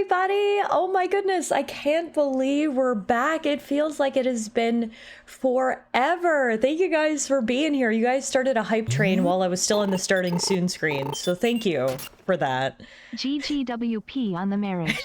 everybody! Oh my goodness, I can't believe we're back. It feels like it has been forever. Thank you guys for being here. You guys started a hype train while I was still in the starting soon screen, so thank you for that. GGWP on the marriage.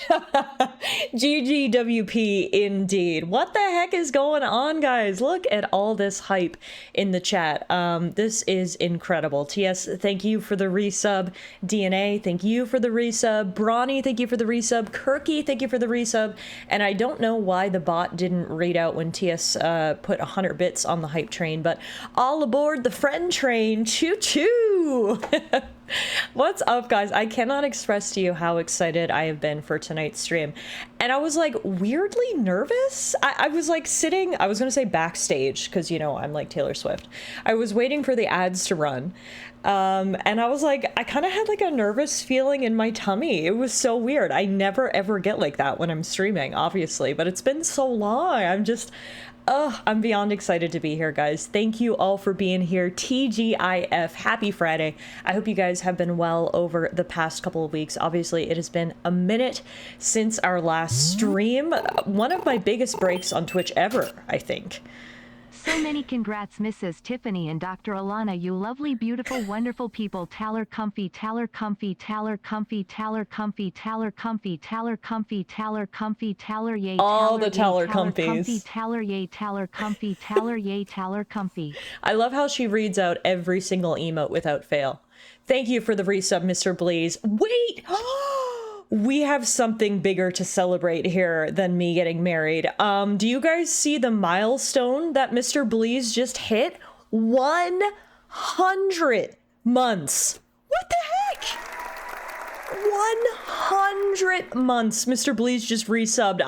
GGWP indeed. What the heck is going on, guys? Look at all this hype in the chat. This is incredible. TS, thank you for the resub. DNA, thank you for the resub. Brawny, thank you for the resub. Kirky, thank you for the resub. And I don't know why the bot didn't read out when TS put 100 bits on the hype train, but all aboard the friend train. Choo-choo! What's up, guys? I cannot express to you how excited I have been for tonight's stream. And I was like weirdly nervous. I was like sitting, I was gonna say backstage, because you know I'm like Taylor Swift. I was waiting for the ads to run. And I was like, I kind of had like a nervous feeling in my tummy. It was so weird. I never ever get like that when I'm streaming, obviously, but it's been so long. I'm beyond excited to be here, guys. Thank you all for being here. TGIF, happy Friday. I hope you guys have been well over the past couple of weeks. Obviously, it has been a minute since our last stream. One of my biggest breaks on Twitch ever, I think. So many congrats, Mrs. Tiffany and Dr. Alana, you lovely, beautiful, wonderful people. Taller comfy, Taller comfy, Taller comfy, Taller comfy, Taller comfy, Taller comfy, Taller comfy, Taller yay, all the Taller comfies. Taller yay, Taller comfy, Taller yay, Taller comfy. I love how she reads out every single emote without fail. Thank you for the resub, Mr. Bleeze. Wait! We have something bigger to celebrate here than me getting married. Do you guys see the milestone that Mr. Bleeze just hit? 100 months. What the heck? 100 months. Mr. Bleeze just resubbed.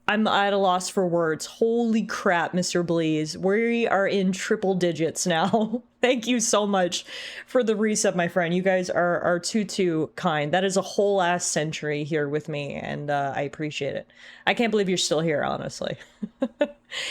I'm at a loss for words. Holy crap, Mr. Bleeze. We are in triple digits now. Thank you so much for the resub, my friend. You guys are too kind. That is a whole ass century here with me, and I appreciate it. I can't believe you're still here, honestly.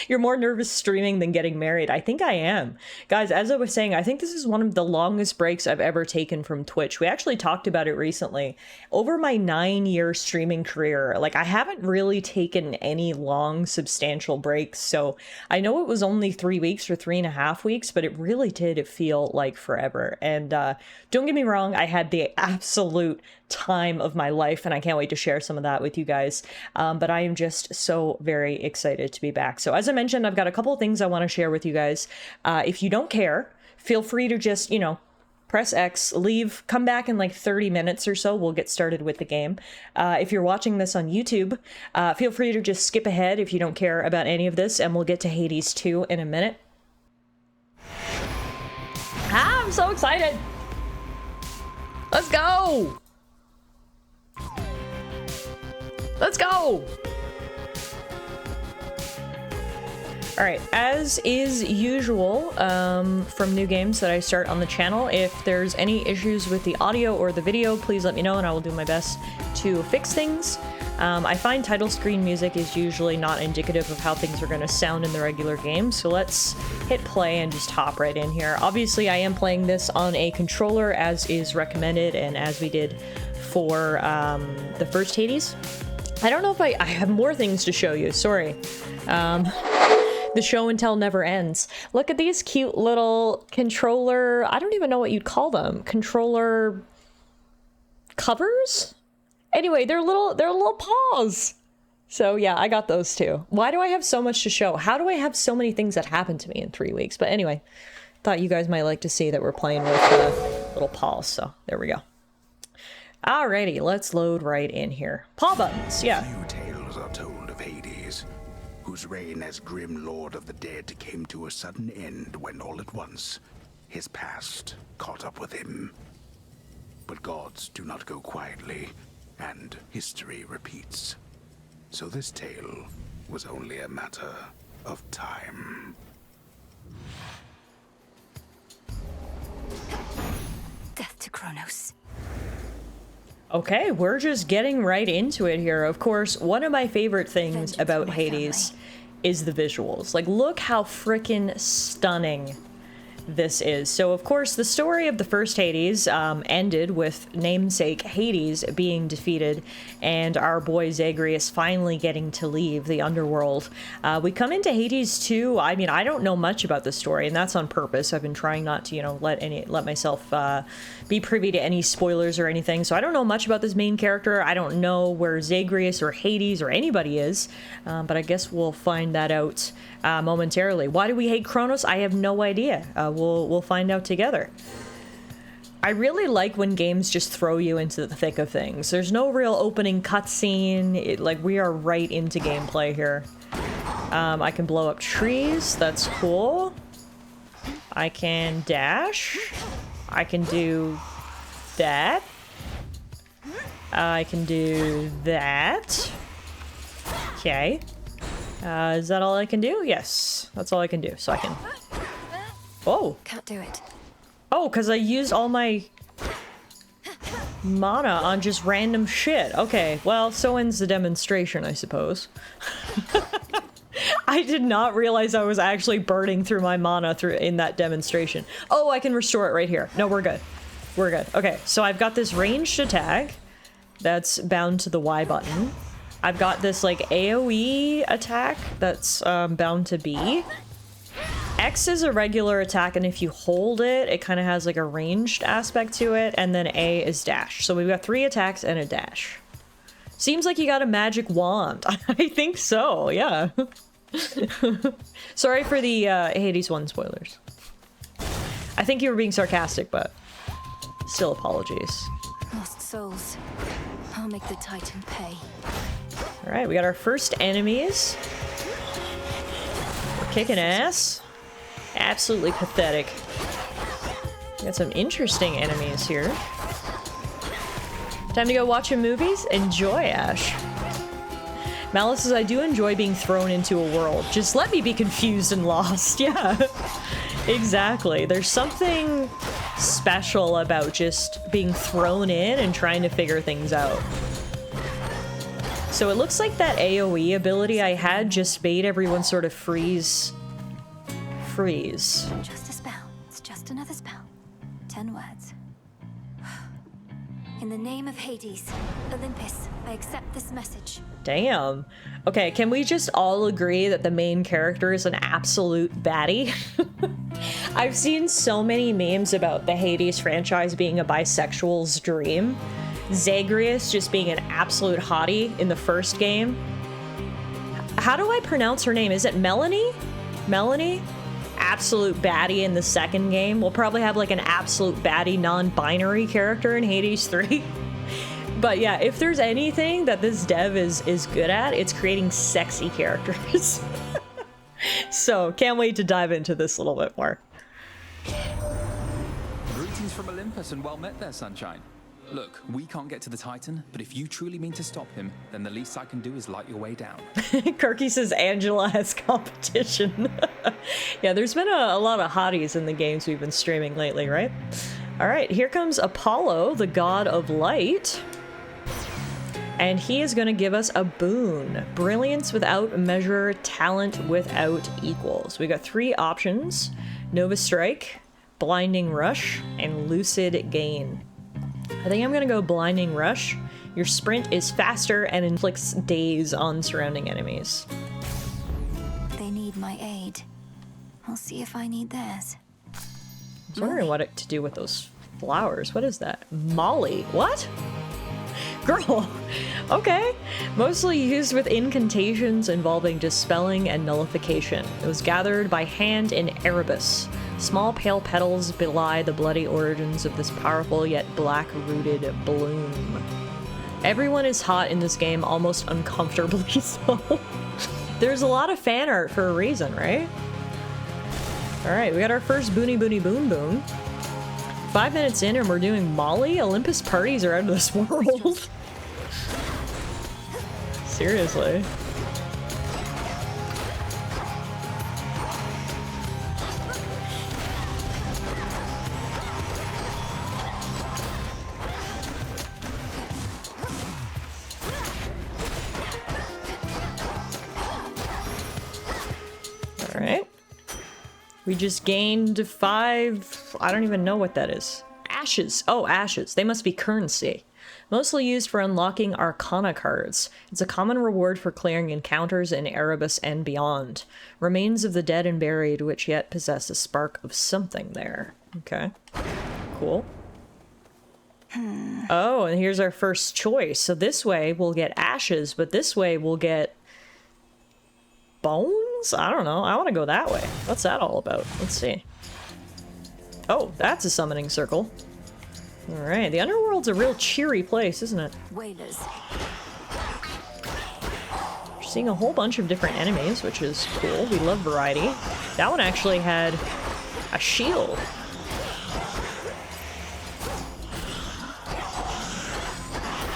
You're more nervous streaming than getting married. I think I am. Guys, as I was saying, I think this is one of the longest breaks I've ever taken from Twitch. We actually talked about it recently. Over my 9-year streaming career, like, I haven't really taken any long, substantial breaks. So I know it was only 3 weeks or 3.5 weeks, but it really did feel like forever. And don't get me wrong, I had the absolute time of my life, and I can't wait to share some of that with you guys. But I am just so very excited to be back. So as I mentioned, I've got a couple of things I want to share with you guys. If you don't care, feel free to just, you know, press X, leave, come back in like 30 minutes or so. We'll get started with the game. If you're watching this on YouTube, feel free to just skip ahead if you don't care about any of this, and we'll get to Hades 2 in a minute. Ah, I'm so excited. Let's go. Let's go. All right, as is usual from new games that I start on the channel, if there's any issues with the audio or the video, please let me know and I will do my best to fix things. I find title screen music is usually not indicative of how things are going to sound in the regular game, so let's hit play and just hop right in here. Obviously, I am playing this on a controller as is recommended and as we did for the first Hades. I don't know if I have more things to show you, sorry. The show and tell never ends. Look at these cute little controller, I don't even know what you'd call them, controller covers? Anyway, they're little paws. So yeah, I got those too. Why do I have so much to show? How do I have so many things that happened to me in 3 weeks? But anyway, thought you guys might like to see that we're playing with little paws, so there we go. Alrighty, let's load right in here. Paw buttons, yeah. Few tales are told of Hades, whose reign as grim lord of the dead came to a sudden end when all at once his past caught up with him. But gods do not go quietly, and history repeats. So this tale was only a matter of time. Death to Kronos. Okay, we're just getting right into it here. Of course, one of my favorite things about Hades is the visuals. Like, look how freaking stunning this is. So, of course, the story of the first Hades ended with namesake Hades being defeated and our boy Zagreus finally getting to leave the underworld. We come into Hades 2. I mean, I don't know much about the story, and that's on purpose. I've been trying not to, you know, let myself be privy to any spoilers or anything. So I don't know much about this main character. I don't know where Zagreus or Hades or anybody is, but I guess we'll find that out momentarily. Why do we hate Kronos? I have no idea. We'll find out together. I really like when games just throw you into the thick of things. There's no real opening cutscene. Like, we are right into gameplay here. I can blow up trees. That's cool. I can dash. I can do that. I can do that. Okay. Is that all I can do? Yes, that's all I can do. So I can... Whoa. Can't do it. Oh, because I used all my mana on just random shit. Okay, well, so ends the demonstration, I suppose. I did not realize I was actually burning through my mana in that demonstration. Oh, I can restore it right here. No, we're good. We're good. Okay, so I've got this ranged attack that's bound to the Y button. I've got this, like, AoE attack that's bound to B. X is a regular attack, and if you hold it, it kind of has, like, a ranged aspect to it, and then A is dash. So we've got 3 attacks and a dash. Seems like you got a magic wand. I think so, yeah. Sorry for the Hades 1 spoilers. I think you were being sarcastic, but still apologies. Lost souls. I'll make the Titan pay. Alright, we got our first enemies. We're kicking ass. Absolutely pathetic. We got some interesting enemies here. Time to go watching movies? Enjoy, Ash. Malice says, I do enjoy being thrown into a world. Just let me be confused and lost. Yeah, exactly. There's something special about just being thrown in and trying to figure things out. So it looks like that AoE ability I had just made everyone sort of freeze. Just a spell. It's just another spell. 10 words. In the name of Hades, Olympus, I accept this message. Damn. Okay, can we just all agree that the main character is an absolute baddie? I've seen so many memes about the Hades franchise being a bisexual's dream. Zagreus just being an absolute hottie in the first game. How do I pronounce her name? Is it Melanie? Melanie? Absolute baddie in the second game. We'll probably have like an absolute baddie non-binary character in Hades 3. But yeah, if there's anything that this dev is good at, it's creating sexy characters. So can't wait to dive into this a little bit more. Greetings from Olympus and well met there, sunshine. Look, we can't get to the Titan, but if you truly mean to stop him, then the least I can do is light your way down. Kirky says Angela has competition. Yeah, there's been a lot of hotties in the games we've been streaming lately, right? All right, here comes Apollo, the god of light. And he is going to give us a boon. Brilliance without measure, talent without equals. We got 3 options. Nova Strike, Blinding Rush, and Lucid Gain. I think I'm gonna go Blinding Rush. Your sprint is faster and inflicts daze on surrounding enemies. They need my aid. I'll see if I need theirs. I was wondering what to do with those flowers. What is that? Molly. What? Girl. Okay. Mostly used with incantations involving dispelling and nullification. It was gathered by hand in Erebus. Small pale petals belie the bloody origins of this powerful yet black-rooted bloom. Everyone is hot in this game, almost uncomfortably so. There's a lot of fan art for a reason, right? Alright, we got our first boony boony boon boon. 5 minutes in and we're doing Molly? Olympus parties are out of this world. Seriously. Alright. We just gained 5... I don't even know what that is. Ashes. Oh, ashes. They must be currency. Mostly used for unlocking Arcana cards. It's a common reward for clearing encounters in Erebus and beyond. Remains of the dead and buried, which yet possess a spark of something there. Okay. Cool. Oh, and here's our first choice. So this way we'll get ashes, but this way we'll get... bones? I don't know. I want to go that way. What's that all about? Let's see. Oh, that's a summoning circle. Alright, the Underworld's a real cheery place, isn't it? Whalers. We're seeing a whole bunch of different enemies, which is cool. We love variety. That one actually had a shield.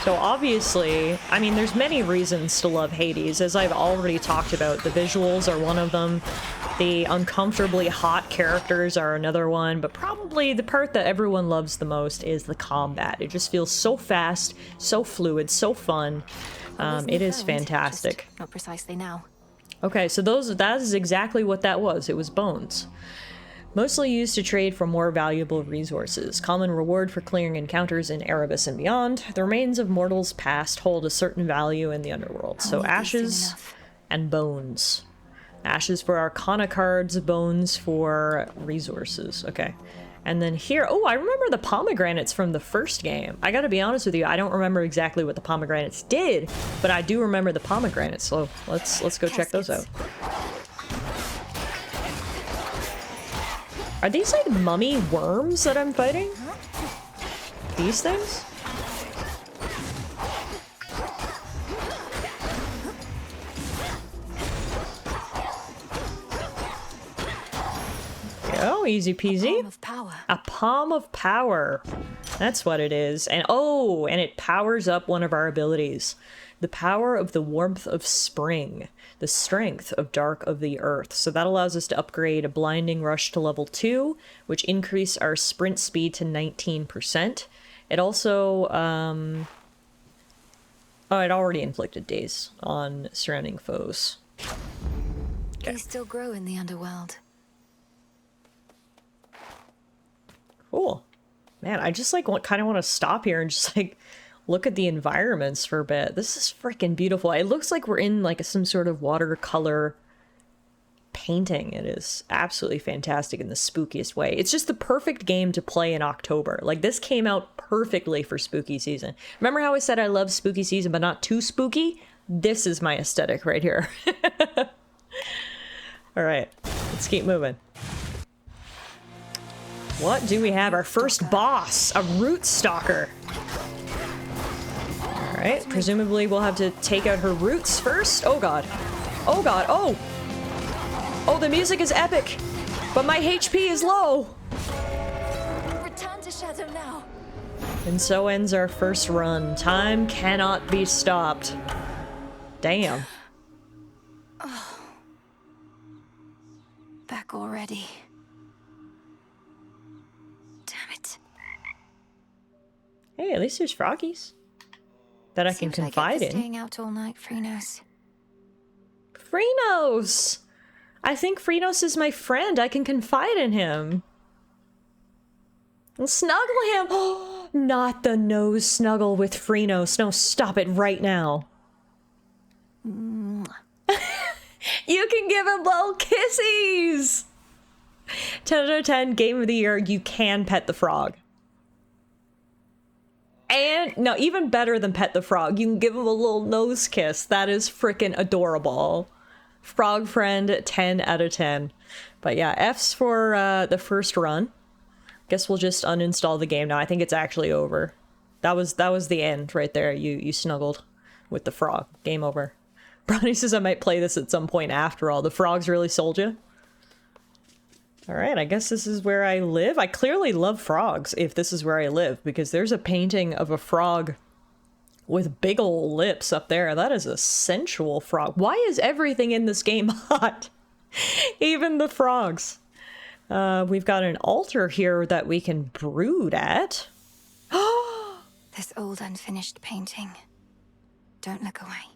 So obviously, I mean, there's many reasons to love Hades. As I've already talked about, the visuals are one of them. The uncomfortably hot characters are another one, but probably the part that everyone loves the most is the combat. It just feels so fast, so fluid, so fun. It is fantastic. Just not precisely now. Okay, so that is exactly what that was. It was bones. Mostly used to trade for more valuable resources. Common reward for clearing encounters in Erebus and beyond. The remains of mortals past hold a certain value in the underworld. So ashes and bones. Ashes for Arcana cards, bones for resources. Okay. And then here, oh, I remember the pomegranates from the first game. I gotta be honest with you, I don't remember exactly what the pomegranates did, but I do remember the pomegranates, so let's go check those out. Are these like mummy worms that I'm fighting? These things? Oh, easy peasy. A palm of power. A palm of power. That's what it is. And oh, and it powers up one of our abilities. The power of the warmth of spring. The strength of dark of the earth. So that allows us to upgrade a blinding rush to level 2, which increase our sprint speed to 19%. It also, oh, it already inflicted daze on surrounding foes. Okay. They still grow in the underworld. Cool. Man, I just like kind of want to stop here and just like look at the environments for a bit. This is freaking beautiful. It looks like we're in like some sort of watercolor painting. It is absolutely fantastic in the spookiest way. It's just the perfect game to play in October. Like this came out perfectly for spooky season. Remember how I said I love spooky season but not too spooky? This is my aesthetic right here. All right, let's keep moving. What do we have? Our first boss, a root stalker. All right, presumably we'll have to take out her roots first. Oh god. Oh god. Oh. Oh, the music is epic, but my HP is low. Return to Shadow now. And so ends our first run. Time cannot be stopped. Damn. Oh. Back already. Hey, at least there's froggies that I can confide in. Staying out all night, Freenos. Freenos! I think Freenos is my friend. I can confide in him. And snuggle him. Oh, not the nose snuggle with Freenos. No, stop it right now. You can give him little kissies. 10 out of 10, game of the year. You can pet the frog. And, no, even better than pet the frog, you can give him a little nose kiss. That is freaking adorable. Frog friend, 10 out of 10. But yeah, F's for the first run. Guess we'll just uninstall the game now. I think it's actually over. That was the end right there. You snuggled with the frog. Game over. Brownie says I might play this at some point after all. The frogs really sold you? Alright, I guess this is where I live. I clearly love frogs if this is where I live, because there's a painting of a frog with big ol' lips up there. That is a sensual frog. Why is everything in this game hot? Even the frogs. We've got an altar here that we can brood at. This old unfinished painting. Don't look away.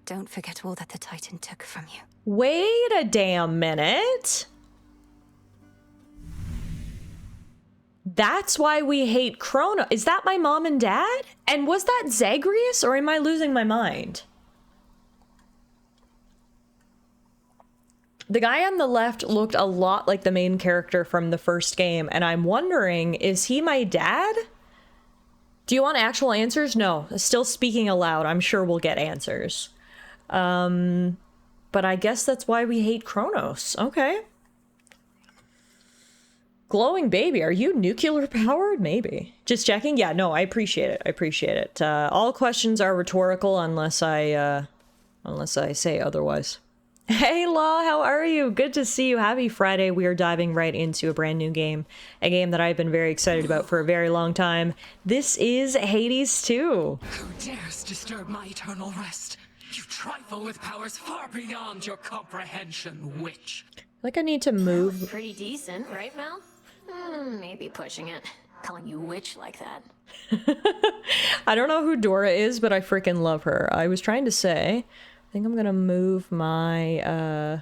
Don't forget all that the Titan took from you. Wait a damn minute. That's why we hate Chrono. Is that my mom and dad? And was that Zagreus, or am I losing my mind? The guy on the left looked a lot like the main character from the first game, and I'm wondering, is he my dad? Do you want actual answers? No. Still speaking aloud. I'm sure we'll get answers. But I guess that's why we hate Kronos. Okay. Glowing baby, are you nuclear powered? Maybe. Just checking? Yeah, no, I appreciate it. I appreciate it. All questions are rhetorical unless I say otherwise. Hey Law, how are you? Good to see you. Happy Friday. We are diving right into a brand new game. A game that I've been very excited about for a very long time. This is Hades 2. Who dares disturb my eternal rest? You trifle with powers far beyond your comprehension, witch. Like I need to move. Pretty decent, right, Mel? Maybe pushing it. Calling you witch like that. I don't know who Dora is, but I freaking love her. I was trying to say, I think I'm gonna move my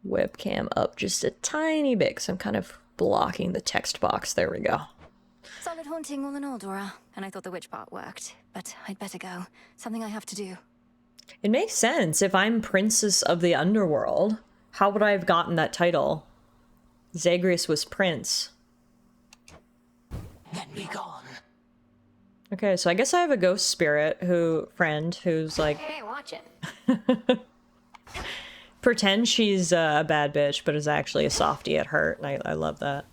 webcam up just a tiny bit, because I'm kind of blocking the text box. There we go. Solid haunting all in all, Dora. And I thought the witch part worked. But I'd better go. Something I have to do. It makes sense. If I'm Princess of the Underworld, how would I have gotten that title? Zagreus was Prince. Then be gone. Okay, so I guess I have a ghost spirit who's like... Hey, watch it. pretend she's a bad bitch, but is actually a softie at heart. And I love that.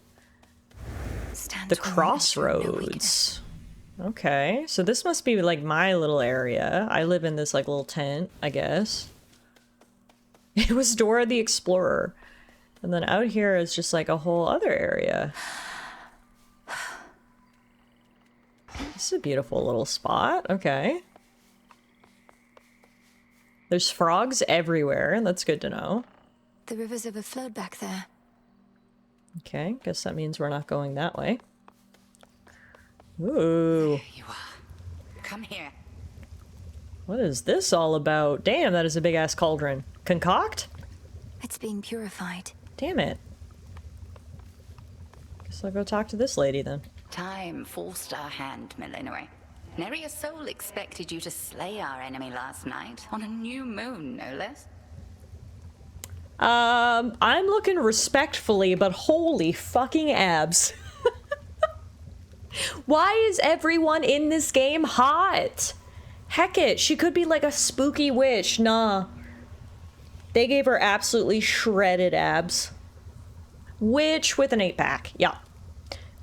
The Crossroads. Okay, so this must be like my little area. I live in this like little tent, I guess. It was Dora the Explorer. And then out here is just like a whole other area. This is a beautiful little spot. Okay. There's frogs everywhere. That's good to know. The river's overflowed back there. Okay, guess that means we're not going that way. Ooh. You are. Come here. What is this all about? Damn, that is a big ass cauldron. Concoct? It's being purified. Damn it. Guess I'll go talk to this lady then. Time forced our hand, Millenoi. Nary a soul expected you to slay our enemy last night, on a new moon, no less. I'm looking respectfully, but holy fucking abs. Why is everyone in this game hot? Heck it, she could be like a spooky witch. Nah. They gave her absolutely shredded abs. Witch with an 8-pack. Yeah.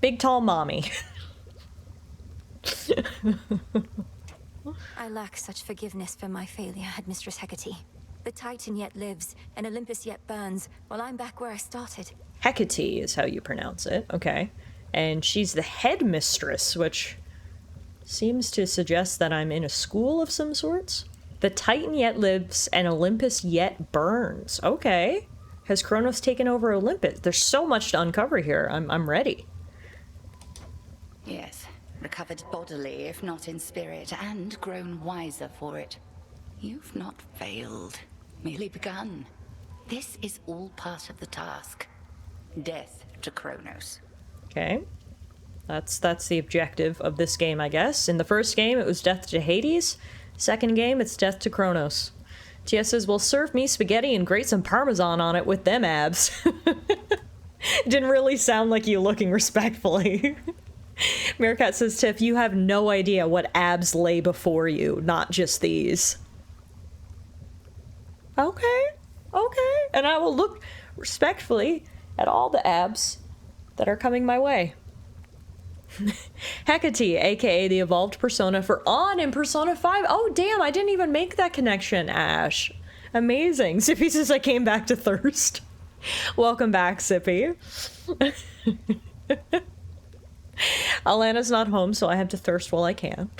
Big tall mommy. I lack such forgiveness for my failure, Headmistress Hecate. The Titan yet lives, and Olympus yet burns, while I'm back where I started. Hecate is how you pronounce it. Okay. And she's the headmistress, which seems to suggest that I'm in a school of some sorts. The Titan yet lives, and Olympus yet burns. Okay. Has Kronos taken over Olympus? There's so much to uncover here. I'm ready. Yes, recovered bodily, if not in spirit, and grown wiser for it. You've not failed, merely begun. This is all part of the task. Death to Kronos. Okay. That's the objective of this game, I guess. In the first game, it was death to Hades. Second game, it's death to Kronos. TS says, well, serve me spaghetti and grate some Parmesan on it with them abs. Didn't really sound like you looking respectfully. Meerkat says, Tiff, you have no idea what abs lay before you, not just these. Okay. Okay. And I will look respectfully at all the abs that are coming my way. Hecate, aka the evolved persona for On in Persona 5. Oh, damn, I didn't even make that connection, Ash. Amazing. Sippy says I came back to thirst. Welcome back, Sippy. Alana's not home, so I have to thirst while I can.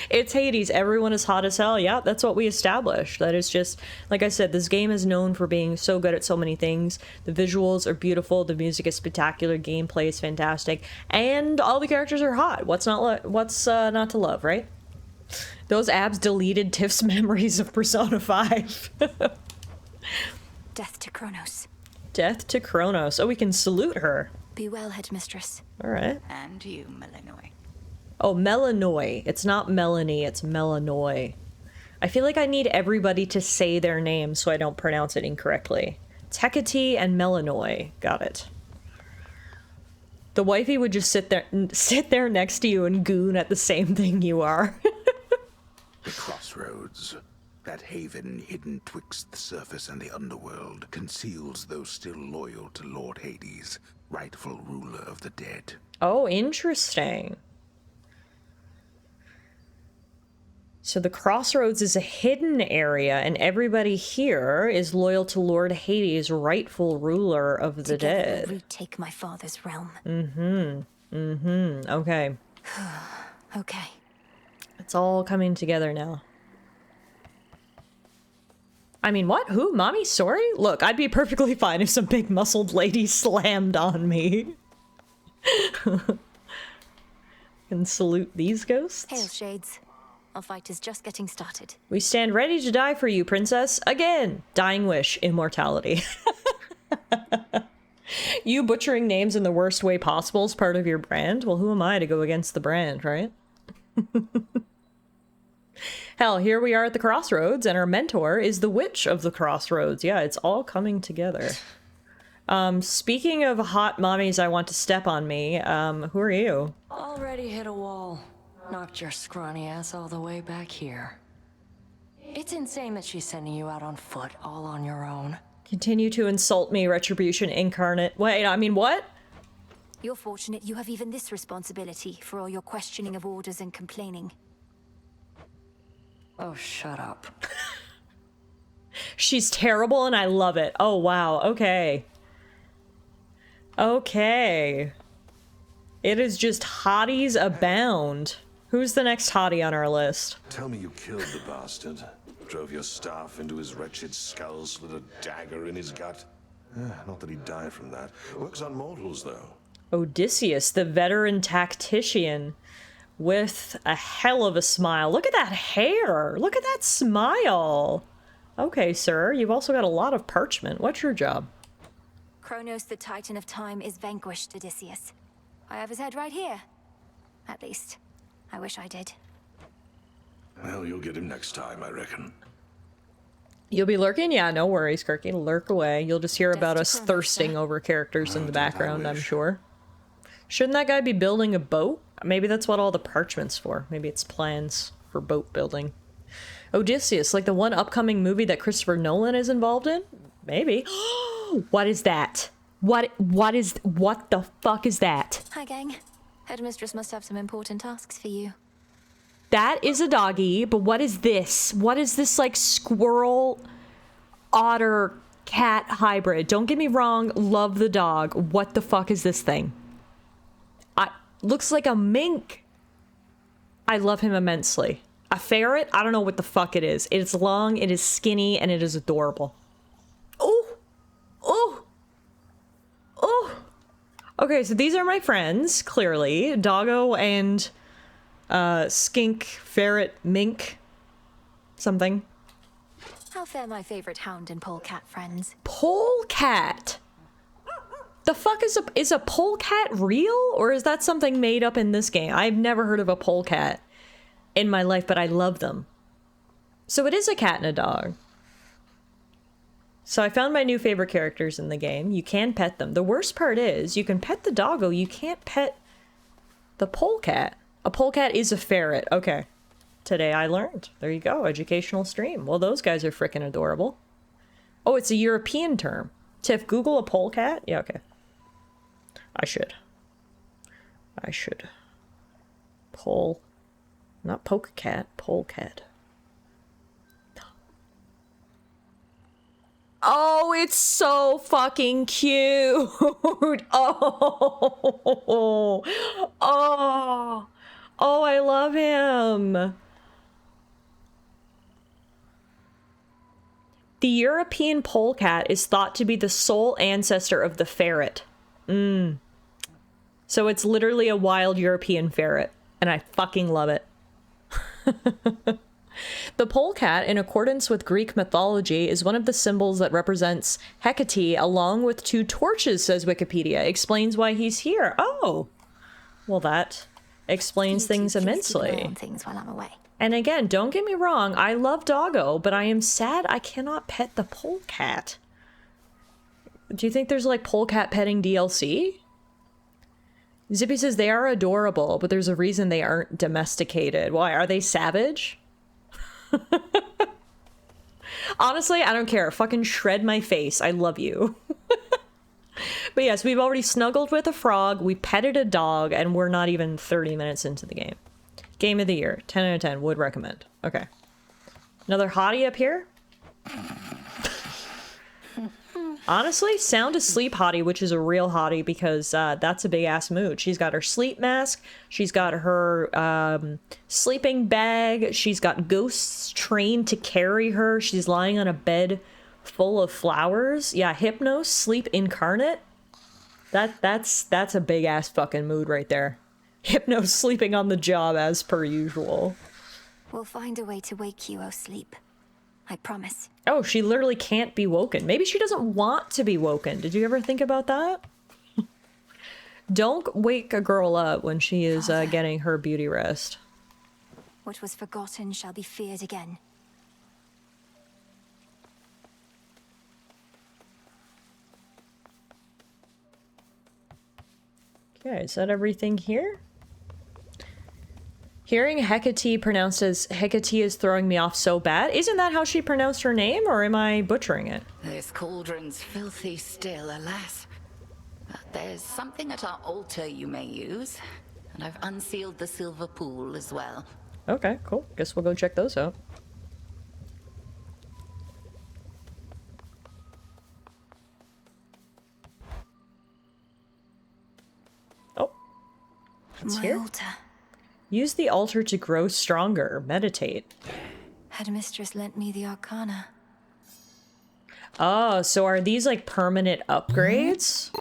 It's Hades. Everyone is hot as hell. Yeah, that's what we established. That is just, like I said, this game is known for being so good at so many things. The visuals are beautiful. The music is spectacular. Gameplay is fantastic. And all the characters are hot. What's not to love, right? Those abs deleted Tiff's memories of Persona 5. Death to Kronos. Death to Kronos. Oh, we can salute her. Be well, headmistress. All right. And you, Melanoy. Oh, Melanoy. It's not Melanie, it's Melanoy. I feel like I need everybody to say their name so I don't pronounce it incorrectly. It's Hecate and Melanoy. Got it. The wifey would just sit there next to you and goon at the same thing you are. The crossroads. That haven hidden twixt the surface and the underworld conceals those still loyal to Lord Hades, rightful ruler of the dead. Oh, interesting. So the crossroads is a hidden area, and everybody here is loyal to Lord Hades, rightful ruler of the dead. We'll retake my father's realm. Okay. Okay. It's all coming together now. I mean, what? Who? Mommy? Sorry? Look, I'd be perfectly fine if some big muscled lady slammed on me. And salute these ghosts. Hail, Shades. Our fight is just getting started. We stand ready to die for you, princess. Again. Dying wish. Immortality. You butchering names in the worst way possible is part of your brand? Well, who am I to go against the brand, right? Hell, here we are at the crossroads, and our mentor is the witch of the crossroads. Yeah, it's all coming together. Speaking of hot mommies I want to step on me, who are you? Already hit a wall. Knocked your scrawny ass all the way back here. It's insane that she's sending you out on foot, all on your own. Continue to insult me, Retribution Incarnate. Wait, I mean, what? You're fortunate you have even this responsibility for all your questioning of orders and complaining. Oh, shut up. She's terrible and I love it. Oh, wow. Okay. Okay. It is just hotties abound. Who's the next hottie on our list? Tell me you killed the bastard. Drove your staff into his wretched skull, slid a dagger in his gut. Not that he'd die from that. Works on mortals, though. Odysseus, the veteran tactician, with a hell of a smile. Look at that hair. Look at that smile. Okay, sir, you've also got a lot of parchment. What's your job? Kronos, the Titan of Time, is vanquished, Odysseus. I have his head right here. At least, I wish I did. Well, you'll get him next time, I reckon. You'll be lurking? Yeah, no worries, Kirky. Lurk away. You'll just hear about us thirsting over characters in the background, I'm sure. Shouldn't that guy be building a boat? Maybe that's what all the parchment's for. Maybe it's plans for boat building. Odysseus, like the one upcoming movie that Christopher Nolan is involved in? Maybe. What is that? What the fuck is that? Hi, gang. Headmistress must have some important tasks for you. That is a doggy, but what is this? What is this, like, squirrel, otter, cat hybrid? Don't get me wrong, love the dog. What the fuck is this thing? Looks like a mink. I love him immensely. A ferret? I don't know what the fuck it is. It is long, it is skinny, and it is adorable. Oh! Oh! Oh! Okay, so these are my friends, clearly. Doggo and... skink, ferret, mink, something. How fare my favorite hound and polecat friends? Polecat? The fuck is a polecat real? Or is that something made up in this game? I've never heard of a polecat in my life, but I love them. So it is a cat and a dog. So I found my new favorite characters in the game. You can pet them. The worst part is, you can pet the doggo, you can't pet the polecat. A polecat is a ferret. Okay. Today I learned. There you go. Educational stream. Well, those guys are freaking adorable. Oh, it's a European term. Tiff, Google a polecat? Yeah, okay. I should. Not pokecat, polecat. Oh, it's so fucking cute. Oh. Oh. Oh, I love him. The European polecat is thought to be the sole ancestor of the ferret. So it's literally a wild European ferret, and I fucking love it. The polecat, in accordance with Greek mythology, is one of the symbols that represents Hecate, along with 2 torches, says Wikipedia. Explains why he's here. Oh, well, that explains things immensely. Things while I'm away. And again, don't get me wrong, I love Doggo, but I am sad I cannot pet the polecat. Do you think there's like polecat petting DLC? Zippy says they are adorable, but there's a reason they aren't domesticated. Why? Are they savage? Honestly, I don't care. Fucking shred my face. I love you. But yes, we've already snuggled with a frog, we petted a dog, and we're not even 30 minutes into the game. Game of the year. 10 out of 10. Would recommend. Okay. Another hottie up here? Honestly, sound asleep hottie, which is a real hottie because that's a big ass mood. She's got her sleep mask. She's got her sleeping bag. She's got ghosts trained to carry her. She's lying on a bed full of flowers. Yeah, Hypnos, sleep incarnate. That's a big ass fucking mood right there. Hypnos sleeping on the job as per usual. We'll find a way to wake you, oh sleep. I promise. Oh, she literally can't be woken. Maybe she doesn't want to be woken. Did you ever think about that? Don't wake a girl up when she is getting her beauty rest. What was forgotten shall be feared again. Okay, is that everything here? Hearing Hecate pronounced as Hecate is throwing me off so bad. Isn't that how she pronounced her name, or am I butchering it? This cauldron's filthy still, alas. But there's something at our altar you may use. And I've unsealed the silver pool as well. Okay, cool. Guess we'll go check those out. Oh. It's My here. altar. Use the altar to grow stronger. Meditate. Had Mistress lent me the arcana. Oh, so are these like permanent upgrades?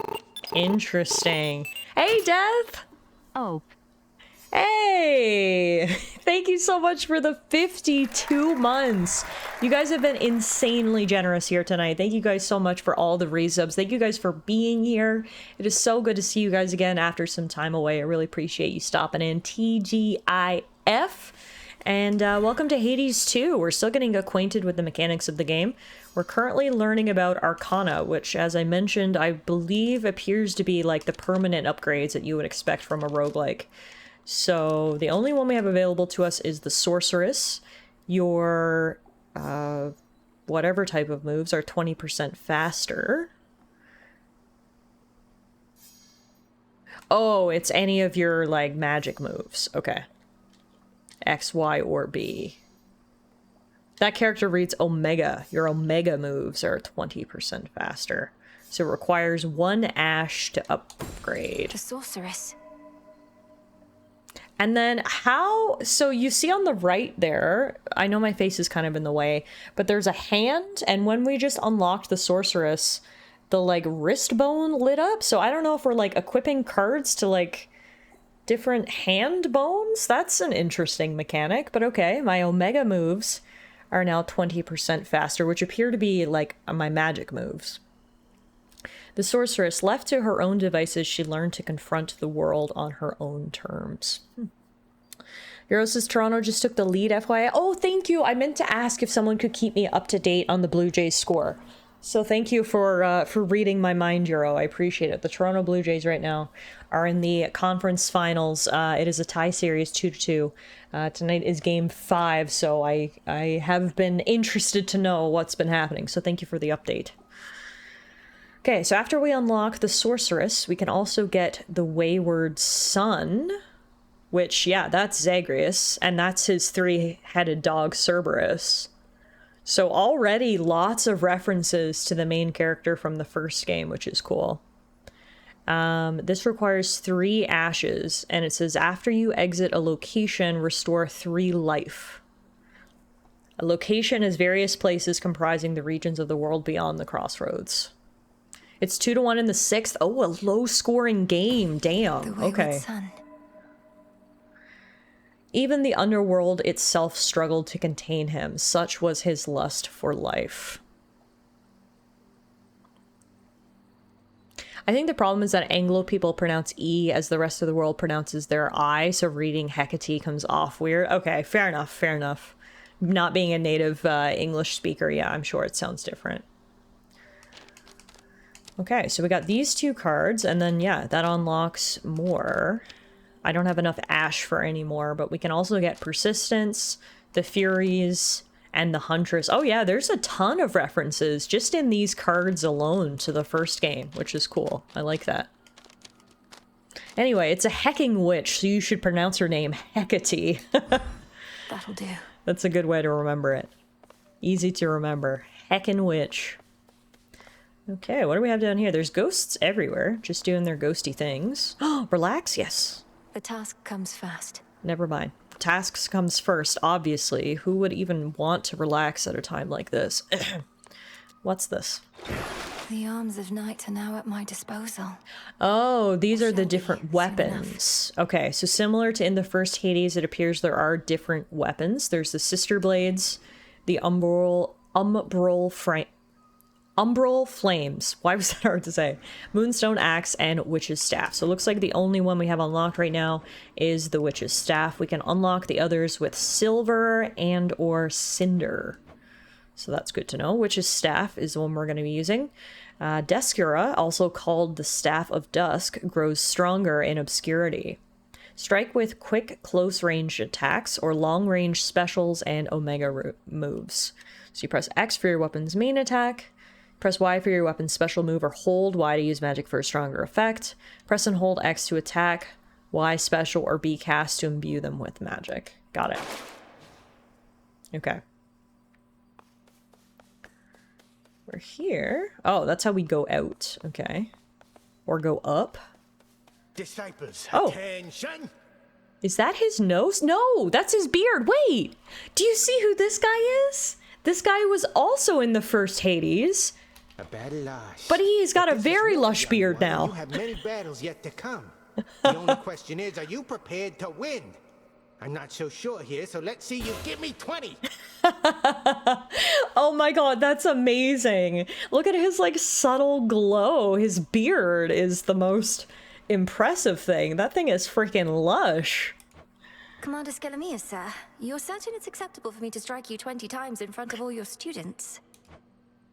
Interesting. Hey, Death! Oh. Hey! Thank you so much for the 52 months. You guys have been insanely generous here tonight. Thank you guys so much for all the resubs. Thank you guys for being here. It is so good to see you guys again after some time away. I really appreciate you stopping in. TGIF. And welcome to Hades 2. We're still getting acquainted with the mechanics of the game. We're currently learning about Arcana, which, as I mentioned, I believe appears to be like the permanent upgrades that you would expect from a roguelike. So the only one we have available to us is the Sorceress. Your whatever type of moves are 20% faster. Oh, it's any of your like magic moves. Okay. X, Y, or B. That character reads Omega. Your Omega moves are 20% faster. So it requires 1 ash to upgrade. The Sorceress. And then how, so you see on the right there, I know my face is kind of in the way, but there's a hand, and when we just unlocked the Sorceress, the like wrist bone lit up. So I don't know if we're like equipping cards to like different hand bones. That's an interesting mechanic, but okay. My Omega moves are now 20% faster, which appear to be like my magic moves. The Sorceress, left to her own devices, she learned to confront the world on her own terms. Euro says Toronto just took the lead, FYI. Oh, thank you. I meant to ask if someone could keep me up to date on the Blue Jays score. So thank you for reading my mind, Euro. I appreciate it. The Toronto Blue Jays right now are in the conference finals. It is a tie series, 2-2. Tonight is game 5, so I have been interested to know what's been happening. So thank you for the update. Okay, so after we unlock the Sorceress, we can also get the Wayward Son, which, yeah, that's Zagreus, and that's his 3-headed dog, Cerberus. So already lots of references to the main character from the first game, which is cool. This requires 3 ashes, and it says after you exit a location, restore 3 life. A location is various places comprising the regions of the world beyond the crossroads. It's 2-1 in the 6th. Oh, a low-scoring game. Damn. Okay. Son. Even the underworld itself struggled to contain him. Such was his lust for life. I think the problem is that Anglo people pronounce E as the rest of the world pronounces their I, so reading Hecate comes off weird. Okay, fair enough, fair enough. Not being a native English speaker, yeah, I'm sure it sounds different. Okay, so we got these 2 cards, and then, yeah, that unlocks more. I don't have enough ash for any more, but we can also get Persistence, the Furies, and the Huntress. Oh yeah, there's a ton of references just in these cards alone to the first game, which is cool. I like that. Anyway, it's a hecking witch, so you should pronounce her name Hecate. That'll do. That's a good way to remember it. Easy to remember. Heckin' witch. Okay, what do we have down here? There's ghosts everywhere, just doing their ghosty things. Oh, relax, yes. The task comes first. Never mind. Tasks comes first, obviously. Who would even want to relax at a time like this? What's this? The arms of night are now at my disposal. Oh, these are the different weapons. Okay, so similar to in the first Hades, it appears there are different weapons. There's the Sister Blades, the Umbral Flames. Why was that hard to say? Moonstone Axe and Witch's Staff. So it looks like the only one we have unlocked right now is the Witch's Staff. We can unlock the others with Silver and or Cinder. So that's good to know. Witch's Staff is the one we're going to be using. Descura, also called the Staff of Dusk, grows stronger in obscurity. Strike with quick close-range attacks or long-range specials and Omega moves. So you press X for your weapon's main attack. Press Y for your weapon's special move, or hold Y to use magic for a stronger effect. Press and hold X to attack, Y special, or B cast to imbue them with magic. Got it. Okay. We're here. Oh, that's how we go out. Okay. Or go up. Disciples, oh. Attention! Is that his nose? No, that's his beard. Wait, do you see who this guy is? This guy was also in the first Hades. A battle lost. But he's got a very lush beard now. You have many battles yet to come. The only question is, are you prepared to win? I'm not so sure here, so let's see you give me 20. Oh my god, that's amazing. Look at his like subtle glow. His beard is the most impressive thing. That thing is freaking lush. Commander Skelemius, sir, you're certain it's acceptable for me to strike you 20 times in front of all your students?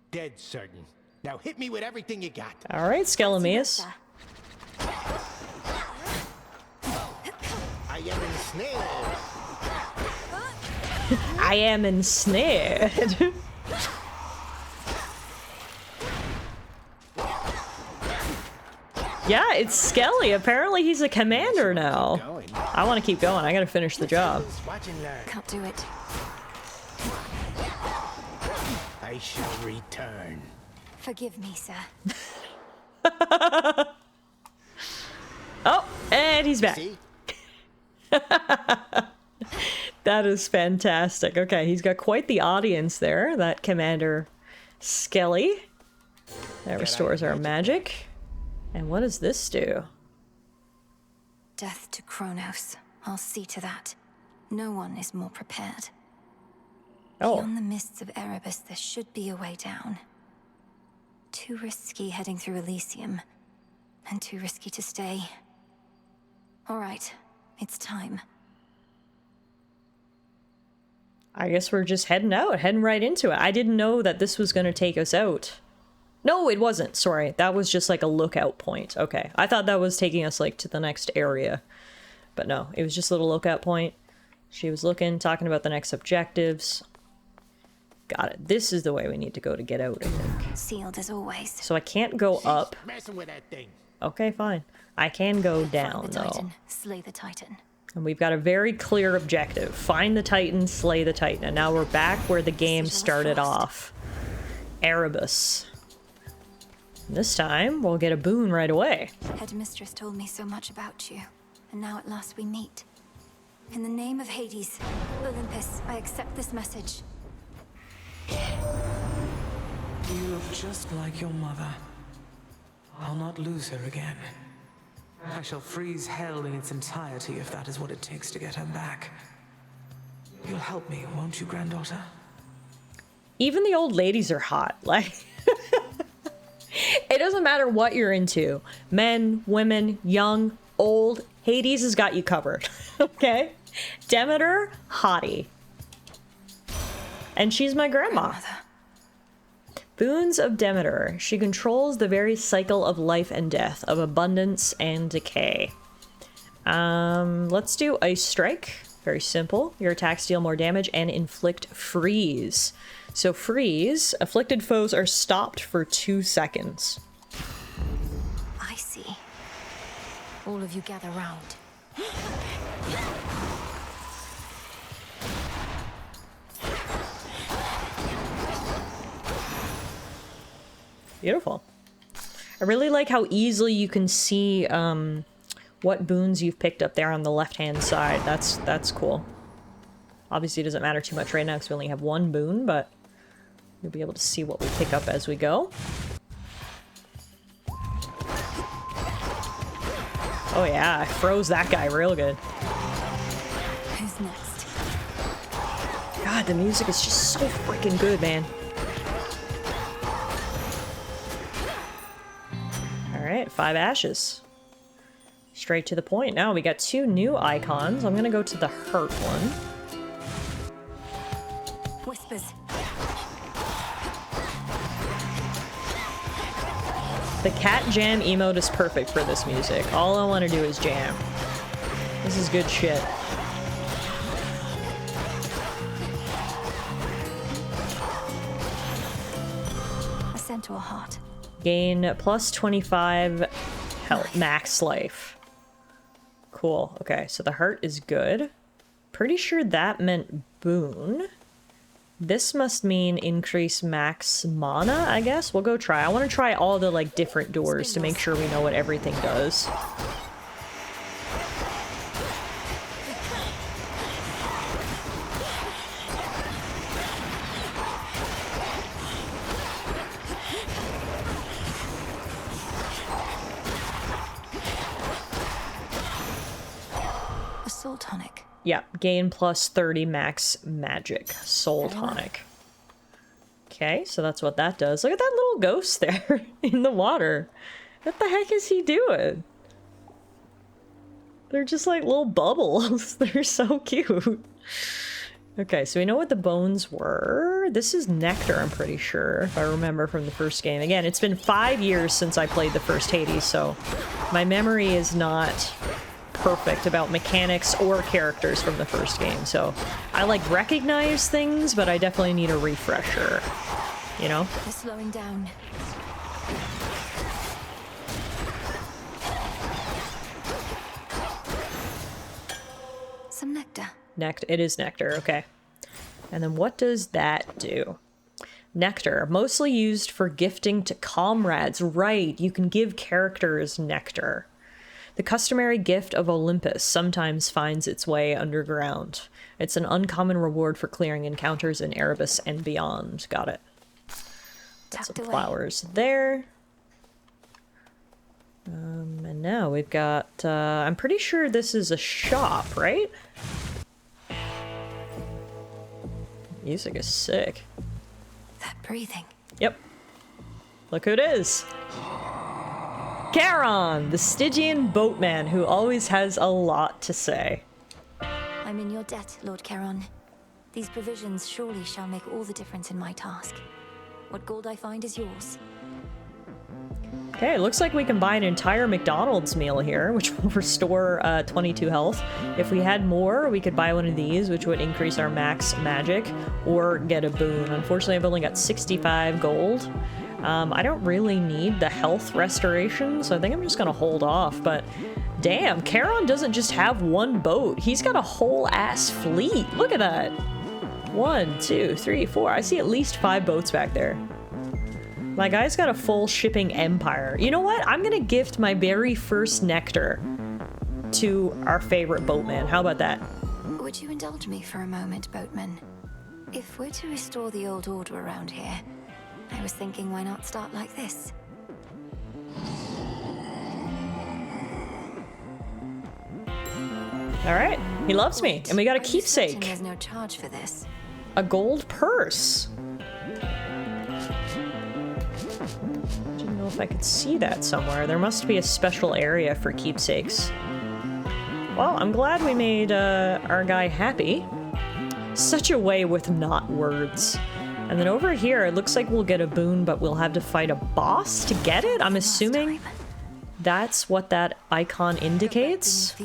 Dead certain. Now hit me with everything you got. All right, Skelemius. I am ensnared. I am ensnared. Yeah, it's Skelly. Apparently he's a commander now. I want to keep going. I gotta finish the job. Can't do it. I shall return. Forgive me, sir. Oh, and he's back. That is fantastic. Okay, he's got quite the audience there, that Commander Skelly. That restores our magic. And what does this do? Death to Kronos. I'll see to that. No one is more prepared. Oh. Beyond the mists of Erebus, there should be a way down. Too risky heading through Elysium. And too risky to stay. All right, it's time. I guess we're just heading out, heading right into it. I didn't know that this was going to take us out. No, it wasn't. Sorry. That was just like a lookout point. Okay. I thought that was taking us like to the next area. But no, it was just a little lookout point. She was looking, talking about the next objectives. Got it. This is the way we need to go to get out, I think. Sealed as always. So I can't go up. Messing with that thing. Okay, fine. I can go down, Find the Titan. though. Slay the Titan. And we've got a very clear objective. Find the Titan, slay the Titan. And now we're back where the game started off. Erebus. And this time, we'll get a boon right away. Headmistress told me so much about you, and now at last we meet. In the name of Hades, Olympus, I accept this message. You look just like your mother. I'll not lose her again. I shall freeze hell in its entirety if that is what it takes to get her back. You'll help me, won't you, granddaughter? Even the old ladies are hot. Like, it doesn't matter what you're into. Men, women, young, old, Hades has got you covered. Okay? Demeter, hottie. And she's my grandma. Boons of Demeter. She controls the very cycle of life and death, of abundance and decay. Let's do Ice Strike. Very simple. Your attacks deal more damage and inflict freeze. So freeze, afflicted foes are stopped for 2 seconds. I see. All of you gather round. Beautiful. I really like how easily you can see what boons you've picked up there on the left-hand side. That's cool. Obviously, it doesn't matter too much right now because we only have 1 boon, but you'll be able to see what we pick up as we go. Oh yeah, I froze that guy real good. Who's next? God, the music is just so freaking good, man. Alright, 5 ashes. Straight to the point. Now we got 2 new icons. I'm gonna go to the hurt one. Whispers. The cat jam emote is perfect for this music. All I want to do is jam. This is good shit. A centaur heart. Gain plus 25 health, max life. Cool. Okay, so the hurt is good. Pretty sure that meant boon. This must mean increase max mana, I guess. We'll go try. I want to try all the, like, different doors to make sure we know what everything does. A soul tonic. Yeah, gain plus 30 max magic. Soul tonic. Okay, so that's what that does. Look at that little ghost there in the water. What the heck is he doing? They're just like little bubbles. They're so cute. Okay, so we know what the bones were. This is nectar, I'm pretty sure, if I remember from the first game. Again, it's been 5 years since I played the first Hades, so my memory is not perfect about mechanics or characters from the first game. So I like recognize things, but I definitely need a refresher, you know? They're slowing down. Some nectar. Nectar. It is nectar, okay. And then what does that do? Nectar, mostly used for gifting to comrades. Right, you can give characters nectar. The customary gift of Olympus sometimes finds its way underground. It's an uncommon reward for clearing encounters in Erebus and beyond. Got it. Got some flowers there. And now we've got, I'm pretty sure this is a shop, right? Music is sick. That breathing. Yep. Look who it is. Charon, the Stygian boatman who always has a lot to say. I'm in your debt, Lord Charon. These provisions surely shall make all the difference in my task. What gold I find is yours. Okay, looks like we can buy an entire McDonald's meal here, which will restore 22 health. If we had more, we could buy one of these, which would increase our max magic, or get a boon. Unfortunately, I've only got 65 gold. I don't really need the health restoration, so I think I'm just gonna hold off, but damn, Charon doesn't just have one boat. He's got a whole ass fleet. Look at that. 1, 2, 3, 4. I see at least 5 boats back there. My guy's got a full shipping empire. You know what? I'm gonna gift my very first nectar to our favorite boatman. How about that? Would you indulge me for a moment, boatman? If we're to restore the old order around here, I was thinking why not start like this? All right, he loves me, and we got a Are you certain keepsake. there's no charge for this? A gold purse. Didn't know if I could see that somewhere. There must be a special area for keepsakes. Well, I'm glad we made our guy happy. Such a way with not words. And then over here, it looks like we'll get a boon, but we'll have to fight a boss to get it? I'm assuming that's what that icon indicates.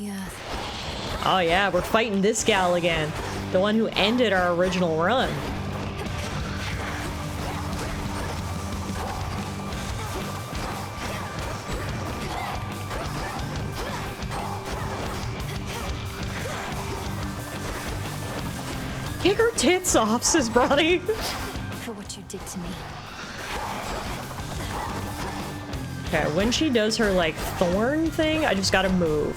Oh yeah, we're fighting this gal again. The one who ended our original run. Kick her tits off, says Bronny. For what you did to me. Okay, when she does her, like, thorn thing, I just gotta move.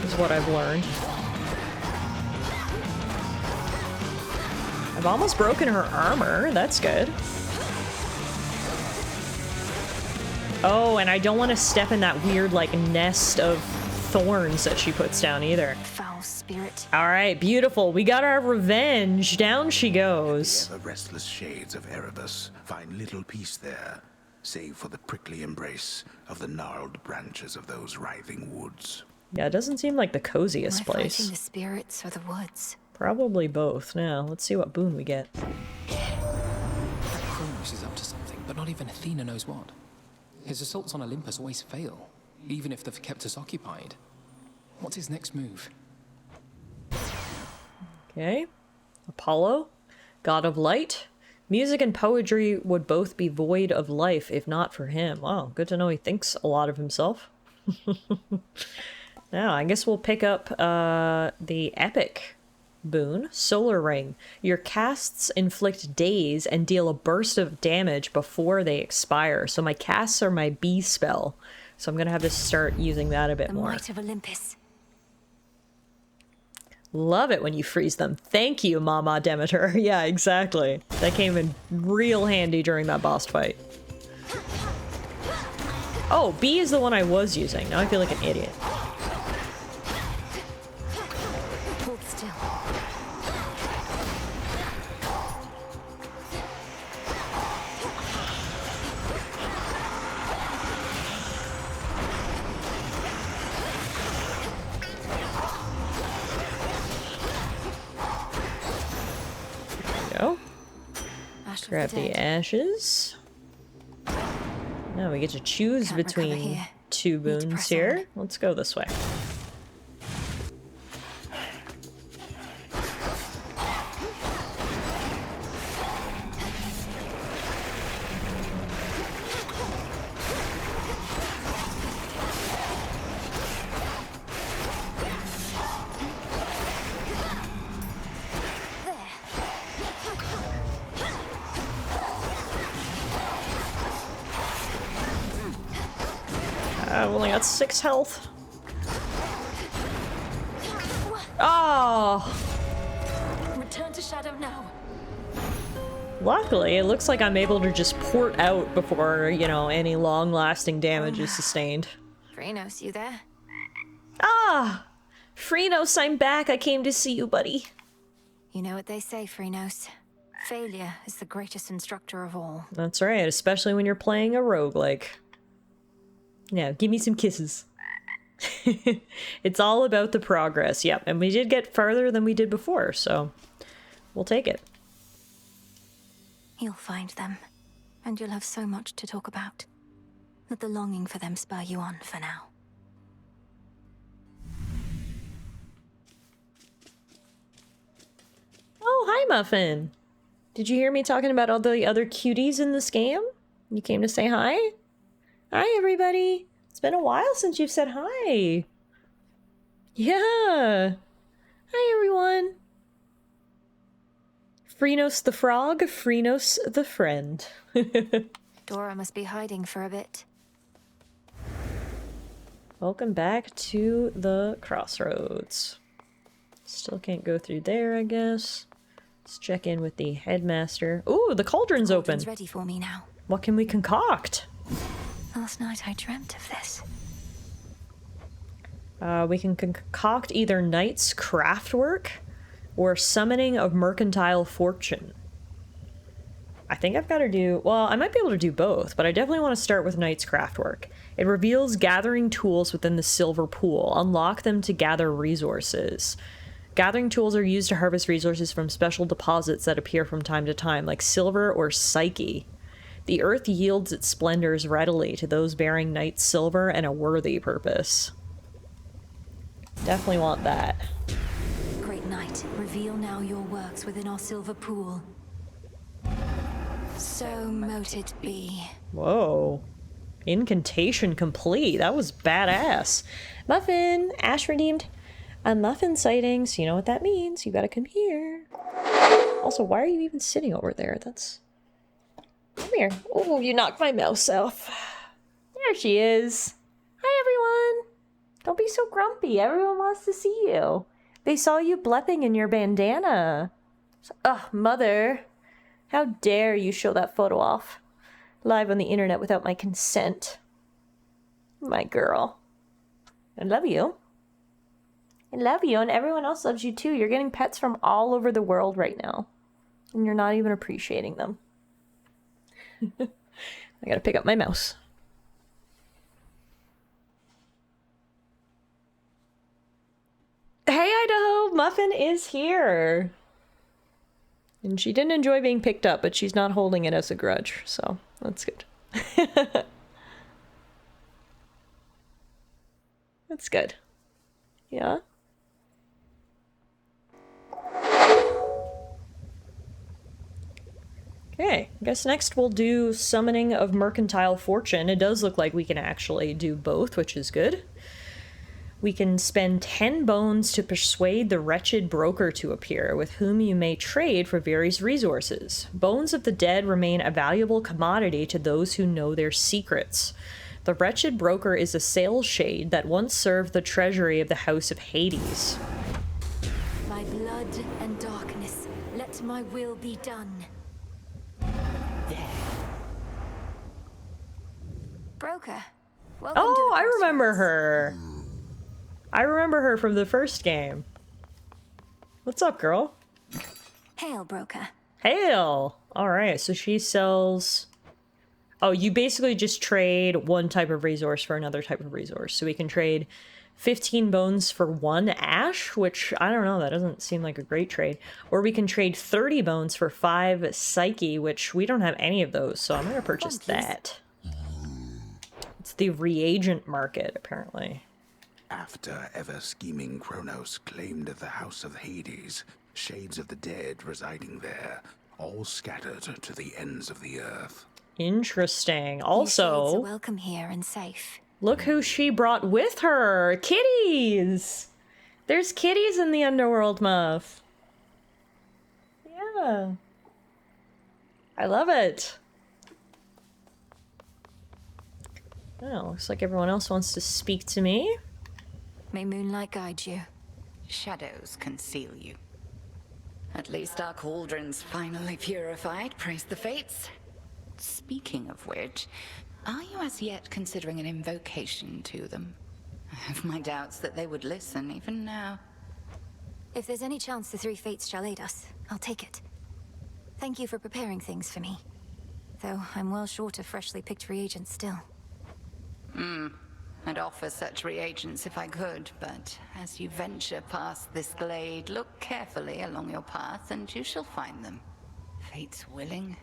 Is what I've learned. I've almost broken her armor. That's good. Oh, and I don't want to step in that weird, like, nest of thorns that she puts down either. Foul spirit. All right, beautiful. We got our revenge. Down she goes. The restless shades of Erebus find little peace there, save for the prickly embrace of the gnarled branches of those writhing woods. Yeah, it doesn't seem like the coziest Am I place. fighting the spirits or the woods? Probably both. Now, let's see what boon we get. Kronos is up to something, but not even Athena knows what. His assaults on Olympus always fail, even if they've kept us occupied. What's his next move? Okay. Apollo, god of light. Music and poetry would both be void of life if not for him. Wow, good to know he thinks a lot of himself. Now, I guess we'll pick up the epic boon, Solar Ring. Your casts inflict daze and deal a burst of damage before they expire. So my casts are my B spell. So I'm gonna have to start using that a bit The more. might of Olympus. Love it when you freeze them. Thank you, Mama Demeter. Yeah, exactly. That came in real handy during that boss fight. Oh, B is the one I was using. Now I feel like an idiot. Hold still. Go. Ash of Grab the the dead. ashes. Now we get to choose Can't recover between here. two Need to boons press here. on. Let's go this way. I've only got 6 health. Oh! Return to shadow now. Luckily, it looks like I'm able to just port out before, you know, any long-lasting damage is sustained. Frenos, you there? Ah! Frenos, I'm back. I came to see you, buddy. You know what they say, Frenos. Failure is the greatest instructor of all. That's right, especially when you're playing a roguelike. Now, give me some kisses. It's all about the progress. Yep, and we did get farther than we did before, so we'll take it. You'll find them, and you'll have so much to talk about. Let the longing for them spur you on for now. Oh, hi, Muffin. Did you hear me talking about all the other cuties in this game? You came to say hi? Hi, everybody. It's been a while since you've said hi. Yeah. Hi, everyone. Frenos the frog, Frenos the friend. Dora must be hiding for a bit. Welcome back to the crossroads. Still can't go through there, I guess. Let's check in with the headmaster. Ooh, the cauldron's open. It's ready for me now. What can we concoct? Last night I dreamt of this. We can concoct either Knight's Craftwork or Summoning of Mercantile Fortune. I think I've got to do... Well, I might be able to do both, but I definitely want to start with Knight's Craftwork. It reveals gathering tools within the silver pool. Unlock them to gather resources. Gathering tools are used to harvest resources from special deposits that appear from time to time, like silver or psyche. The earth yields its splendors readily to those bearing Knight's silver and a worthy purpose. Definitely want that. Great Knight, reveal now your works within our silver pool. So mote it be. Whoa. Incantation complete. That was badass. Muffin! Ash redeemed a muffin sighting, so you know what that means. You gotta come here. Also, why are you even sitting over there? That's... Come here. Oh, you knocked my mouse off. There she is. Hi, everyone. Don't be so grumpy. Everyone wants to see you. They saw you blepping in your bandana. Ugh, mother. How dare you show that photo off live on the internet without my consent. My girl. I love you. I love you, and everyone else loves you too. You're getting pets from all over the world right now. And you're not even appreciating them. I gotta pick up my mouse. Hey, Idaho! Muffin is here! And she didn't enjoy being picked up, but she's not holding it as a grudge, so that's good. That's good. Yeah? Okay, I guess next we'll do Summoning of Mercantile Fortune. It does look like we can actually do both, which is good. We can spend 10 bones to persuade the wretched broker to appear, with whom you may trade for various resources. Bones of the dead remain a valuable commodity to those who know their secrets. The wretched broker is a sales shade that once served the treasury of the House of Hades. My blood and darkness, let my will be done. There. Broker, welcome to the I remember her. I remember her from the first game. What's up, girl? Hail, broker. Hail! Alright, so she sells... Oh, you basically just trade one type of resource for another type of resource. So we can trade 15 bones for 1 ash, which, I don't know, that doesn't seem like a great trade. Or we can trade 30 bones for 5 psyche, which we don't have any of those, so I'm gonna purchase that. It's the reagent market, apparently. After ever-scheming Kronos claimed the House of Hades, shades of the dead residing there, all scattered to the ends of the earth. Interesting. Your Also, shades are welcome here and safe. look who she brought with her! Kitties! There's kitties in the underworld, Muff. Yeah. I love it. Oh, looks like everyone else wants to speak to me. May moonlight guide you. Shadows conceal you. At least our cauldron's finally purified, praise the fates. Speaking of which, are you as yet considering an invocation to them? I have my doubts that they would listen even now. If there's any chance the 3 fates shall aid us, I'll take it. Thank you for preparing things for me. Though I'm well short of freshly picked reagents still. I'd offer such reagents if I could, but as you venture past this glade, look carefully along your path and you shall find them. Fate's willing.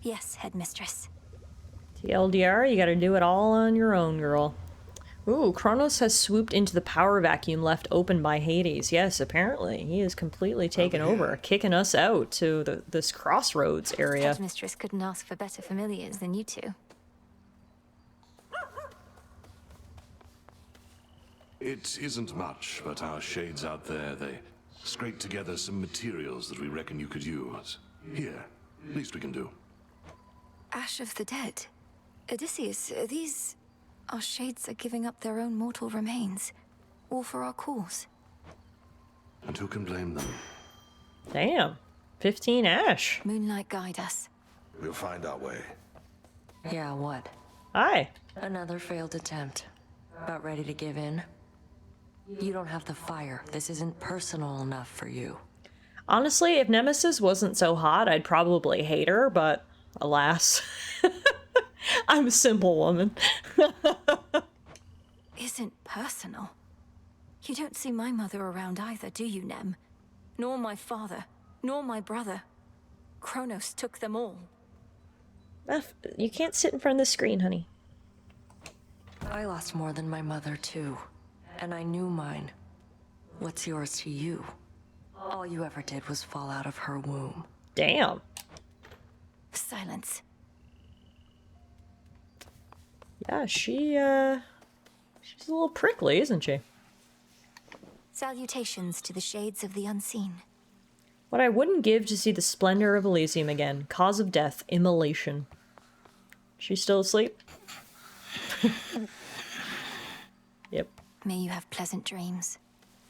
Yes, headmistress. TLDR, you gotta do it all on your own, girl. Ooh, Kronos has swooped into the power vacuum left open by Hades. Yes, apparently. He has completely taken over, kicking us out to this crossroads area. Headmistress couldn't ask for better familiars than you two. It isn't much, but our shades out there, they scraped together some materials that we reckon you could use. Here, least we can do. Ash of the dead. Odysseus, these... Our shades are giving up their own mortal remains. All for our cause. And who can blame them? Damn. 15 ash. Moonlight guide us. We'll find our way. Yeah, what? Hi. Another failed attempt. About ready to give in? You don't have the fire. This isn't personal enough for you. Honestly, if Nemesis wasn't so hot, I'd probably hate her, but alas. I'm a simple woman. Isn't personal. You don't see my mother around either, do you, Nem? Nor my father, nor my brother. Kronos took them all. You can't sit in front of the screen, honey. I lost more than my mother, too. And I knew mine. What's yours to you? All you ever did was fall out of her womb. Damn. Silence. Yeah, she's a little prickly, isn't she? Salutations to the shades of the unseen. What I wouldn't give to see the splendor of Elysium again. Cause of death, immolation. She's still asleep? Yep. May you have pleasant dreams.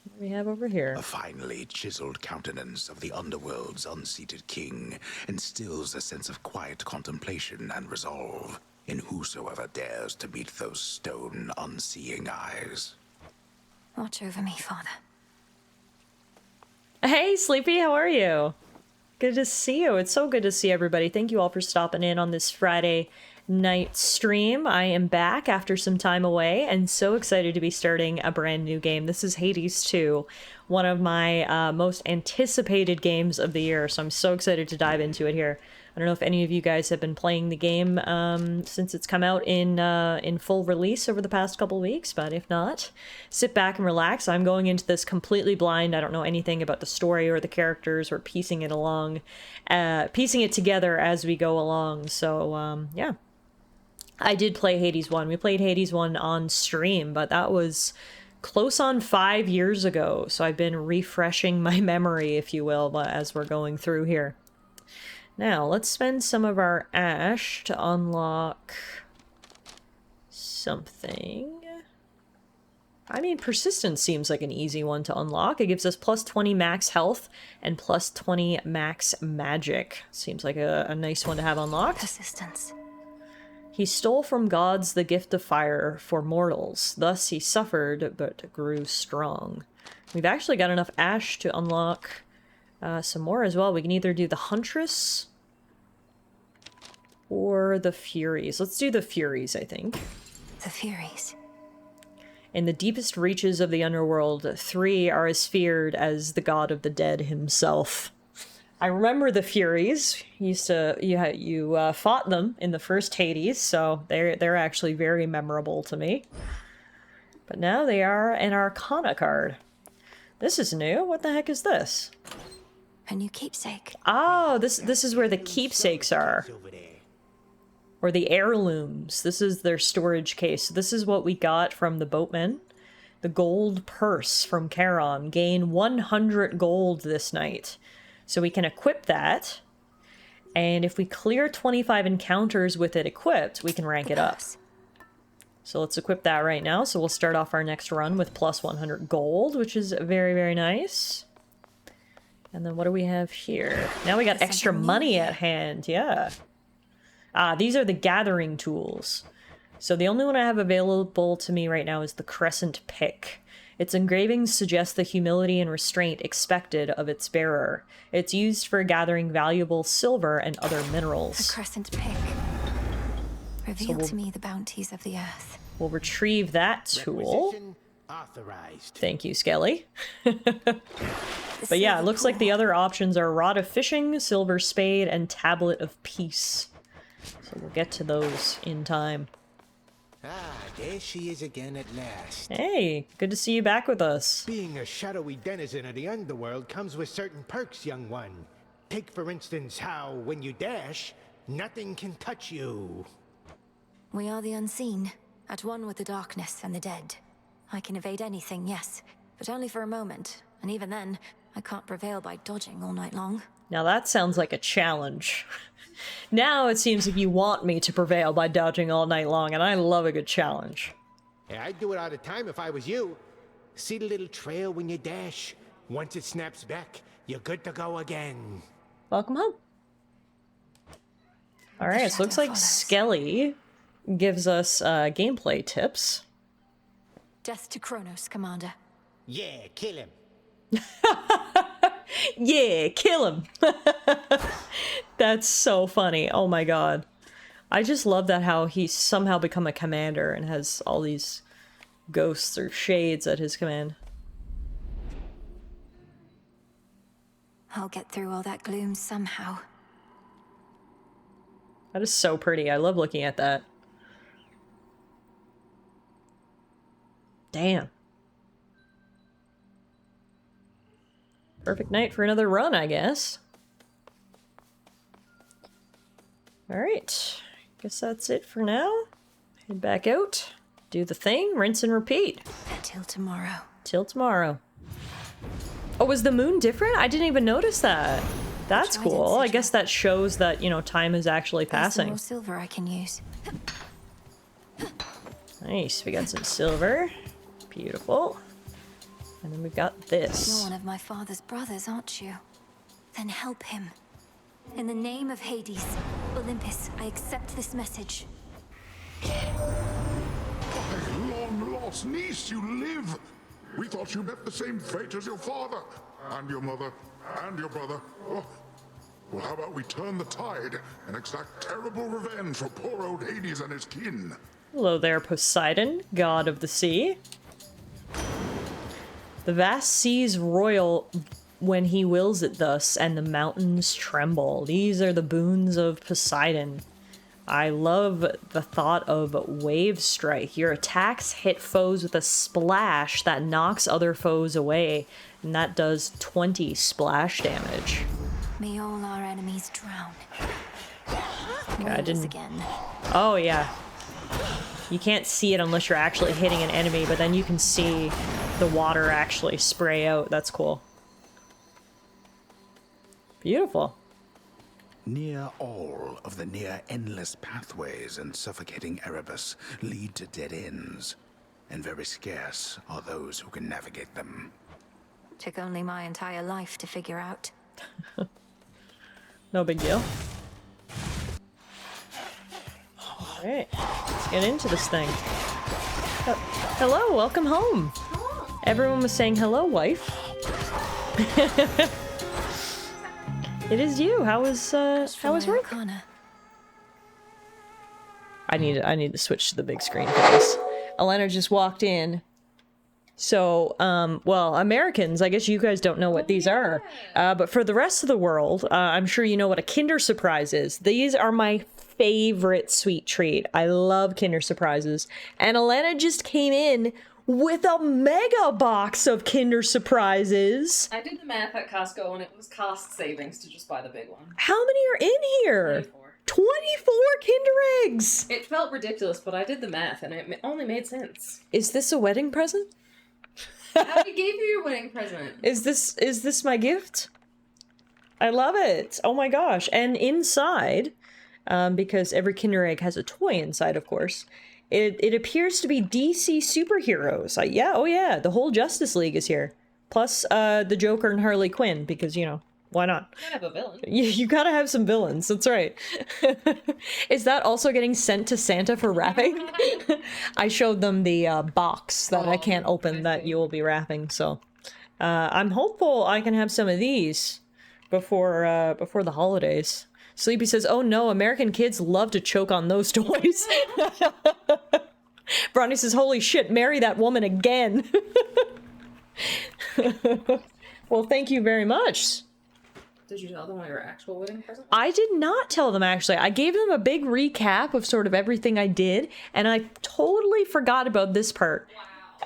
What do we have over here? A finely chiseled countenance of the underworld's unseated king instills a sense of quiet contemplation and resolve in whosoever dares to meet those stone, unseeing eyes. Watch over me, Father. Hey, Sleepy, how are you? Good to see you. It's so good to see everybody. Thank you all for stopping in on this Friday night stream. I am back after some time away and so excited to be starting a brand new game. This is Hades 2, one of my most anticipated games of the year, so I'm so excited to dive into it here. I don't know if any of you guys have been playing the game since it's come out in full release over the past couple weeks, but if not, sit back and relax. I'm going into this completely blind. I don't know anything about the story or the characters or piecing it together as we go along. So yeah. I did play Hades 1. We played Hades 1 on stream, but that was close on 5 years ago. So I've been refreshing my memory, if you will, as we're going through here. Now, let's spend some of our ash to unlock something. I mean, persistence seems like an easy one to unlock. It gives us plus 20 max health and plus 20 max magic. Seems like a nice one to have unlocked. Persistence. He stole from gods the gift of fire for mortals. Thus he suffered, but grew strong. We've actually got enough ash to unlock some more as well. We can either do the Huntress or the Furies. Let's do the Furies, I think. The Furies. In the deepest reaches of the underworld, 3 are as feared as the god of the dead himself. I remember the Furies. You fought them in the first Hades, so they're actually very memorable to me. But now they are an Arcana card. This is new. What the heck is this? A new keepsake. Oh, this is where the keepsakes are. Or the heirlooms. This is their storage case. This is what we got from the boatmen. The gold purse from Charon. Gain 100 gold this night. So we can equip that. And if we clear 25 encounters with it equipped, we can rank it up. So let's equip that right now. So we'll start off our next run with plus 100 gold, which is very, very nice. And then what do we have here? Now we got extra money at hand. Yeah. These are the gathering tools. So the only one I have available to me right now is the Crescent Pick. Its engravings suggest the humility and restraint expected of its bearer. It's used for gathering valuable silver and other minerals. A Crescent Pick. Reveal to me the bounties of the earth. We'll retrieve that tool. Authorized. Thank you, Skelly. But yeah, it looks like the other options are Rod of Fishing, Silver Spade, and Tablet of Peace. So we'll get to those in time. Ah, there she is again at last. Hey, good to see you back with us. Being a shadowy denizen of the underworld comes with certain perks, young one. Take, for instance, how, when you dash, nothing can touch you. We are the unseen, at one with the darkness and the dead. I can evade anything, yes, but only for a moment. And even then, I can't prevail by dodging all night long. Now that sounds like a challenge. Now it seems like you want me to prevail by dodging all night long, and I love a good challenge. Yeah, I'd do it all the time if I was you. See the little trail when you dash? Once it snaps back, you're good to go again. Welcome home. Alright, so looks like Skelly gives us gameplay tips. Death to Kronos, Commander. Yeah, kill him. Yeah, kill him. That's so funny. Oh my god. I just love that how he's somehow become a commander and has all these ghosts or shades at his command. I'll get through all that gloom somehow. That is so pretty. I love looking at that. Damn. Perfect night for another run, I guess. Alright. Guess that's it for now. Head back out. Do the thing. Rinse and repeat. Till tomorrow. Till tomorrow. Oh, was the moon different? I didn't even notice that. That's cool. I guess that shows that, you know, time is actually passing. There's some more silver I can use. Nice. We got some silver. Beautiful. And then we've got this. You're one of my father's brothers, aren't you? Then help him. In the name of Hades, Olympus, I accept this message. My long-lost niece, you live! We thought you met the same fate as your father, and your mother, and your brother. Oh. Well, how about we turn the tide and exact terrible revenge for poor old Hades and his kin? Hello there, Poseidon, god of the sea. The vast seas roil when he wills it thus, and the mountains tremble. These are the boons of Poseidon. I love the thought of Wave Strike. Your attacks hit foes with a splash that knocks other foes away, and that does 20 splash damage. May all our enemies drown. Okay, I didn't... Oh, yeah. You can't see it unless you're actually hitting an enemy, but then you can see the water actually spray out. That's cool. Beautiful. Near all of the near-endless pathways and suffocating Erebus lead to dead ends, and very scarce are those who can navigate them. Took only my entire life to figure out. No big deal. Alright, let's get into this thing. Hello, welcome home. Hello. Everyone was saying hello, wife. It is you. How was work? I need to switch to the big screen for this. Elena just walked in. So, well, Americans, I guess you guys don't know what these are. But for the rest of the world, I'm sure you know what a Kinder Surprise is. These are my favorite sweet treat. I love Kinder Surprises. And Elena just came in with a mega box of Kinder Surprises. I did the math at Costco and it was cost savings to just buy the big one. How many are in here? 24 Kinder Eggs! It felt ridiculous, but I did the math and it only made sense. Is this a wedding present? How gave you your wedding present? Is this my gift? I love it. Oh my gosh. And inside, because every Kinder Egg has a toy inside, of course, it appears to be DC superheroes. Yeah, oh yeah, the whole Justice League is here. Plus, the Joker and Harley Quinn, because, you know, why not? You gotta have a villain. You gotta have some villains, that's right. Is that also getting sent to Santa for wrapping? I showed them the box that I can't open that you will be wrapping, so... I'm hopeful I can have some of these before the holidays. Sleepy says, oh no, American kids love to choke on those toys. Bronny says, holy shit, marry that woman again. Well, thank you very much. Did you tell them your actual wedding present? I did not tell them, actually. I gave them a big recap of sort of everything I did, and I totally forgot about this part.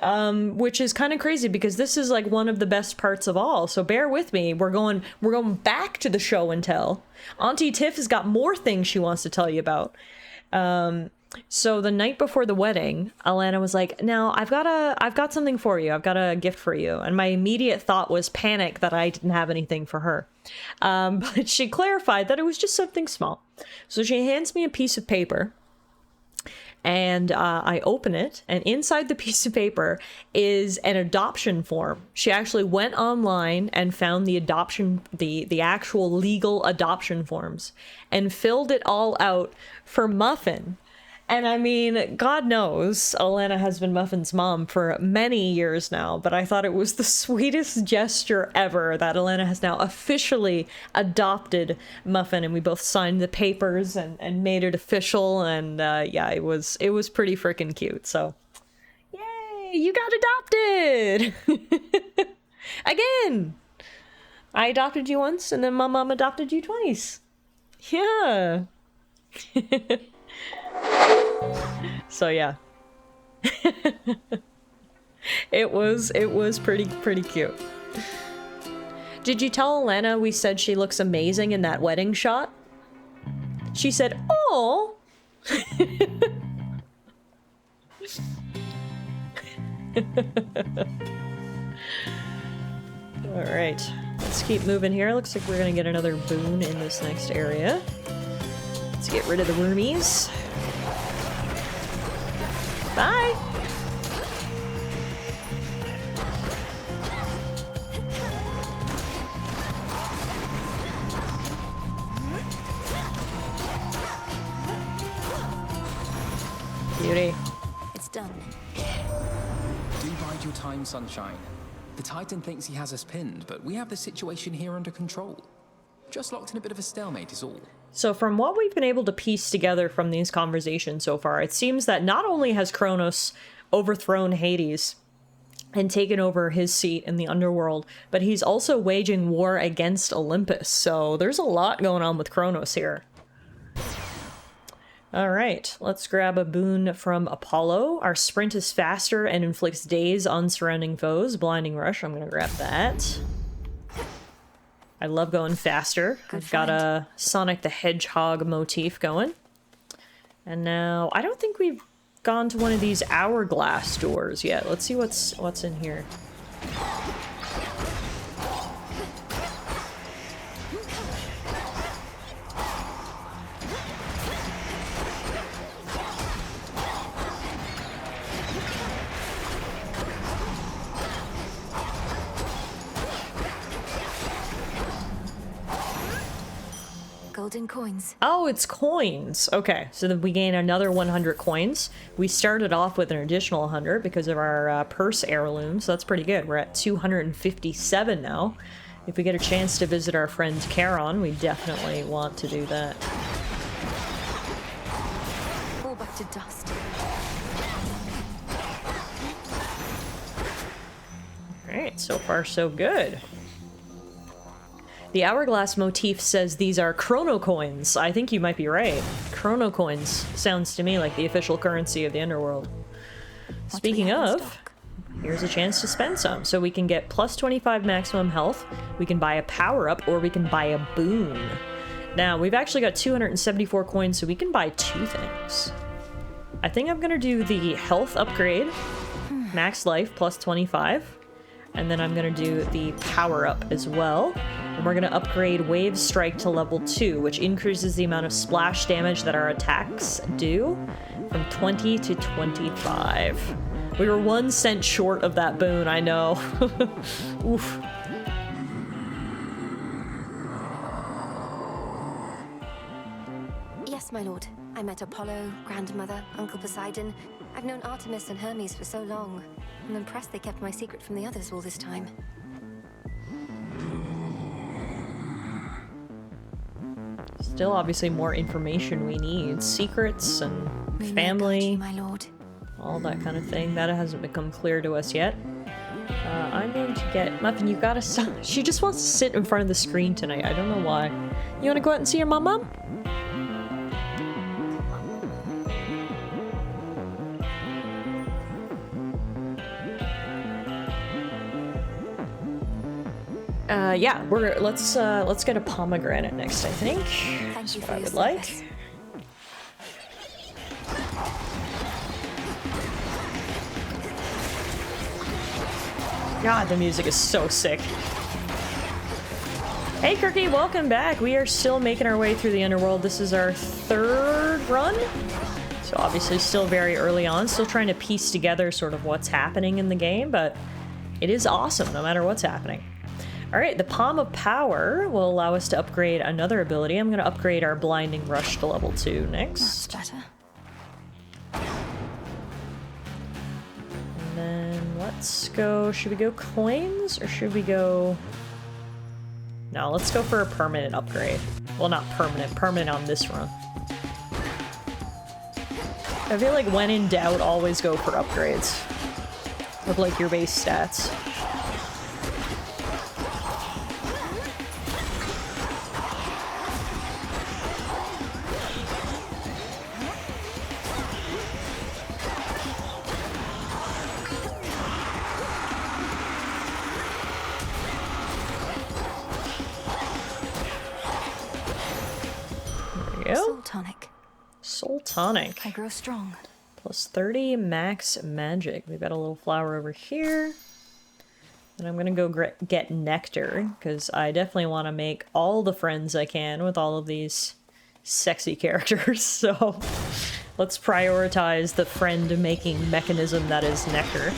Which is kind of crazy because this is like one of the best parts of all. So bear with me. We're going back to the show and tell. Auntie Tiff has got more things she wants to tell you about. So the night before the wedding, Alana was like, now I've got something for you. I've got a gift for you. And my immediate thought was panic that I didn't have anything for her. But she clarified that it was just something small. So she hands me a piece of paper. And I open it, and inside the piece of paper is an adoption form. She actually went online and found the adoption, the actual legal adoption forms, and filled it all out for Muffin. And I mean, God knows, Elena has been Muffin's mom for many years now, but I thought it was the sweetest gesture ever that Elena has now officially adopted Muffin, and we both signed the papers and made it official, and yeah, it was pretty freaking cute, so. Yay, you got adopted! Again! I adopted you once, and then my mom adopted you twice. Yeah. So yeah. it was pretty cute. Did you tell Elena we said she looks amazing in that wedding shot? She said, "Oh." All right. Let's keep moving here. Looks like we're gonna get another boon in this next area. Let's get rid of the wormies. Bye! Beauty. It's done. Do bide your time, Sunshine. The Titan thinks he has us pinned, but we have the situation here under control. Just locked in a bit of a stalemate is all. So from what we've been able to piece together from these conversations so far, it seems that not only has Kronos overthrown Hades and taken over his seat in the underworld, but he's also waging war against Olympus. So there's a lot going on with Kronos here. All right, let's grab a boon from Apollo. Our sprint is faster and inflicts daze on surrounding foes. Blinding Rush, I'm gonna grab that. I love going faster. I've got a Sonic the Hedgehog motif going. And now, I don't think we've gone to one of these hourglass doors yet. Let's see what's in here. Golden coins. Oh, it's coins. Okay, so then we gain another 100 coins. We started off with an additional 100 because of our purse heirloom, so that's pretty good. We're at 257 now. If we get a chance to visit our friend Charon, we definitely want to do that. All back to dust. Alright, so far so good. The hourglass motif says these are chrono coins. I think you might be right. Chrono coins sounds to me like the official currency of the underworld. Speaking of, here's a chance to spend some. So we can get plus 25 maximum health, we can buy a power-up, or we can buy a boon. Now, we've actually got 274 coins, so we can buy two things. I think I'm gonna do the health upgrade, max life plus 25, and then I'm gonna do the power-up as well. And we're gonna upgrade Wave Strike to level 2, which increases the amount of splash damage that our attacks do from 20 to 25. We were 1 cent short of that boon, I know. Oof. Yes, my lord. I met Apollo, Grandmother, Uncle Poseidon. I've known Artemis and Hermes for so long. I'm impressed they kept my secret from the others all this time. Still obviously more information we need. Secrets and family. My lord. All that kind of thing. That hasn't become clear to us yet. I'm going to get... Muffin, you gotta stop. She just wants to sit in front of the screen tonight. I don't know why. You wanna go out and see your mom? Yeah, let's get a pomegranate next, I think. That's what I would like. God, the music is so sick. Hey Kirky, welcome back. We are still making our way through the underworld. This is our 3rd run. So obviously still very early on. Still trying to piece together sort of what's happening in the game, but it is awesome no matter what's happening. Alright, the Palm of Power will allow us to upgrade another ability. I'm going to upgrade our Blinding Rush to level 2 next. That's better. Let's go, should we go coins or should we go... No, let's go for a permanent upgrade. Well, not permanent, permanent on this run. I feel like when in doubt, always go for upgrades of like your base stats. Soul tonic. Soul tonic. I grow strong. Plus 30 max magic. We've got a little flower over here. And I'm gonna go get nectar, because I definitely want to make all the friends I can with all of these sexy characters. So let's prioritize the friend-making mechanism that is nectar.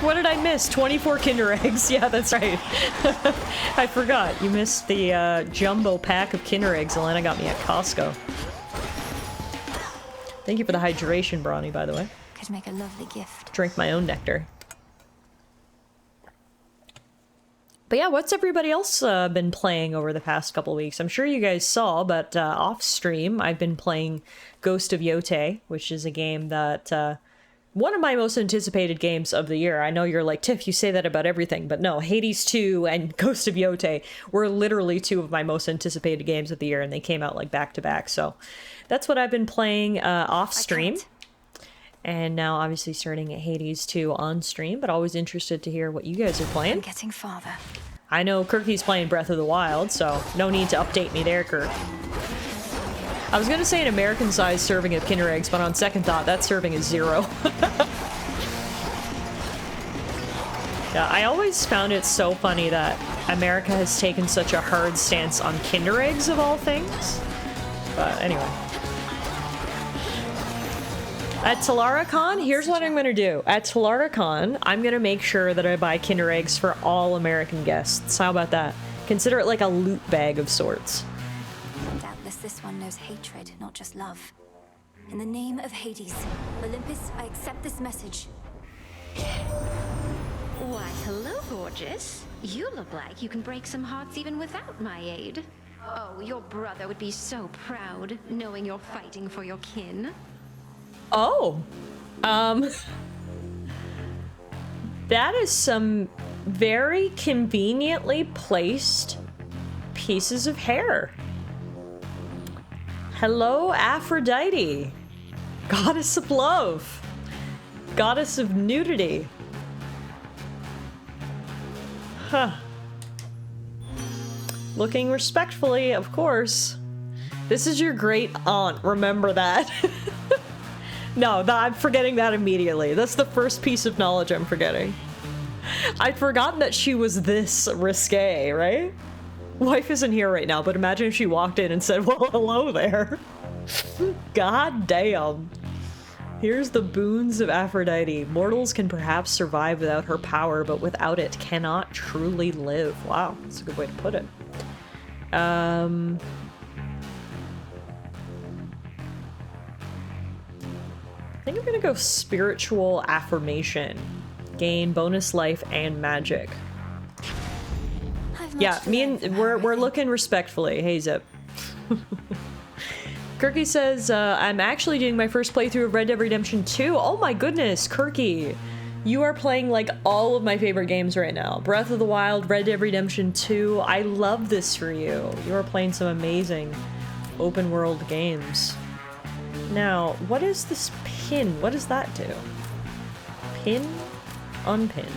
What did I miss? 24 Kinder Eggs. Yeah, that's right. I forgot. You missed the jumbo pack of Kinder Eggs Elena got me at Costco. Thank you for the hydration, Brawny, by the way. Could make a lovely gift. Drink my own nectar. But yeah, what's everybody else been playing over the past couple weeks? I'm sure you guys saw, but off stream, I've been playing Ghost of Yotei, which is a game that... one of my most anticipated games of the year. I know you're like, Tiff, you say that about everything, but no, Hades 2 and Ghost of Yotei were literally two of my most anticipated games of the year, and they came out like back to back. So that's what I've been playing off stream. And now obviously starting at Hades 2 on stream, but always interested to hear what you guys are playing. I'm getting farther. I know Kirky's playing Breath of the Wild, so no need to update me there, Kirk. I was gonna say an American-sized serving of Kinder Eggs, but on second thought, that serving is 0. Yeah, I always found it so funny that America has taken such a hard stance on Kinder Eggs, of all things. But anyway. At Tallara Con, here's what I'm gonna do. At Tallara Con, I'm gonna make sure that I buy Kinder Eggs for all American guests. How about that? Consider it like a loot bag of sorts. Doubtless this one knows hatred, not just love. In the name of Hades, Olympus, I accept this message. Why, hello, gorgeous. You look like you can break some hearts even without my aid. Oh, your brother would be so proud, knowing you're fighting for your kin. Oh. That is some very conveniently placed pieces of hair. Hello, Aphrodite. Goddess of love. Goddess of nudity. Huh. Looking respectfully, of course. This is your great aunt, remember that. No, I'm forgetting that immediately. That's the first piece of knowledge I'm forgetting. I'd forgotten that she was this risque, right? Wife isn't here right now, but imagine if she walked in and said, well, hello there. God damn. Here's the boons of Aphrodite. Mortals can perhaps survive without her power, but without it cannot truly live. Wow, that's a good way to put it. I think I'm gonna go spiritual affirmation. Gain bonus life and magic. Yeah, me and we're looking respectfully. Hey, Zip. Kirky says, I'm actually doing my first playthrough of Red Dead Redemption 2. Oh my goodness, Kirky. You are playing like all of my favorite games right now. Breath of the Wild, Red Dead Redemption 2. I love this for you. You are playing some amazing open world games. Now, what is this pin? What does that do? Pin? Unpinned.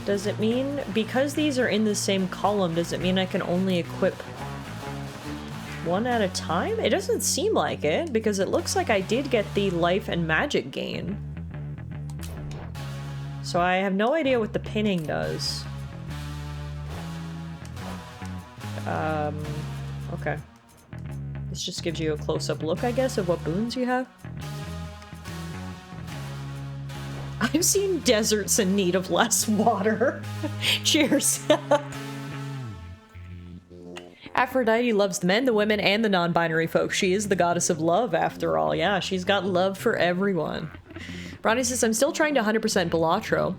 Does it mean, because these are in the same column, does it mean I can only equip one at a time? It doesn't seem like it, because it looks like I did get the life and magic gain. So I have no idea what the pinning does. Okay. This just gives you a close-up look, I guess, of what boons you have. I've seen deserts in need of less water. Cheers. Aphrodite loves the men, the women, and the non-binary folks. She is the goddess of love, after all. Yeah, she's got love for everyone. Bronny says, I'm still trying to 100% Balatro.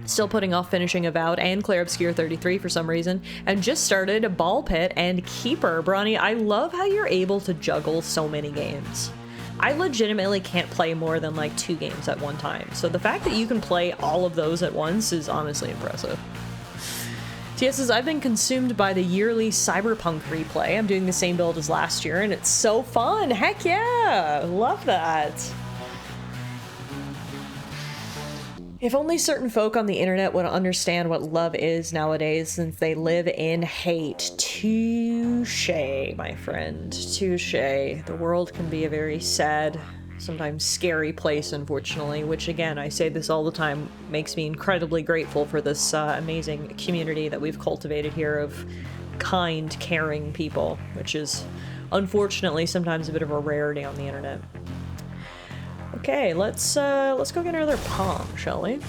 Still putting off finishing Avowed and Claire Obscure 33 for some reason. And just started a Ball Pit and Keeper. Bronny, I love how you're able to juggle so many games. I legitimately can't play more than like 2 games at one time. So the fact that you can play all of those at once is honestly impressive. TS says, I've been consumed by the yearly Cyberpunk replay. I'm doing the same build as last year and it's so fun. Heck yeah, love that. If only certain folk on the internet would understand what love is nowadays, since they live in hate. Touche, my friend. Touche. The world can be a very sad, sometimes scary place, unfortunately, which again, I say this all the time, makes me incredibly grateful for this amazing community that we've cultivated here of kind, caring people, which is unfortunately sometimes a bit of a rarity on the internet. Okay, let's go get another palm, shall we?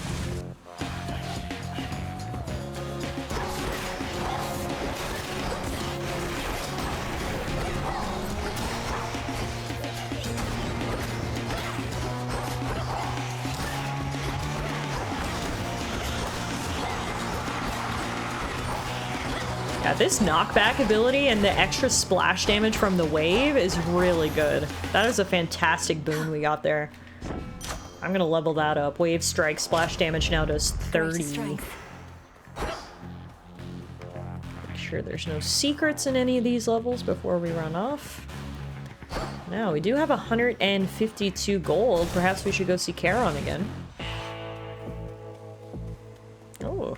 Yeah, this knockback ability and the extra splash damage from the wave is really good. That is a fantastic boon we got there. I'm gonna level that up. Wave strike splash damage now does 30. Make sure there's no secrets in any of these levels before we run off. Now, we do have 152 gold. Perhaps we should go see Charon again. Oh.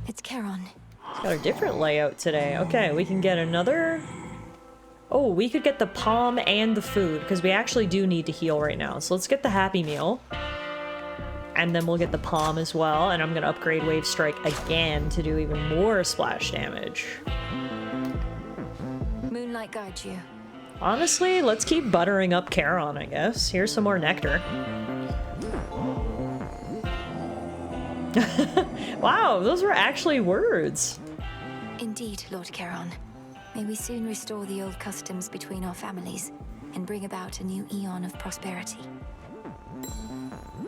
It's Charon. It's got a different layout today. Okay, we can get another... Oh, we could get the palm and the food, because we actually do need to heal right now. So let's get the Happy Meal. And then we'll get the palm as well, and I'm going to upgrade Wave Strike again to do even more splash damage. Moonlight guides you. Honestly, let's keep buttering up Charon, I guess. Here's some more nectar. Wow, those were actually words. Indeed, Lord Charon. May we soon restore the old customs between our families and bring about a new eon of prosperity.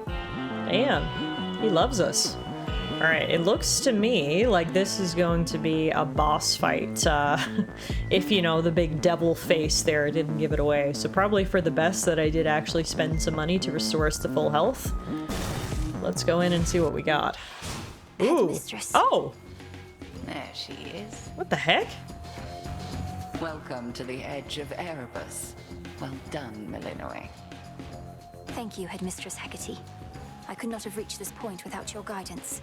Damn, he loves us. All right, it looks to me like this is going to be a boss fight. If, you know, the big devil face there didn't give it away. So probably for the best that I did actually spend some money to restore us to full health. Let's go in and see what we got. Ooh. Oh! There she is. What the heck? Welcome to the edge of Erebus. Well done, Milinoe. Thank you, Headmistress Hecate. I could not have reached this point without your guidance.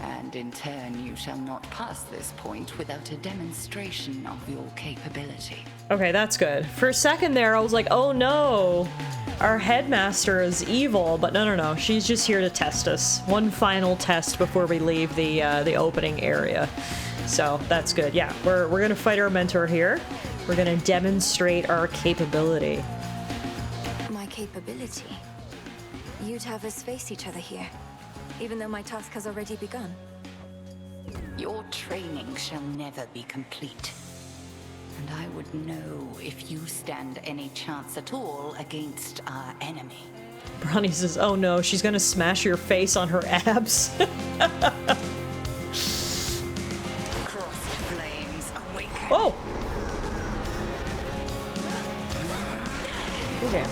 And in turn, you shall not pass this point without a demonstration of your capability. Okay, that's good. For a second there, I was like, oh no, our headmaster is evil, but no, she's just here to test us. One final test before we leave the opening area. So that's good. Yeah, we're gonna fight our mentor here. We're gonna demonstrate our capability. My capability? You'd have us face each other here, even though my task has already begun. Your training shall never be complete. And I would know if you stand any chance at all against our enemy. Bronny says, oh no, she's gonna smash your face on her abs. Cross flames awaken. Whoa! Okay.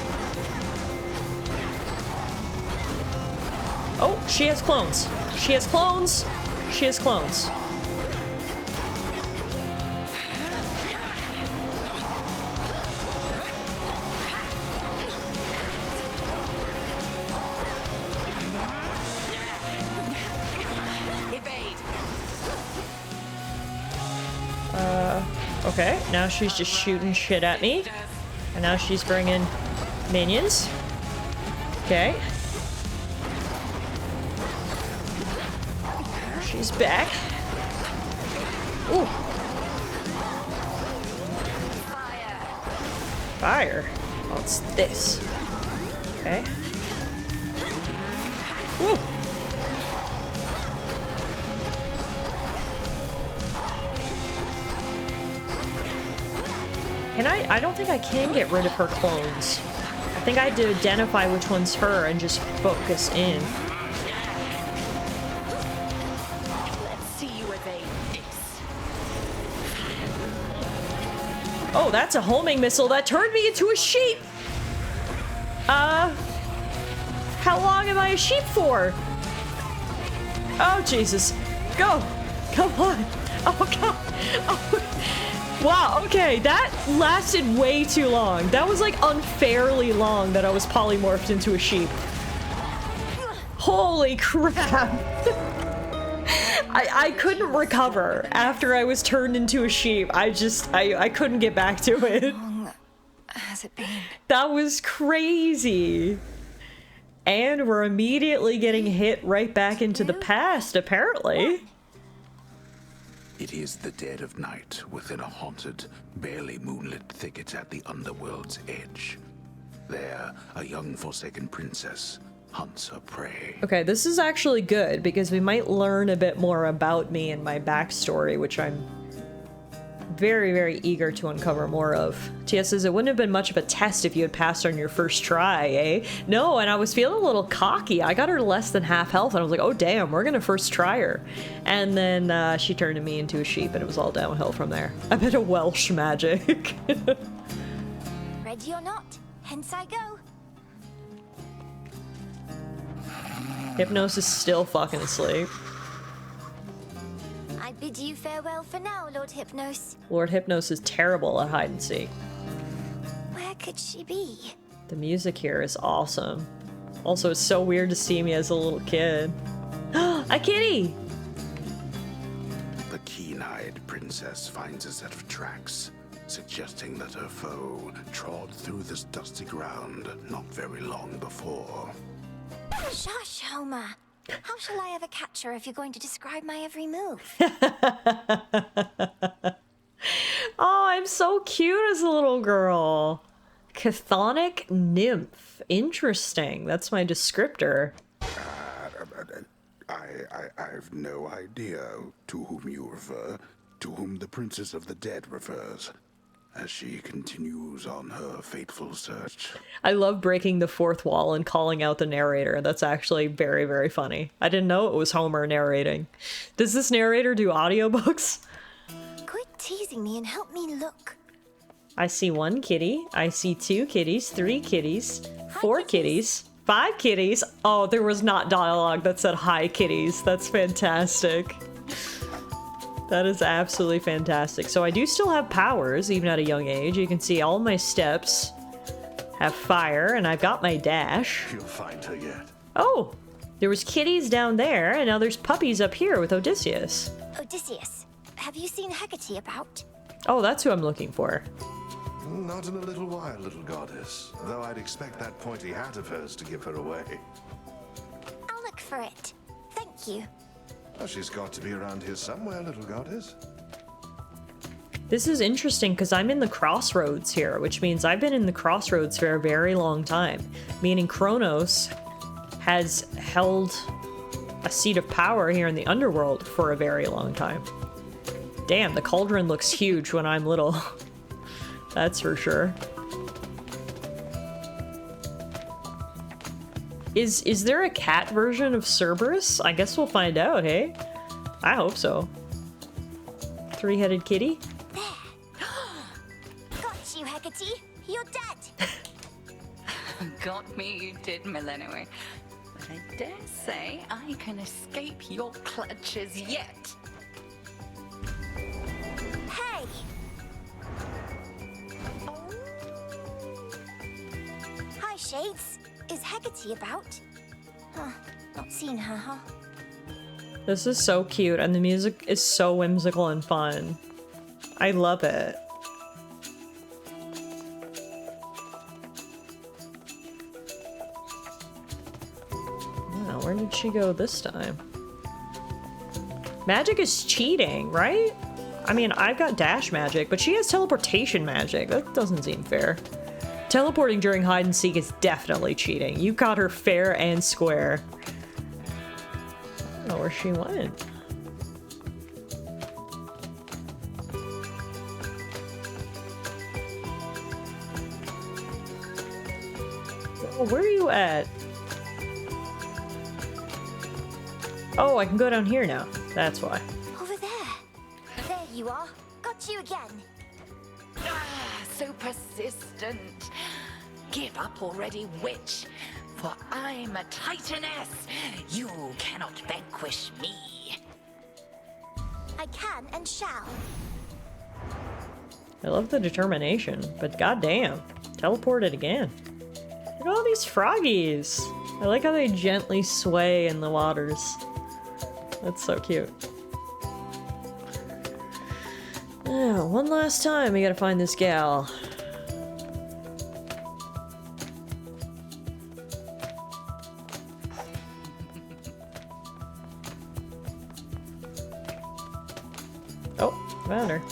Oh, she has clones. She has clones. She has clones. Okay, now she's just shooting shit at me. And now she's bringing minions. Okay. She's back. Ooh. Fire. Oh, it's this. Okay. Ooh. Can I don't think I can get rid of her clones. I think I had to identify which one's her and just focus in. Let's see you evade this. Oh, that's a homing missile that turned me into a sheep! How long am I a sheep for? Oh, Jesus. Go! Come on! Oh, God! Oh. Wow, okay, that lasted way too long. That was, like, unfairly long that I was polymorphed into a sheep. Holy crap! I couldn't recover after I was turned into a sheep. I couldn't get back to it. How long has it been? That was crazy. And we're immediately getting hit right back into the past, apparently. It is the dead of night within a haunted, barely moonlit thicket at the underworld's edge. There, a young forsaken princess hunts her prey. Okay, this is actually good because we might learn a bit more about me and my backstory, which I'm very, very eager to uncover more of. Tia says, it wouldn't have been much of a test if you had passed on your first try, eh? No, and I was feeling a little cocky. I got her less than half health, and I was like, oh damn, we're gonna first try her. And then she turned me into a sheep, and it was all downhill from there. A bit of Welsh magic. Ready or not, hence I go. Hypnos is still fucking asleep. I bid you farewell for now, Lord Hypnos. Lord Hypnos is terrible at hide and seek. Where could she be? The music here is awesome. Also, it's so weird to see me as a little kid. A kitty! The keen-eyed princess finds a set of tracks, suggesting that her foe trod through this dusty ground not very long before. Shush, Homer. How shall I ever catch her if you're going to describe my every move? Oh, I'm so cute as a little girl. Chthonic nymph. Interesting. That's my descriptor. I've no idea to whom you refer, to whom the Princess of the Dead refers, as she continues on her fateful search. I love breaking the fourth wall and calling out the narrator. That's actually very, very funny. I didn't know it was Homer narrating. Does this narrator do audiobooks? Quit teasing me and help me look. I see 1 kitty. I see 2 kitties, 3 kitties, 4 kitties, 5 kitties. Oh, there was not dialogue that said hi kitties. That's fantastic. That is absolutely fantastic. So I do still have powers, even at a young age. You can see all my steps have fire, and I've got my dash. You'll find her yet. Oh, there was kitties down there, and now there's puppies up here with Odysseus. Odysseus, have you seen Hecate about? Oh, that's who I'm looking for. Not in a little while, little goddess. Though I'd expect that pointy hat of hers to give her away. I'll look for it. Thank you. Oh, she's got to be around here somewhere, little goddess. This is interesting because I'm in the crossroads here, which means I've been in the crossroads for a very long time. Meaning Kronos has held a seat of power here in the underworld for a very long time. Damn, the cauldron looks huge when I'm little. That's for sure. Is there a cat version of Cerberus? I guess we'll find out, hey? I hope so. 3-headed kitty? Got you, Hecate. You're dead. Got me, you did, Millennium. But I dare say I can escape your clutches yet. Hey! Hi, Shades. Is Hecate about? Huh, not seen her, huh? This is so cute, and the music is so whimsical and fun. I love it. Wow, where did she go this time? Magic is cheating, right? I mean, I've got dash magic, but she has teleportation magic. That doesn't seem fair. Teleporting during hide and seek is definitely cheating. You got her fair and square. I don't know where she went. Oh, where are you at? Oh, I can go down here now. That's why. Over there. There you are. Got you again. Ah, so persistent. Give up already, witch. For I'm a titaness. You cannot vanquish me. I can and shall. I love the determination, but goddamn, teleported again. Look at all these froggies. I like how they gently sway in the waters. That's so cute. Oh, one last time, we gotta find this gal. Oh, found her.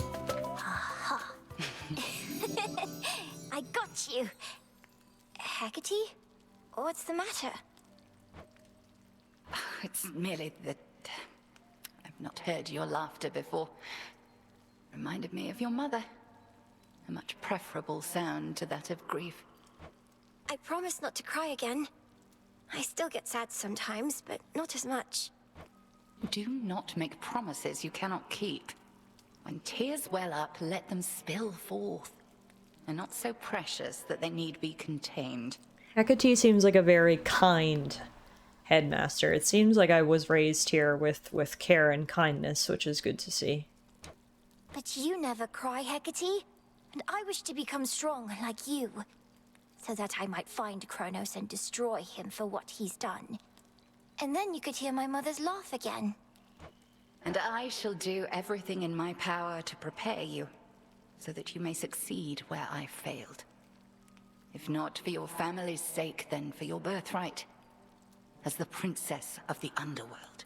I got you. Hecate? What's the matter? It's merely that I've not heard your laughter before. Reminded me of your mother. A much preferable sound to that of grief. I promise not to cry again. I still get sad sometimes, but not as much. Do not make promises you cannot keep. When tears well up, let them spill forth. They're not so precious that they need be contained. Hecate seems like a very kind headmaster. It seems like I was raised here with care and kindness, which is good to see. But you never cry, Hecate. And I wish to become strong like you, so that I might find Kronos and destroy him for what he's done. And then you could hear my mother's laugh again. And I shall do everything in my power to prepare you, so that you may succeed where I failed. If not for your family's sake, then for your birthright, as the princess of the underworld.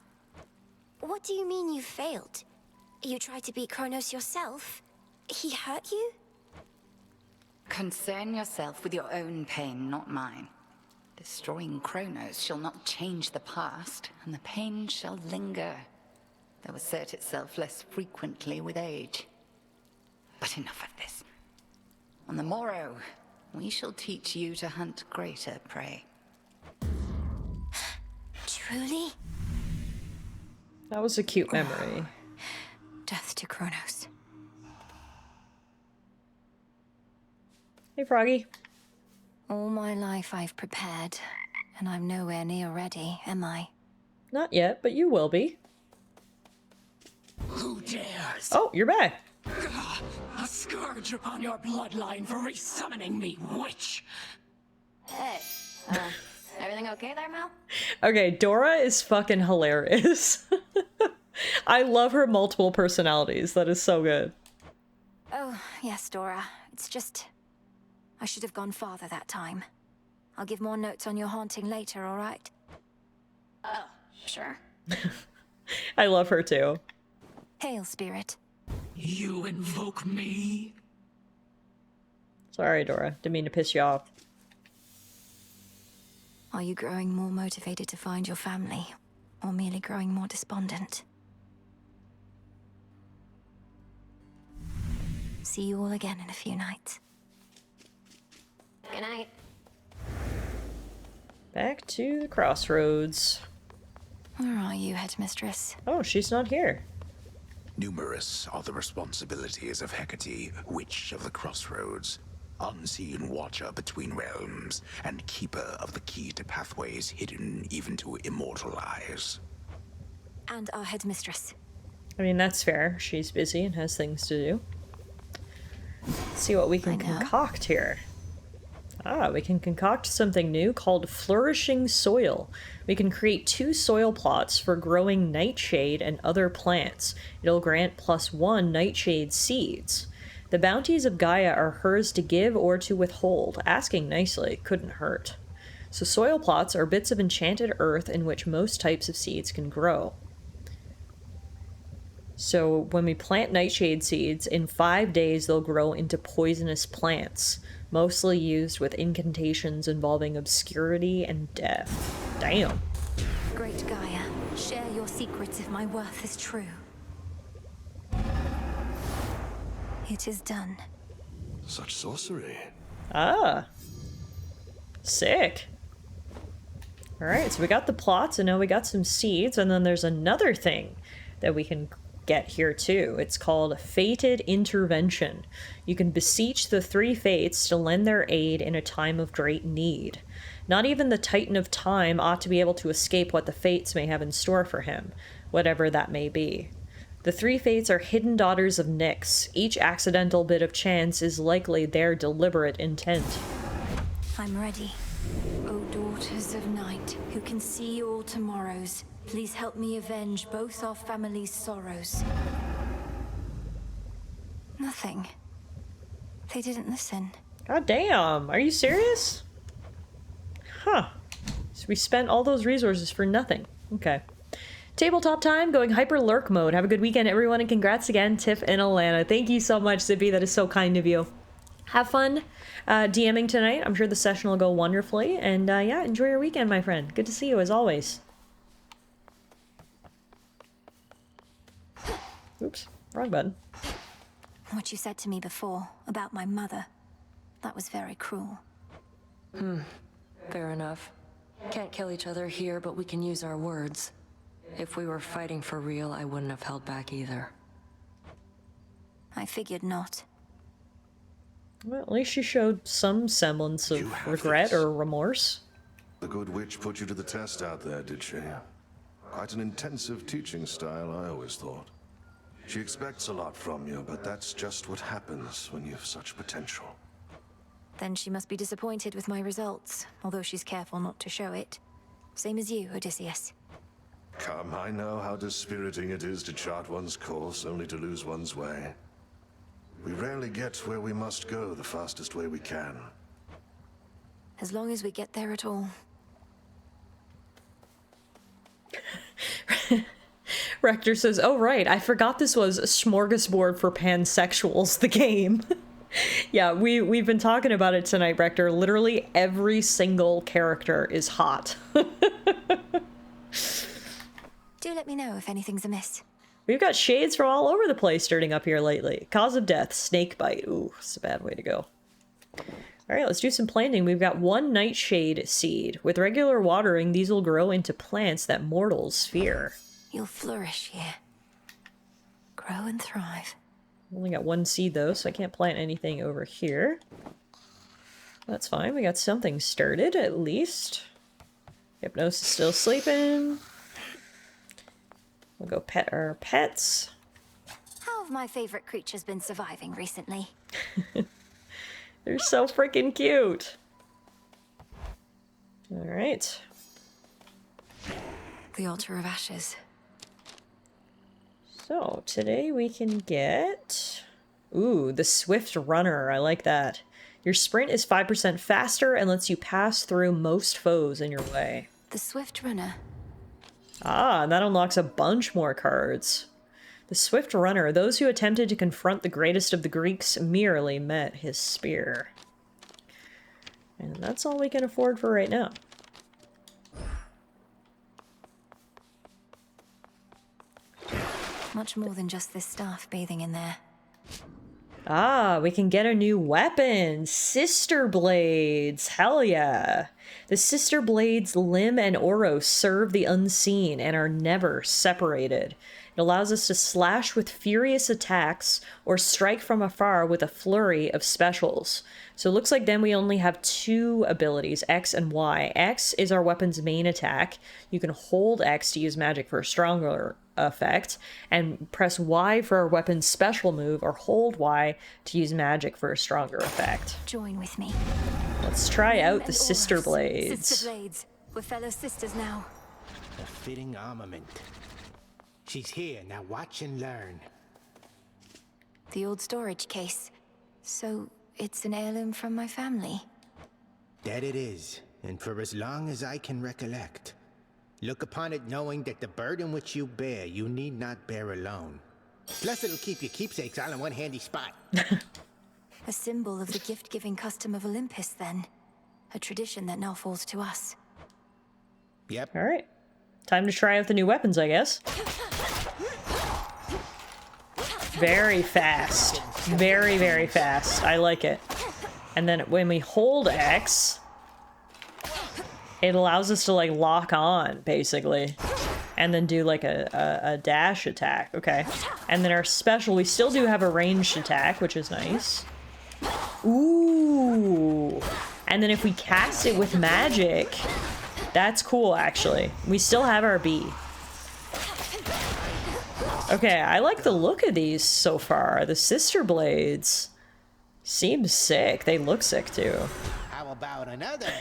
What do you mean you failed? You tried to beat Kronos yourself? He hurt you? Concern yourself with your own pain, not mine. Destroying Kronos shall not change the past, and the pain shall linger, though assert itself less frequently with age. But enough of this. On the morrow, we shall teach you to hunt greater prey. Truly? That was a cute memory. Death to Kronos. Hey, Froggy. All my life I've prepared, and I'm nowhere near ready, am I? Not yet, but you will be. Who dares? Oh, you're back. A scourge upon your bloodline for resummoning me, witch! Hey, everything okay there, Mel? Okay, Dora is fucking hilarious. I love her multiple personalities. That is so good. Oh, yes, Dora. It's just... I should have gone farther that time. I'll give more notes on your haunting later, all right? Oh, sure. I love her too. Hail, spirit. You invoke me? Sorry, Dora. Didn't mean to piss you off. Are you growing more motivated to find your family, or merely growing more despondent? See you all again in a few nights. Good night. Back to the crossroads. Where are you, headmistress? Oh, she's not here. Numerous are the responsibilities of Hecate, Witch of the Crossroads, unseen watcher between realms, and keeper of the key to pathways hidden even to immortal eyes. And our headmistress. I mean, that's fair. She's busy and has things to do. Let's see what we can concoct here. Ah, we can concoct something new called Flourishing Soil. We can create 2 soil plots for growing nightshade and other plants. It'll grant +1 nightshade seeds. The bounties of Gaia are hers to give or to withhold. Asking nicely couldn't hurt. So soil plots are bits of enchanted earth in which most types of seeds can grow. So when we plant nightshade seeds, in 5 days they'll grow into poisonous plants, mostly used with incantations involving obscurity and death. Damn. Great Gaia, share your secrets if my worth is true. It is done. Such sorcery. Ah. Sick. Alright, so we got the plots, and now we got some seeds, and then there's another thing that we can get here too. It's called Fated Intervention. You can beseech the 3 fates to lend their aid in a time of great need. Not even the Titan of Time ought to be able to escape what the fates may have in store for him, whatever that may be. The 3 fates are hidden daughters of Nyx. Each accidental bit of chance is likely their deliberate intent. I'm ready. O daughters of night, who can see all tomorrows, please help me avenge both our families' sorrows. Nothing. They didn't listen. God damn, are you serious? Huh. So we spent all those resources for nothing. Okay. Tabletop time, going hyper lurk mode. Have a good weekend, everyone, and congrats again, Tiff and Alana. Thank you so much, Zippy. That is so kind of you. Have fun DMing tonight. I'm sure the session will go wonderfully. And yeah, enjoy your weekend, my friend. Good to see you, as always. Oops, wrong button. What you said to me before about my mother, that was very cruel. Fair enough. Can't kill each other here, but we can use our words. If we were fighting for real, I wouldn't have held back either. I figured not. Well, at least you showed some semblance of regret or remorse. The good witch put you to the test out there, did she? Quite an intensive teaching style, I always thought. She expects a lot from you, but that's just what happens when you've such potential. Then she must be disappointed with my results, although she's careful not to show it. Same as you, Odysseus. Come, I know how dispiriting it is to chart one's course only to lose one's way. We rarely get where we must go the fastest way we can. As long as we get there at all. Rector says, oh right, I forgot this was a smorgasbord for pansexuals, the game. Yeah, we've been talking about it tonight, Rector. Literally every single character is hot. Do let me know if anything's amiss. We've got shades from all over the place turning up here lately. Cause of death, snake bite. Ooh, it's a bad way to go. Alright, let's do some planting. We've got 1 nightshade seed. With regular watering, these will grow into plants that mortals fear. You'll flourish here. Grow and thrive. Only got 1 seed though, so I can't plant anything over here. That's fine, we got something started at least. Hypnosis still sleeping. We'll go pet our pets. How have my favorite creatures been surviving recently? They're so freaking cute. Alright. The altar of ashes. So, today we can get... Ooh, the Swift Runner. I like that. Your sprint is 5% faster and lets you pass through most foes in your way. The Swift Runner. Ah, and that unlocks a bunch more cards. The Swift Runner. Those who attempted to confront the greatest of the Greeks merely met his spear. And that's all we can afford for right now. Much more than just this staff bathing in there. Ah, we can get a new weapon! Sister Blades! Hell yeah! The Sister Blades limb and Oros serve the unseen and are never separated. It allows us to slash with furious attacks or strike from afar with a flurry of specials. So it looks like then we only have 2 abilities, X and Y. X is our weapon's main attack. You can hold X to use magic for a stronger effect, and press Y for our weapon's special move, or hold Y to use magic for a stronger effect. Join with me. Let's try out the Sister Blades. Sister Blades. We're fellow sisters now. A fitting armament. She's here, now watch and learn. The old storage case. So, it's an heirloom from my family? That it is, and for as long as I can recollect. Look upon it knowing that the burden which you bear, you need not bear alone. Plus it'll keep your keepsakes all in one handy spot. A symbol of the gift-giving custom of Olympus, then. A tradition that now falls to us. Yep. Alright. Time to try out the new weapons, I guess. Very fast. Very, very fast. I like it. And then when we hold X, it allows us to like lock on basically and then do like a dash attack. Okay, and then our special, we still do have a ranged attack, which is nice. Ooh, and then if we cast it with magic, that's cool actually. We still have our B. Okay, I like the look of these so far. The sister blades seem sick. They look sick too. How about another?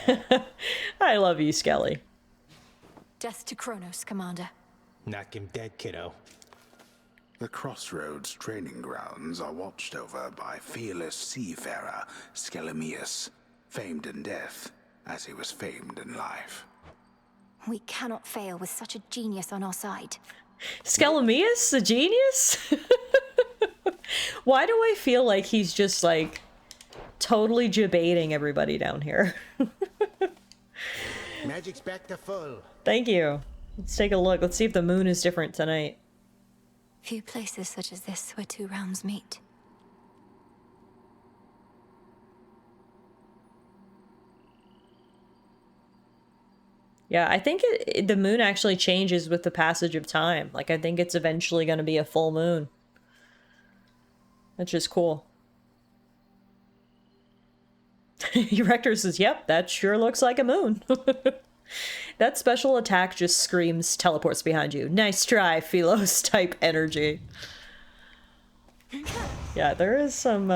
I love you, Skelly. Death to Kronos, Commander. Knock him dead, kiddo. The Crossroads training grounds are watched over by fearless seafarer Skelemius, famed in death as he was famed in life. We cannot fail with such a genius on our side. Skelemius, the genius? Why do I feel like he's just like totally debating everybody down here? Magic's back to full. Thank you. Let's take a look. Let's see if the moon is different tonight. Few places such as this where two realms meet. Yeah, I think the moon actually changes with the passage of time. Like, I think it's eventually going to be a full moon. That's just cool. Erector says, yep, that sure looks like a moon. That special attack just screams teleports behind you. Nice try, Philos type energy. Yeah, there is some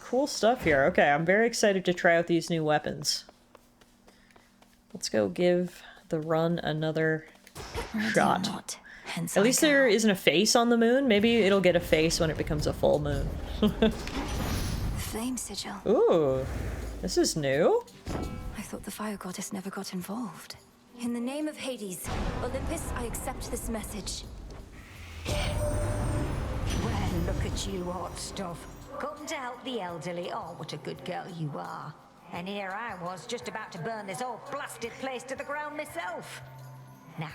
cool stuff here. Okay, I'm very excited to try out these new weapons. Let's go give the run another shot. At least there isn't a face on the moon. Maybe it'll get a face when it becomes a full moon. Flame sigil. Ooh, this is new. I thought the fire goddess never got involved. In the name of Hades, Olympus, I accept this message. Well, look at you, hot stuff. Come to help the elderly. Oh, what a good girl you are. And here I was, just about to burn this whole blasted place to the ground myself. Now,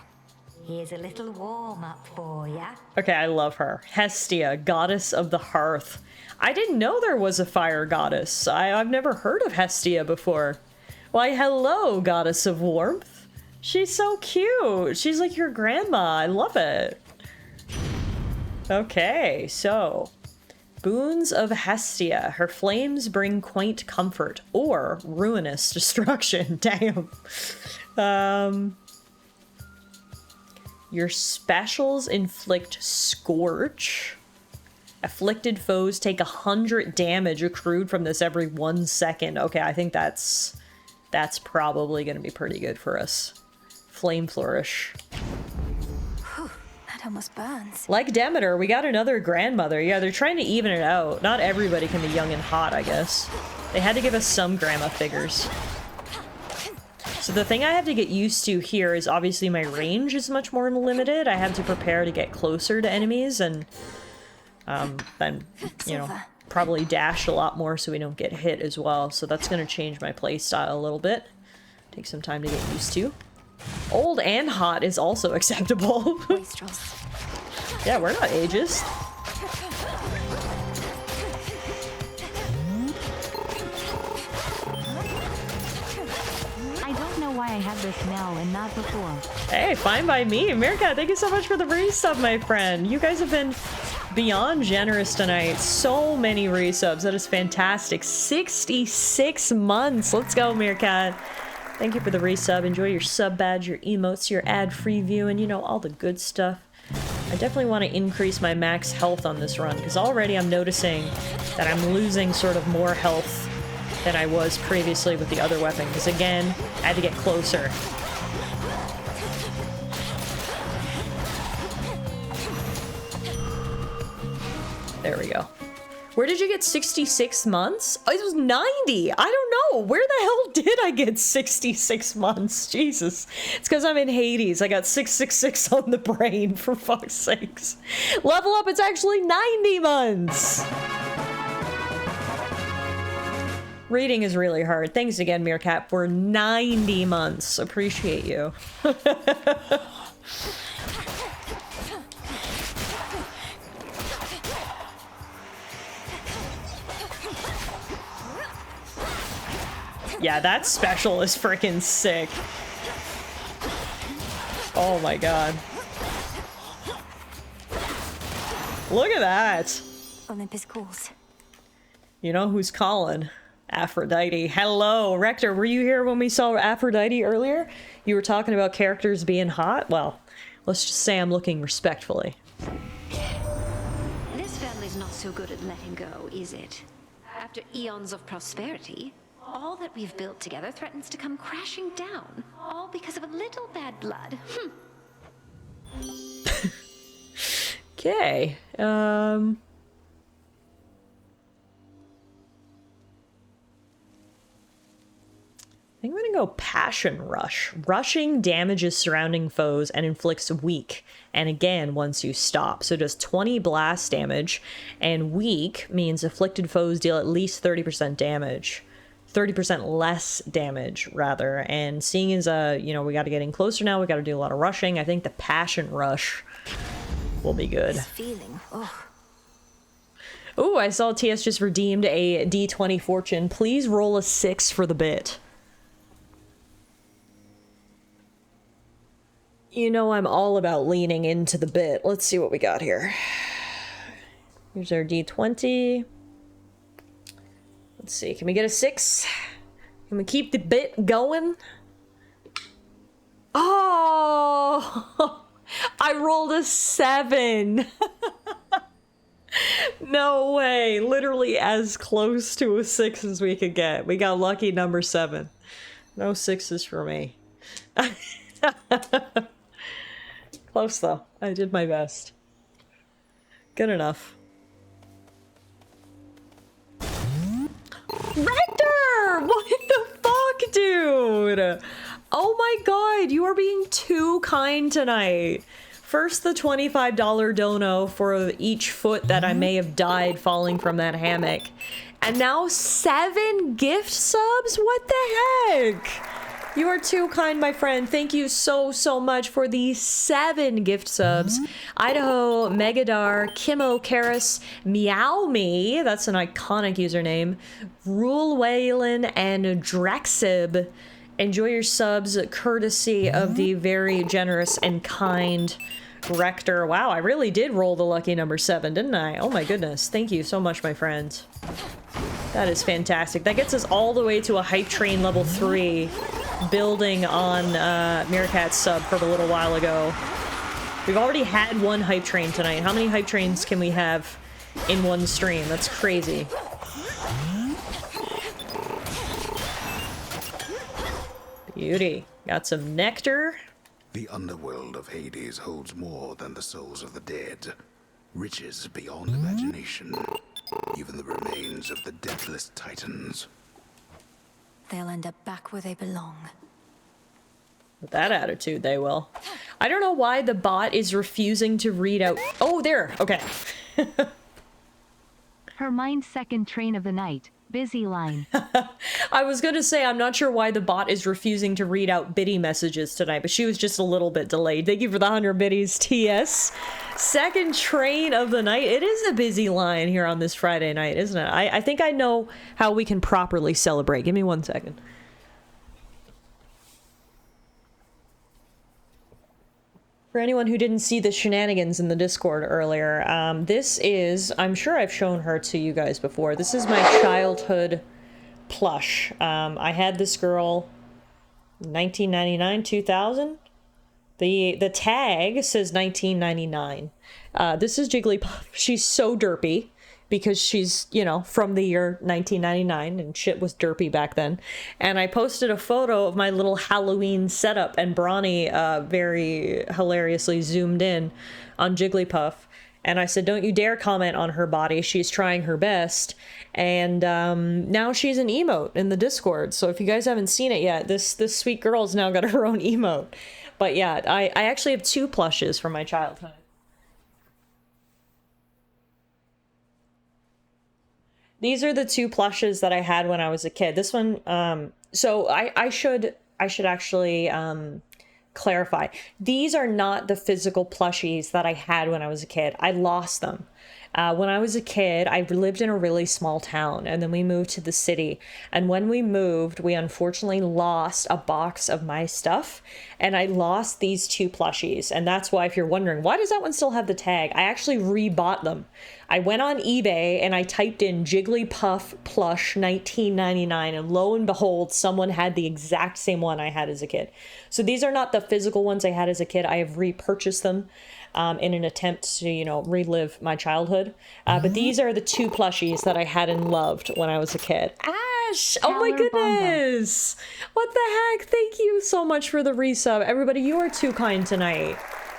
here's a little warm-up for ya. Okay, I love her. Hestia, goddess of the hearth. I didn't know there was a fire goddess. I've never heard of Hestia before. Why, hello, goddess of warmth. She's so cute. She's like your grandma. I love it. Okay, so... Boons of Hestia. Her flames bring quaint comfort or ruinous destruction. Damn. Your specials inflict Scorch. Afflicted foes take 100 damage accrued from this every 1 second. Okay, I think that's probably going to be pretty good for us. Flame Flourish. That almost burns. Like Demeter, we got another grandmother. Yeah, they're trying to even it out. Not everybody can be young and hot, I guess. They had to give us some grandma figures. So the thing I have to get used to here is obviously my range is much more limited. I have to prepare to get closer to enemies and then, you know, probably dash a lot more so we don't get hit as well. So that's going to change my play style a little bit. Take some time to get used to. Old and hot is also acceptable. Yeah, we're not ageist. I don't know why I have this now and not before. Hey, fine by me. Mirka, thank you so much for the resub, my friend. You guys have been beyond generous tonight. So many resubs. That is fantastic. 66 months. Let's go, Meerkat. Thank you for the resub. Enjoy your sub badge, your emotes, your ad-free view, and you know, all the good stuff. I definitely want to increase my max health on this run, because already I'm noticing that I'm losing sort of more health than I was previously with the other weapon, because again, I had to get closer. There we go. Where did you get 66 months? Oh, it was 90. I don't know. Where the hell did I get 66 months? Jesus. It's because I'm in Hades. I got 666 on the brain, for fuck's sakes. Level up, it's actually 90 months. Reading is really hard. Thanks again, Meerkat, for 90 months. Appreciate you. Yeah, that special is freaking sick. Oh my god. Look at that. Olympus calls. You know who's calling? Aphrodite. Hello, Rector. Were you here when we saw Aphrodite earlier? You were talking about characters being hot? Well, let's just say I'm looking respectfully. This family's not so good at letting go, is it? After eons of prosperity, all that we've built together threatens to come crashing down, all because of a little bad blood. Okay. I think I'm gonna go Passion Rush. Rushing damages surrounding foes and inflicts weak. And again, once you stop. So it does 20 blast damage. And weak means afflicted foes deal at least 30% damage. 30% less damage, rather. And seeing as, you know, we gotta get in closer now, we gotta do a lot of rushing, I think the Passion Rush will be good. This feeling, oh. Ooh, I saw TS just redeemed a D20 fortune. Please roll a 6 for the bit. You know I'm all about leaning into the bit. Let's see what we got here. Here's our D20. Let's see, can we get a 6? Can we keep the bit going? Oh! I rolled a 7! No way! Literally as close to a 6 as we could get. We got lucky number 7. No 6s for me. Close though. I did my best. Good enough. Rector! What the fuck, dude? Oh my god, you are being too kind tonight. First the $25 dono for each foot that I may have died falling from that hammock. And now 7 gift subs? What the heck? You are too kind, my friend. Thank you so much for the 7 gift subs. Idaho, Megadar, Kimo, Karis, Meow Me, that's an iconic username, Rule Whalen, and Drexib. Enjoy your subs, courtesy of the very generous and kind Rector. Wow, I really did roll the lucky number 7, didn't I? Oh my goodness. Thank you so much, my friends. That is fantastic. That gets us all the way to a hype train level 3, building on Meerkat's sub from a little while ago. We've already had one hype train tonight. How many hype trains can we have in one stream? That's crazy. Beauty. Got some nectar. The underworld of Hades holds more than the souls of the dead. Riches beyond imagination. Even the remains of the deathless titans. They'll end up back where they belong. With that attitude, they will. I don't know why the bot is refusing to read out. Oh, there. Okay. Her mind's second train of the night. Busy line. I was gonna say, I'm not sure why the bot is refusing to read out biddy messages tonight, but she was just a little bit delayed. Thank you for the 100 biddies, TS. Second train of the night. It is a busy line here on this Friday night, isn't it? I think I know how we can properly celebrate. Give me 1 second. For anyone who didn't see the shenanigans in the Discord earlier, this is, I'm sure I've shown her to you guys before. This is my childhood plush. I had this girl 1999, 2000. The tag says 1999. This is Jigglypuff. She's so derpy because she's, you know, from the year 1999 and shit was derpy back then. And I posted a photo of my little Halloween setup and Brawny very hilariously zoomed in on Jigglypuff. And I said, don't you dare comment on her body. She's trying her best. And now she's an emote in the Discord. So if you guys haven't seen it yet, this sweet girl's now got her own emote. But yeah, I actually have 2 plushes from my childhood. These are the 2 plushes that I had when I was a kid. This one, so I should actually clarify. These are not the physical plushies that I had when I was a kid. I lost them. When I was a kid, I lived in a really small town, and then we moved to the city. And when we moved, we unfortunately lost a box of my stuff, and I lost these 2 plushies. And that's why, if you're wondering, why does that one still have the tag? I actually rebought them. I went on eBay and I typed in Jigglypuff plush 1999, and lo and behold, someone had the exact same one I had as a kid. So these are not the physical ones I had as a kid. I have repurchased them in an attempt to, you know, relive my childhood. But these are the 2 plushies that I had and loved when I was a kid. Ash! Oh my goodness! What the heck? Thank you so much for the resub. Everybody, you are too kind tonight.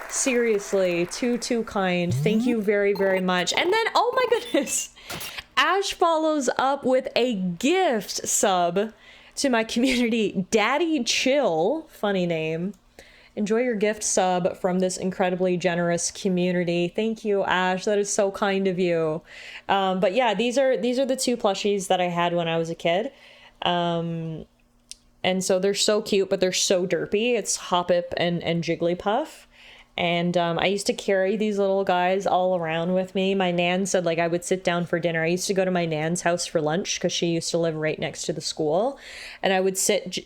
Seriously, too kind. Thank you very, very much. And then, oh my goodness, Ash follows up with a gift sub to my community. Daddy Chill, funny name. Enjoy your gift sub from this incredibly generous community. Thank you, Ash. That is so kind of you. But yeah, these are the 2 plushies that I had when I was a kid. And so they're so cute, but they're so derpy. It's Hoppip and Jigglypuff. And I used to carry these little guys all around with me. My nan said, like, I would sit down for dinner. I used to go to my nan's house for lunch because she used to live right next to the school. And I would sit,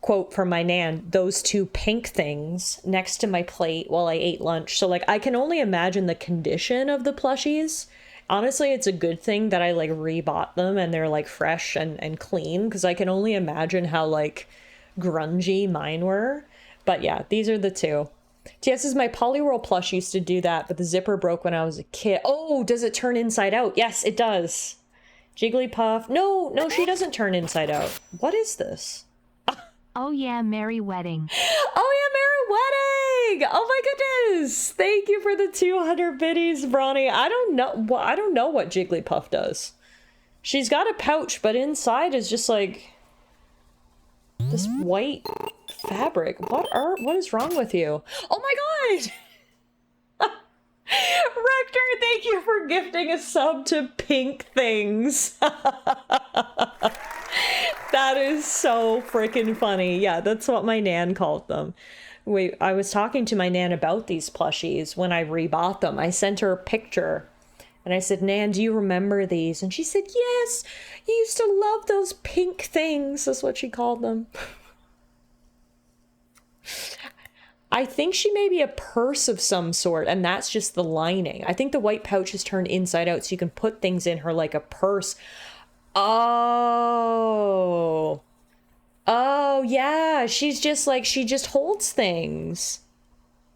quote from my nan, those 2 pink things next to my plate while I ate lunch. So, like, I can only imagine the condition of the plushies. Honestly, it's a good thing that I, like, rebought them and they're, like, fresh and clean, because I can only imagine how, like, grungy mine were. But yeah, these are the 2. TS says, my Poliwhirl plush used to do that, but the zipper broke when I was a kid. Oh, does it turn inside out? Yes, it does. Jigglypuff. No, she doesn't turn inside out. What is this? Oh yeah, merry wedding. Oh yeah, merry wedding! Oh my goodness! Thank you for the 200 biddies, Bronny. I don't know what Jigglypuff does. She's got a pouch, but inside is just like this white fabric. What is wrong with you? Oh my god! Rector, thank you for gifting a sub to Pink Things. That is so freaking funny. Yeah, that's what my nan called them. Wait, I was talking to my nan about these plushies when I rebought them. I sent her a picture and I said, Nan, do you remember these? And she said, yes, you used to love those pink things. That's what she called them. I think she may be a purse of some sort, and that's just the lining. I think the white pouch is turned inside out so you can put things in her like a purse. Oh, yeah. She's just like, she just holds things.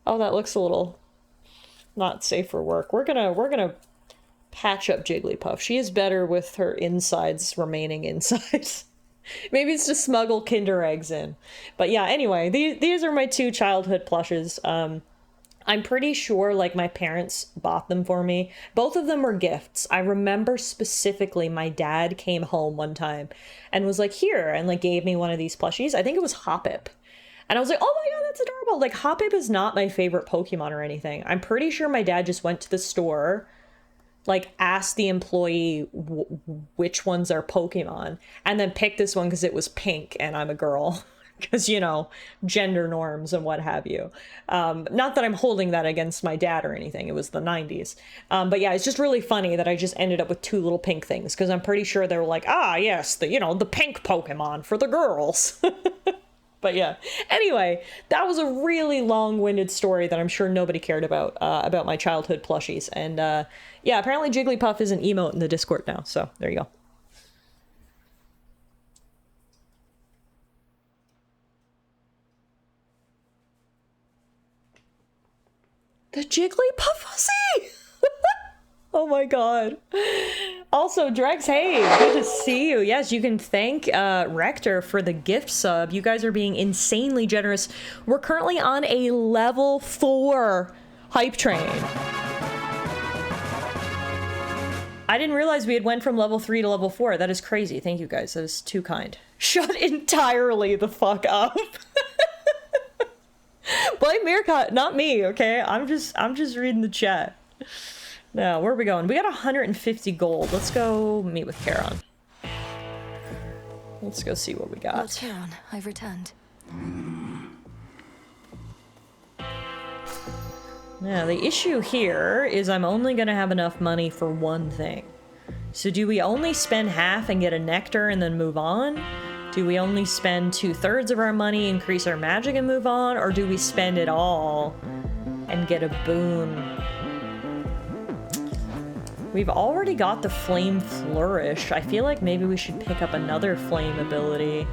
Oh, that looks a little not safe for work. We're gonna patch up Jigglypuff. She is better with her insides remaining inside. Maybe it's to smuggle Kinder Eggs in. But yeah, anyway, these are my 2 childhood plushes. I'm pretty sure, like, my parents bought them for me. Both of them were gifts. I remember specifically my dad came home one time and was like, here, and, like, gave me one of these plushies. I think it was Hoppip. And I was like, oh my god, that's adorable. Like, Hoppip is not my favorite Pokemon or anything. I'm pretty sure my dad just went to the store, like, asked the employee which ones are Pokemon, and then picked this one because it was pink and I'm a girl. Because, you know, gender norms and what have you. Not that I'm holding that against my dad or anything. It was the 90s. But yeah, it's just really funny that I just ended up with 2 little pink things. Because I'm pretty sure they were like, ah, yes, the pink Pokemon for the girls. But yeah, anyway, that was a really long-winded story that I'm sure nobody cared about my childhood plushies. And yeah, apparently Jigglypuff is an emote in the Discord now. So there you go. The Jigglypuff Fuzzy! Oh my god. Also, Drex, hey, good to see you. Yes, you can thank Rector for the gift sub. You guys are being insanely generous. We're currently on a level 4 hype train. I didn't realize we had went from level 3 to level 4. That is crazy. Thank you guys. That is too kind. Shut entirely the fuck up. Blame Meerkat, not me, okay? I'm just reading the chat. Now, where are we going? We got 150 gold. Let's go meet with Charon. Let's go see what we got. Lord Charon, I've returned. Now, the issue here is I'm only going to have enough money for one thing. So do we only spend half and get a nectar and then move on? Do we only spend 2/3 of our money, increase our magic and move on? Or do we spend it all and get a boon? We've already got the Flame Flourish. I feel like maybe we should pick up another flame ability.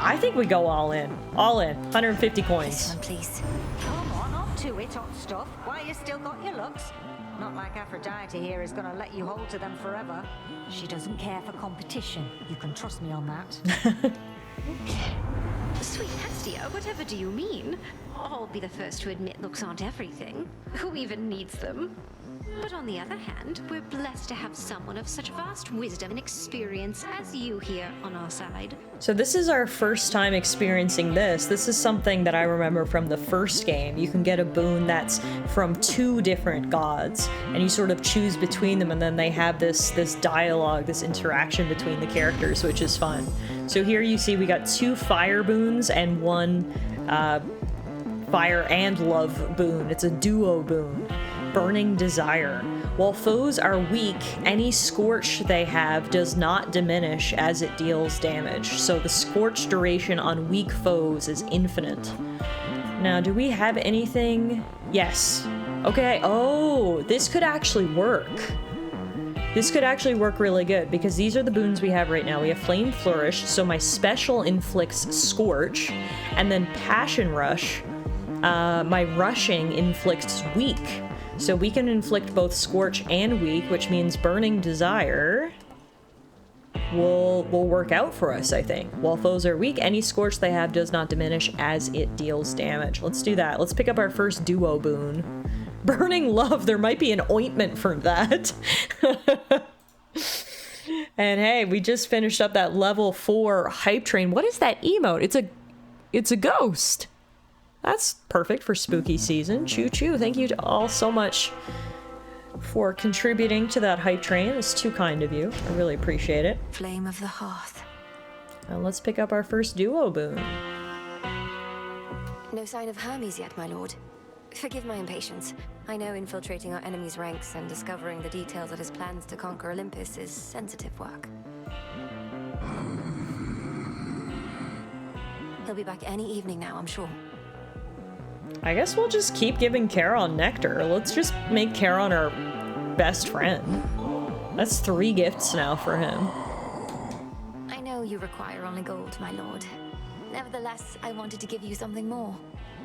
I think we go all in. All in. 150 coins. This one, please. Come on, up to it, hot stuff. Why, you still got your looks? Not like Aphrodite here is gonna let you hold to them forever. She doesn't care for competition. You can trust me on that. Sweet Hestia, whatever do you mean? I'll be the first to admit looks aren't everything. Who even needs them? But on the other hand, we're blessed to have someone of such vast wisdom and experience as you here on our side. So this is our first time experiencing this. This is something that I remember from the first game. You can get a boon that's from 2 different gods, and you sort of choose between them, and then they have this dialogue, this interaction between the characters, which is fun. So here you see we got 2 fire boons and 1 fire and love boon. It's a duo boon. Burning Desire. While foes are weak, any scorch they have does not diminish as it deals damage. So the scorch duration on weak foes is infinite. Now, do we have anything? Yes. Okay. Oh, this could actually work. This could actually work really good because these are the boons we have right now. We have Flame Flourish, so my special inflicts Scorch, and then Passion Rush. My rushing inflicts weak. So we can inflict both Scorch and Weak, which means Burning Desire will work out for us, I think. While foes are weak, any Scorch they have does not diminish as it deals damage. Let's do that. Let's pick up our first duo boon. Burning Love, there might be an ointment for that. And hey, we just finished up that level 4 hype train. What is that emote? It's a ghost. That's perfect for spooky season. Choo choo. Thank you all so much for contributing to that hype train. It's too kind of you. I really appreciate it. Flame of the Hearth. Now let's pick up our first duo boon. No sign of Hermes yet, my lord. Forgive my impatience. I know infiltrating our enemy's ranks and discovering the details of his plans to conquer Olympus is sensitive work. He'll be back any evening now, I'm sure. I guess we'll just keep giving Charon nectar. Let's just make Charon our best friend. That's 3 gifts now for him. I know you require only gold, my lord. Nevertheless, I wanted to give you something more.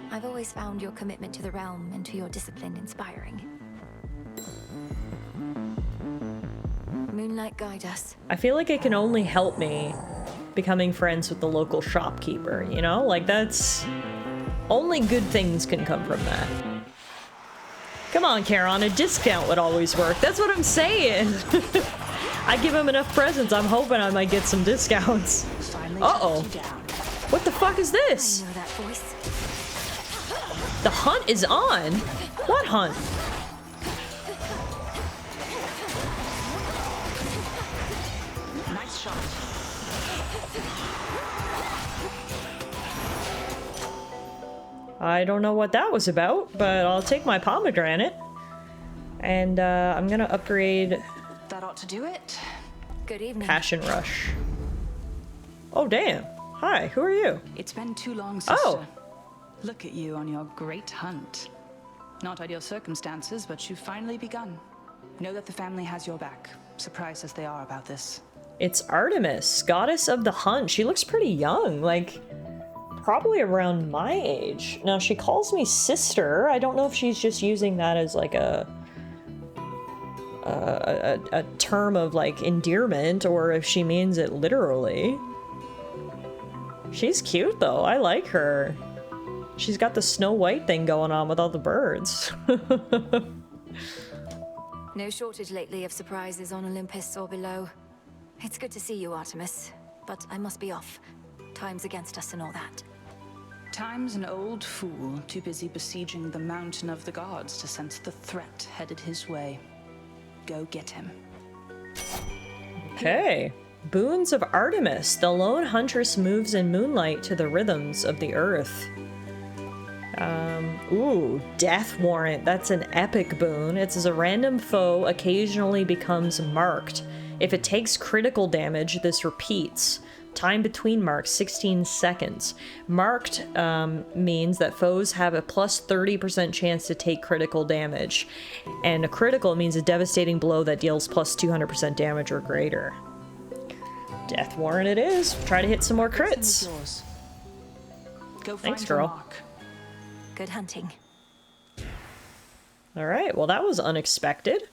I've always found your commitment to the realm and to your discipline inspiring. Moonlight, guide us. I feel like it can only help me becoming friends with the local shopkeeper, you know? Like, that's... Only good things can come from that. Come on, Charon, a discount would always work. That's what I'm saying. I give him enough presents, I'm hoping I might get some discounts. Uh-oh. What the fuck is this? I know that voice. The hunt is on? What hunt? Nice shot. I don't know what that was about, but I'll take my pomegranate. And I'm gonna upgrade... That ought to do it. Good evening. Passion Rush. Oh, damn. Hi, who are you? It's been too long, sister. Oh. Look at you on your great hunt. Not ideal circumstances, but you've finally begun. Know that the family has your back, surprised as they are about this. It's Artemis, goddess of the hunt. She looks pretty young, like probably around my age. Now, she calls me sister. I don't know if she's just using that as like a term of like endearment or if she means it literally. She's cute though. I like her. She's got the Snow White thing going on with all the birds. No shortage lately of surprises on Olympus or below. It's good to see you, Artemis, but I must be off. Time's against us and all that. Time's an old fool, too busy besieging the mountain of the gods to sense the threat headed his way. Go get him. Okay. Boons of Artemis. The lone huntress moves in moonlight to the rhythms of the earth. Ooh, Death Warrant. That's an epic boon. It says a random foe occasionally becomes marked. If it takes critical damage, this repeats. Time between marks, 16 seconds. Marked means that foes have a plus 30% chance to take critical damage. And a critical means a devastating blow that deals plus 200% damage or greater. Death Warrant it is. Try to hit some more crits. Thanks, girl. Good hunting. Alright, well that was unexpected.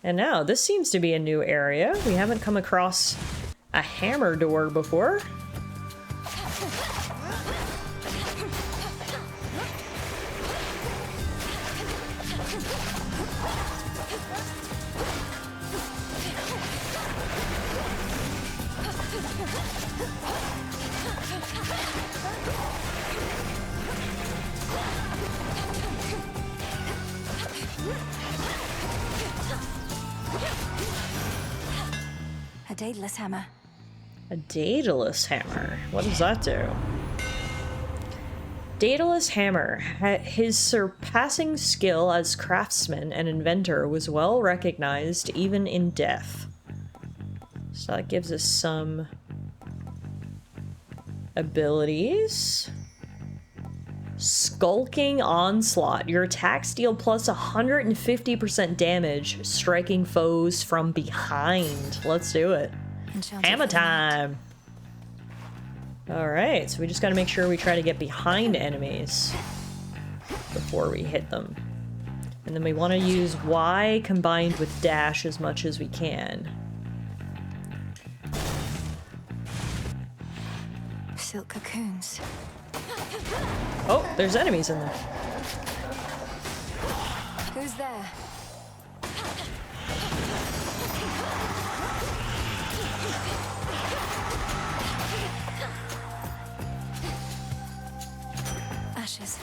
And now, this seems to be a new area. We haven't come across a hammer door before. A Daedalus hammer. A Daedalus hammer. What does that do? Daedalus hammer. His surpassing skill as craftsman and inventor was well recognized even in death. So that gives us some abilities. Skulking Onslaught. Your attacks deal plus 150% damage, striking foes from behind. Let's do it. Hammer time! Alright, so we just gotta make sure we try to get behind enemies before we hit them. And then we want to use Y combined with dash as much as we can. Silk cocoons. Oh, there's enemies in there. Who's there? Ashes.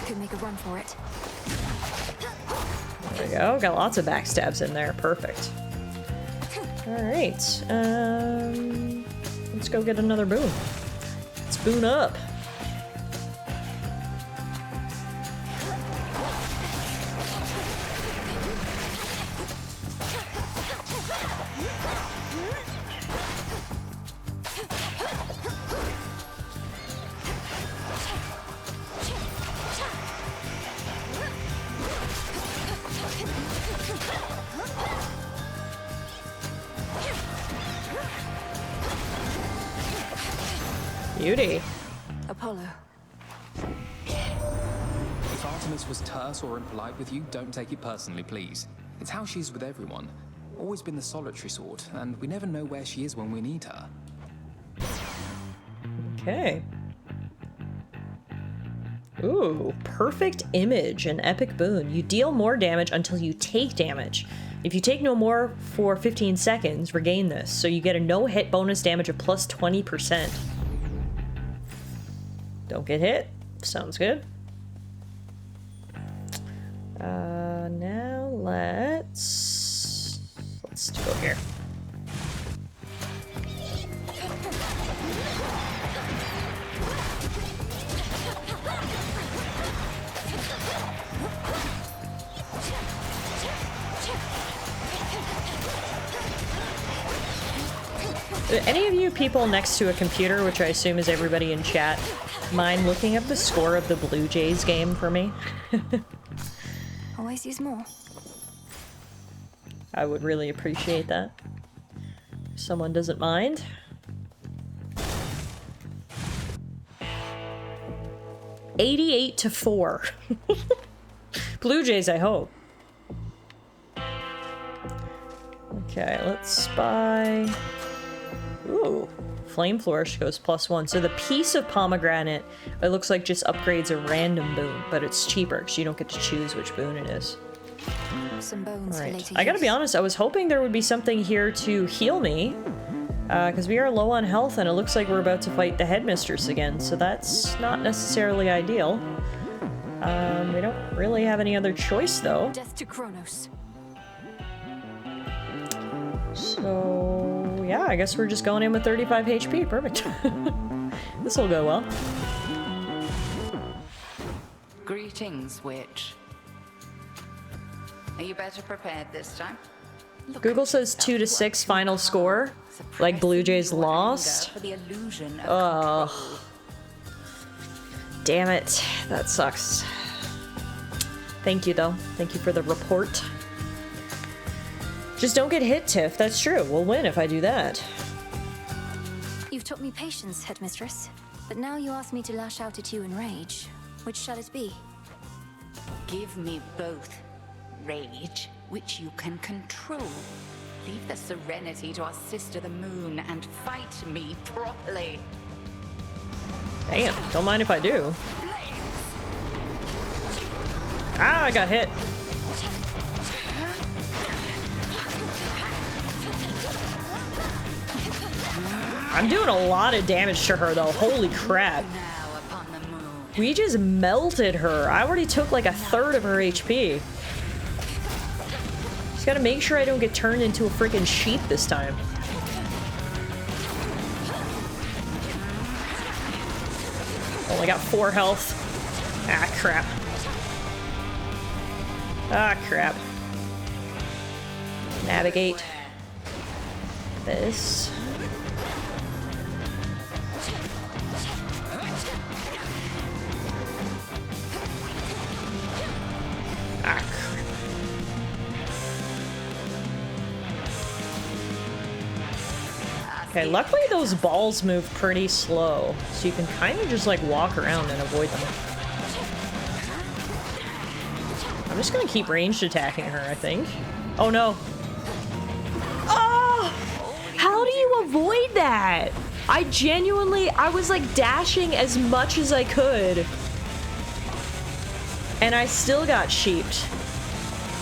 Could make a run for it. There we go. Got lots of backstabs in there. Perfect. Alright, let's go get another boon. Let's boon up. Beauty. Apollo. If Artemis was terse or impolite with you, don't take it personally, please. It's how she is with everyone. Always been the solitary sort, and we never know where she is when we need her. Okay. Ooh, perfect image, an epic boon. You deal more damage until you take damage. If you take no more for 15 seconds, regain this, so you get a no-hit bonus damage of plus 20%. Don't get hit. Sounds good. Now let's go here. Any of you people next to a computer, which I assume is everybody in chat, mind looking up the score of the Blue Jays game for me? Always use more. I would really appreciate that. If someone doesn't mind. $88-4. Blue Jays, I hope. Okay, let's spy. Ooh, Flame Flourish goes +1. So the piece of pomegranate, it looks like just upgrades a random boon, but it's cheaper because you don't get to choose which boon it is. Some bones for later I gotta be use. honest, I was hoping there would be something here to heal me, because we are low on health and it looks like we're about to fight the Headmistress again, so that's not necessarily ideal. We don't really have any other choice though. Death to Kronos. So, Yeah, I guess we're just going in with 35 HP. Perfect. This will go well. Greetings, witch. Are you better prepared this time? Google says 2-6 final score. Like Blue Jays lost. Ugh. Damn it. That sucks. Thank you, though. Thank you for the report. Just don't get hit, Tiff. That's true. We'll win if I do that. You've taught me patience, Headmistress. But now you ask me to lash out at you in rage. Which shall it be? Give me both. Rage, which you can control. Leave the serenity to our sister the moon and fight me properly. Damn, don't mind if I do. Ah, I got hit. I'm doing a lot of damage to her, though. Holy crap. We just melted her. I already took like 1/3 of her HP. Just gotta make sure I don't get turned into a freaking sheep this time. Only got 4 health. Ah, crap. Ah, crap. Navigate. This. Ah, okay, luckily those balls move pretty slow, so you can kind of just like walk around and avoid them. I'm just gonna keep ranged attacking her, I think. Oh no. Oh! How do you avoid that? I was like dashing as much as I could. And I still got sheeped.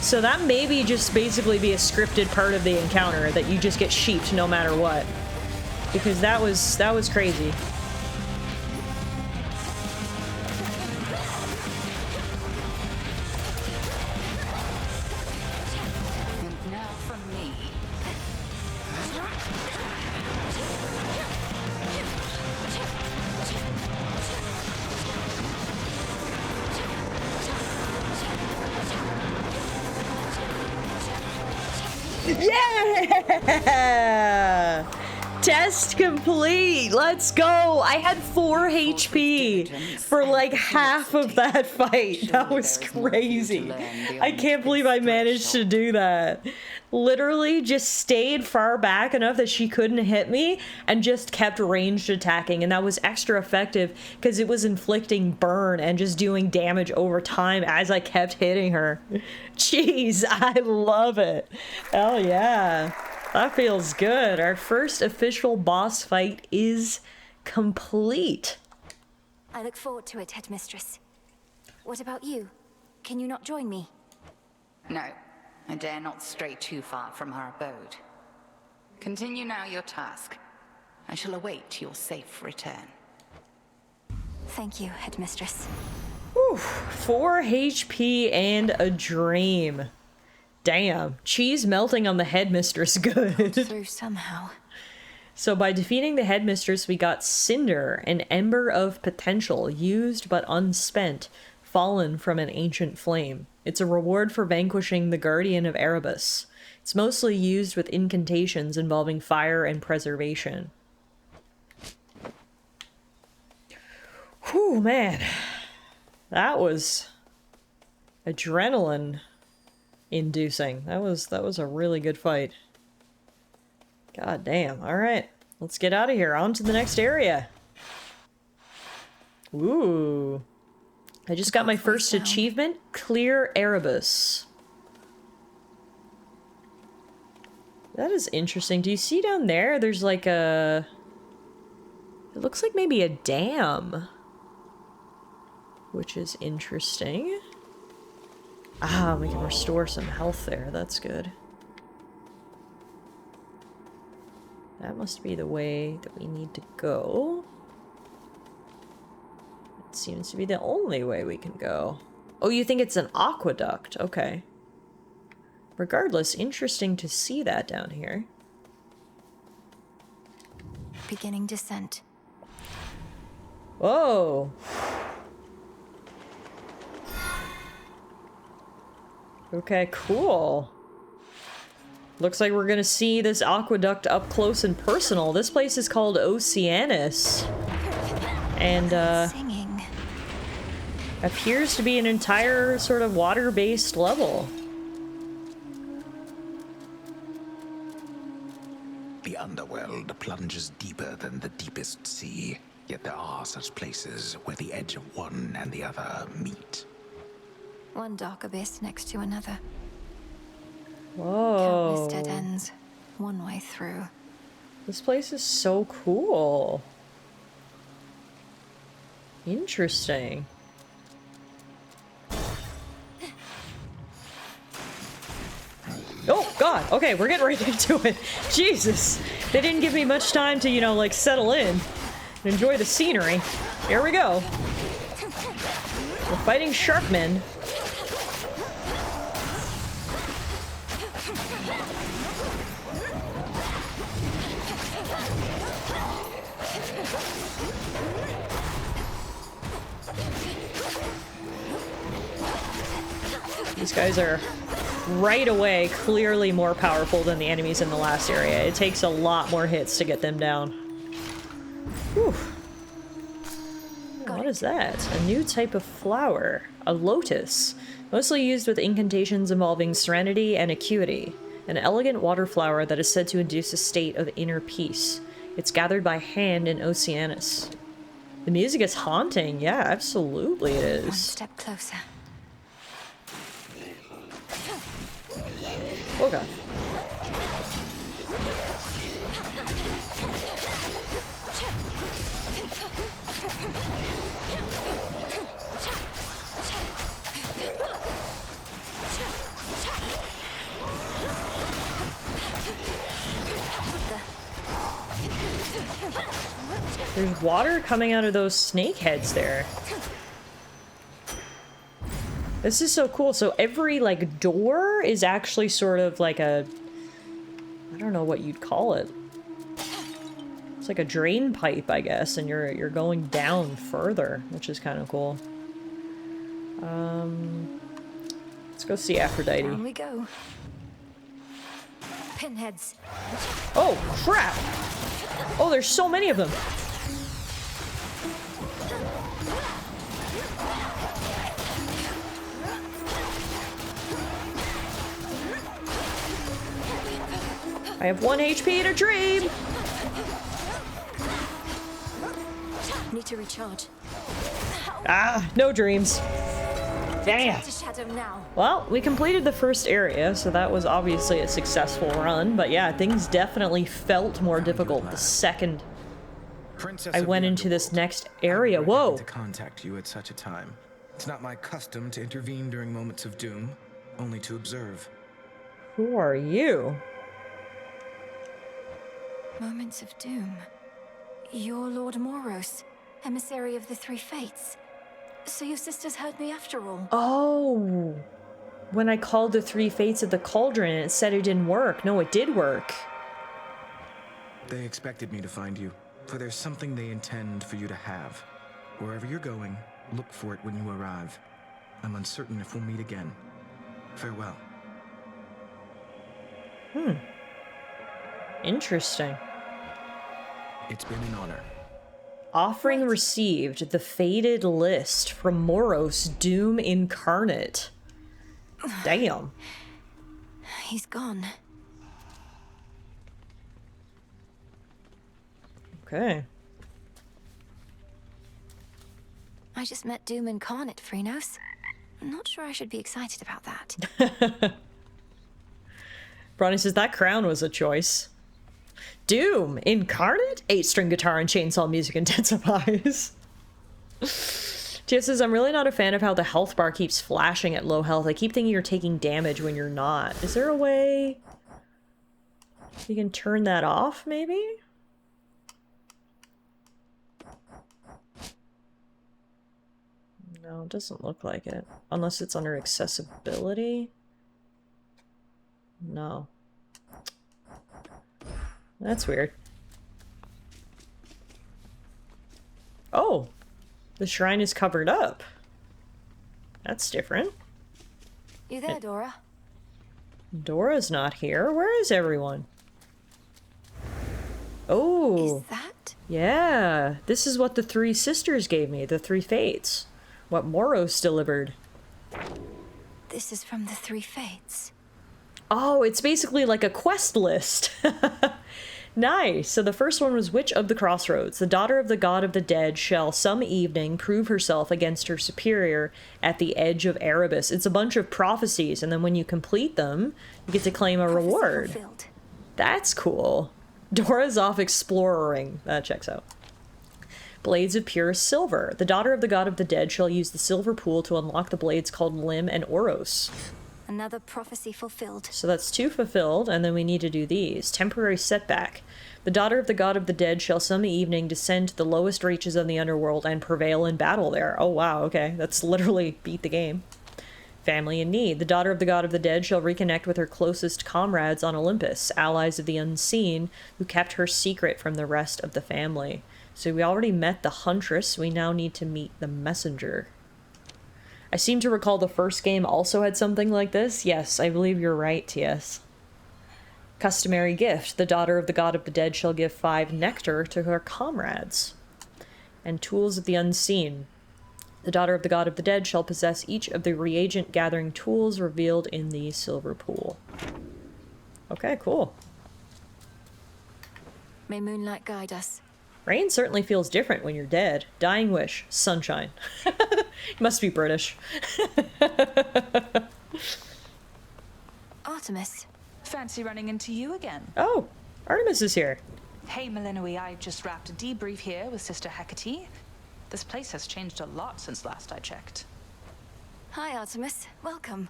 So that maybe just basically be a scripted part of the encounter, that you just get sheeped no matter what. Because that was crazy. And now from me. Yeah! Test complete! Let's go! I had 4 HP for like half of that fight. That was crazy. I can't believe I managed to do that. Literally just stayed far back enough that she couldn't hit me and just kept ranged attacking, and that was extra effective because it was inflicting burn and just doing damage over time as I kept hitting her. Jeez, I love it. Hell yeah. That feels good. Our first official boss fight is complete. I look forward to it, Headmistress. What about you? Can you not join me? No, I dare not stray too far from our abode. Continue now your task. I shall await your safe return. Thank you, Headmistress. Whew, 4 HP and a dream. Damn, cheese melting on the headmistress, good. Through somehow. So by defeating the headmistress, we got Cinder, an ember of potential, used but unspent, fallen from an ancient flame. It's a reward for vanquishing the Guardian of Erebus. It's mostly used with incantations involving fire and preservation. Whew, man. That was adrenaline inducing. That was a really good fight. God damn. All right, let's get out of here. On to the next area. Ooh. I just got my first achievement. Clear Erebus. That is interesting. Do you see down there? There's like a... It looks like maybe a dam. Which is interesting. Ah, we can restore some health there. That's good. That must be the way that we need to go. It seems to be the only way we can go. Oh, you think it's an aqueduct? Okay. Regardless, interesting to see that down here. beginning descent. Whoa. Okay, cool. Looks like we're gonna see this aqueduct up close and personal. This place is called Oceanus. And, Singing. appears to be an entire sort of water-based level. The underworld plunges deeper than the deepest sea, yet there are such places where the edge of one and the other meet. One dark abyss next to another. Whoa. Countless dead ends. One way through. This place is so cool. Interesting. Oh, God. Okay, we're getting right into it. Jesus. They didn't give me much time to, you know, like, settle in and enjoy the scenery. Here we go. We're fighting sharkmen. These guys are right away clearly more powerful than the enemies in the last area. It takes a lot more hits to get them down. Whew. What is that? A new type of flower. A lotus. Mostly used with incantations involving serenity and acuity. An elegant water flower that is said to induce a state of inner peace. It's gathered by hand in Oceanus. The music is haunting. Yeah, absolutely it is. One step closer. Oh God. There's water coming out of those snake heads there. This is so cool. So every, like, door is actually sort of like a... I don't know what you'd call it. It's like a drain pipe, I guess, and you're going down further, which is kind of cool. Let's go see Aphrodite. Down we go. Pinheads. Oh, crap! Oh, there's so many of them! I have 1 HP in a dream! Need to recharge. Ah, no dreams. Damn. To shadow now. Well, we completed the first area, so that was obviously a successful run, but yeah, things definitely felt more difficult the second I went into this next area. Whoa! To contact you at such a time. It's not my custom to intervene during moments of doom, only to observe. Who are you? Moments of doom. You're Lord Moros, emissary of the Three Fates. So your sisters heard me after all. Oh! When I called the Three Fates at the cauldron, it said it didn't work. No, it did work. They expected me to find you, for there's something they intend for you to have. Wherever you're going, look for it when you arrive. I'm uncertain if we'll meet again. Farewell. Hmm. Interesting. It's been an honor. Offering received. The Fated List from Moros, Doom Incarnate. Damn. He's gone. Okay. I just met Doom Incarnate, Phrynos. I'm not sure I should be excited about that. Bronny says that crown was a choice. Doom Incarnate? 8-string guitar and chainsaw music intensifies. Tia says, I'm really not a fan of how the health bar keeps flashing at low health. I keep thinking you're taking damage when you're not. Is there a way you can turn that off, maybe? No, it doesn't look like it. Unless it's under accessibility. No. That's weird. Oh, the shrine is covered up. That's different. You there, Dora? Dora's not here. Where is everyone? Oh. Is that? Yeah. This is what the three sisters gave me, the three fates. What Moros delivered. This is from the three fates. Oh, it's basically like a quest list. Nice. So the first one was Witch of the Crossroads. The daughter of the god of the dead shall some evening prove herself against her superior at the edge of Erebus. It's a bunch of prophecies, and then when you complete them, you get to claim a reward. Fulfilled. That's cool. Dora's off exploring. That checks out. Blades of purest silver. The daughter of the god of the dead shall use the silver pool to unlock the blades called Lim and Oros. Another prophecy fulfilled. So that's 2 fulfilled, and then we need to do these. Temporary setback. The daughter of the god of the dead shall some evening descend to the lowest reaches of the underworld and prevail in battle there. Oh wow, okay. That's literally beat the game. Family in need. The daughter of the god of the dead shall reconnect with her closest comrades on Olympus, allies of the unseen, who kept her secret from the rest of the family. So we already met the huntress. We now need to meet the messenger. I seem to recall the first game also had something like this. Yes, I believe you're right, TS. Customary gift. The daughter of the god of the dead shall give 5 nectar to her comrades. And tools of the unseen. The daughter of the god of the dead shall possess each of the reagent gathering tools revealed in the silver pool. Okay, cool. May moonlight guide us. Rain certainly feels different when you're dead. Dying wish. Sunshine. Must be British. Artemis. Fancy running into you again. Oh, Artemis is here. Hey, Melinoi, I just wrapped a debrief here with Sister Hecate. This place has changed a lot since last I checked. Hi, Artemis. Welcome.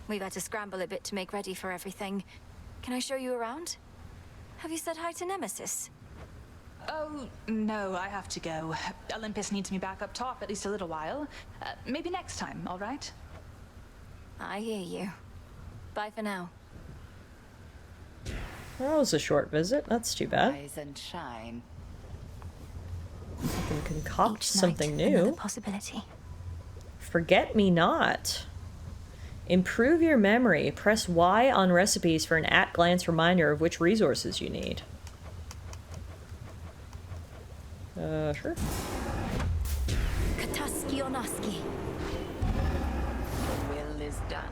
We've had to scramble a bit to make ready for everything. Can I show you around? Have you said hi to Nemesis? Oh, no, I have to go. Olympus needs me back up top at least a little while. Maybe next time, all right? I hear you. Bye for now. That was a short visit. That's too bad. Rise and shine. I can concoct something Another new. possibility. Forget me not. Improve your memory. Press Y on recipes for an at-glance reminder of which resources you need. Sure. Kataski Onaski. The will is done.